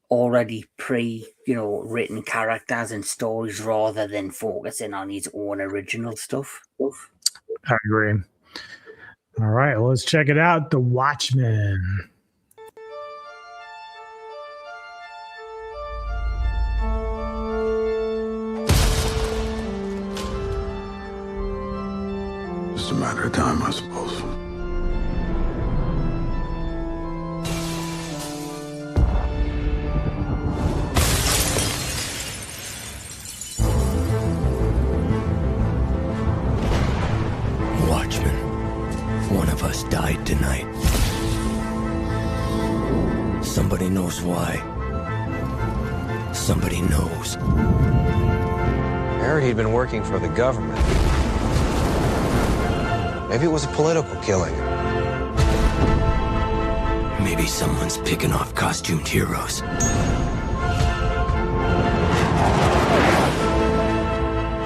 already written characters and stories rather than focusing on his own original stuff. I agree. All right, well, let's check it out. The Watchmen. Just a matter of time, I suppose. Watchman, one of us died tonight. Somebody knows why. Somebody knows. I heard he'd been working for the government. Maybe it was a political killing. Maybe someone's picking off costumed heroes.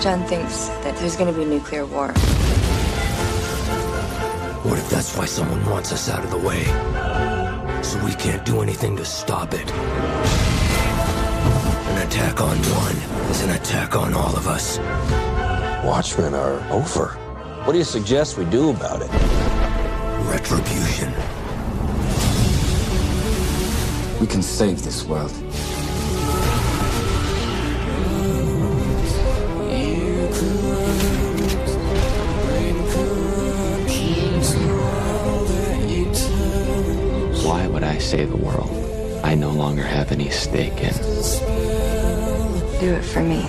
John thinks that there's going to be nuclear war. What if that's why someone wants us out of the way? So we can't do anything to stop it. An attack on one is an attack on all of us. Watchmen are over. What do you suggest we do about it? Retribution. We can save this world. Why would I save the world I no longer have any stake in? Do it for me.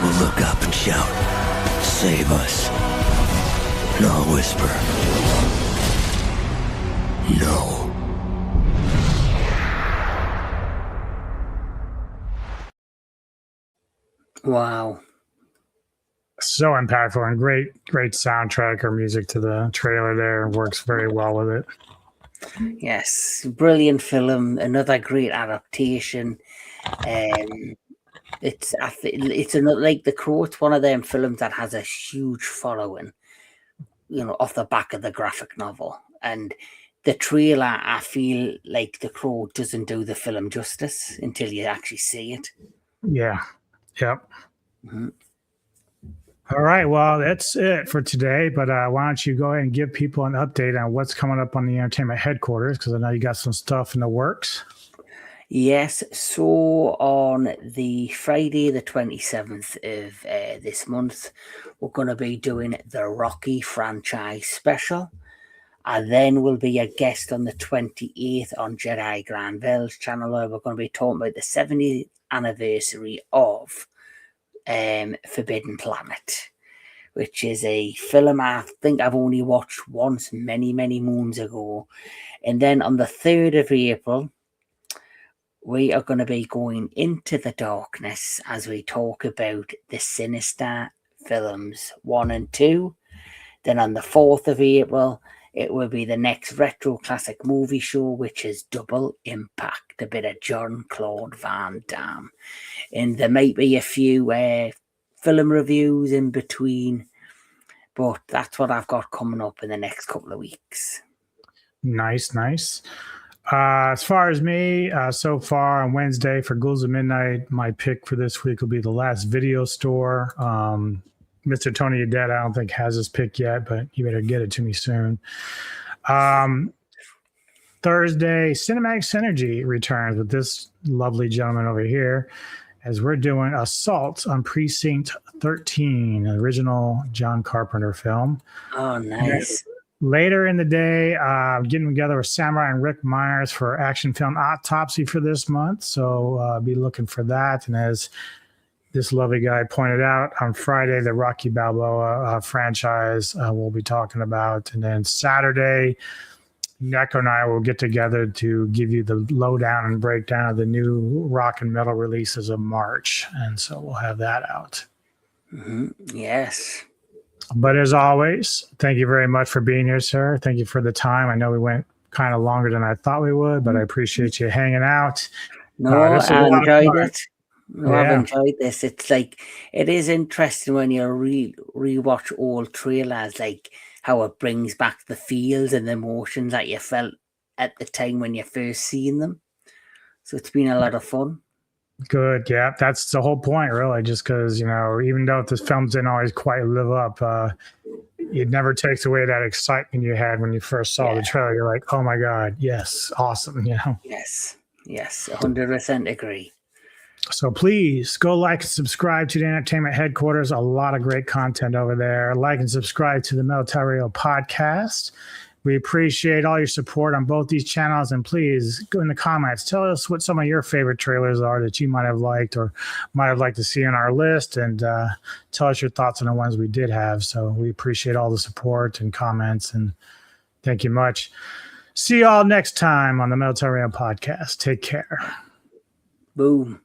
Will look up and shout, "Save us." And I'll whisper, "No." Wow. So impactful and great soundtrack or music to the trailer there. Works very well with it. Yes, brilliant film. Another great adaptation. It's another, like The Crow. It's one of them films that has a huge following, off the back of the graphic novel. And the trailer, I feel like The Crow doesn't do the film justice until you actually see it. Yeah. Yep. Mm-hmm. All right. Well, that's it for today. But why don't you go ahead and give people an update on what's coming up on the entertainment headquarters? Because I know you got some stuff in the works. Yes, so on the Friday, the 27th of this month, we're going to be doing the Rocky franchise special. And then we'll be a guest on the 28th on Jedi Granville's channel, where we're going to be talking about the 70th anniversary of Forbidden Planet, which is a film I think I've only watched once many, many moons ago. And then on the 3rd of April, we are going to be going into the darkness as we talk about the Sinister films 1 and 2. Then on the 4th of April, it will be the next retro classic movie show, which is Double Impact, a bit of Jean-Claude Van Damme. And there might be a few film reviews in between, but that's what I've got coming up in the next couple of weeks. Nice. As far as me, so far on Wednesday for Ghouls of Midnight, my pick for this week will be The Last Video Store. Mr. Tony Adet, I don't think has his pick yet, but you better get it to me soon. Thursday, Cinematic Synergy returns with this lovely gentleman over here, as we're doing Assault on Precinct 13, an original John Carpenter film. Oh, nice. Later in the day, getting together with Samurai and Rick Myers for action film Autopsy for this month. So be looking for that. And as this lovely guy pointed out, on Friday, the Rocky Balboa franchise we'll be talking about. And then Saturday, Neko and I will get together to give you the lowdown and breakdown of the new rock and metal releases of March. And so we'll have that out. Mm-hmm. Yes. But as always, thank you very much for being here, sir. Thank you for the time. I know we went kind of longer than I thought we would, but I appreciate you hanging out. No, I enjoyed it. No, Yeah. I've enjoyed this. It's like, it is interesting when you rewatch old trailers, like how it brings back the feels and the emotions that you felt at the time when you first seen them. So it's been a lot of fun. Good. Yeah, that's the whole point, really. Just because, even though the films didn't always quite live up, it never takes away that excitement you had when you first saw the trailer. You're like, oh my God, yes, awesome. Yes, 100% agree. So please go like and subscribe to the Entertainment Headquarters. A lot of great content over there. Like and subscribe to the Military Podcast. We appreciate all your support on both these channels. And please go in the comments. Tell us what some of your favorite trailers are that you might have liked or might have liked to see on our list. And tell us your thoughts on the ones we did have. So we appreciate all the support and comments. And thank you much. See you all next time on the Military Podcast. Take care. Boom.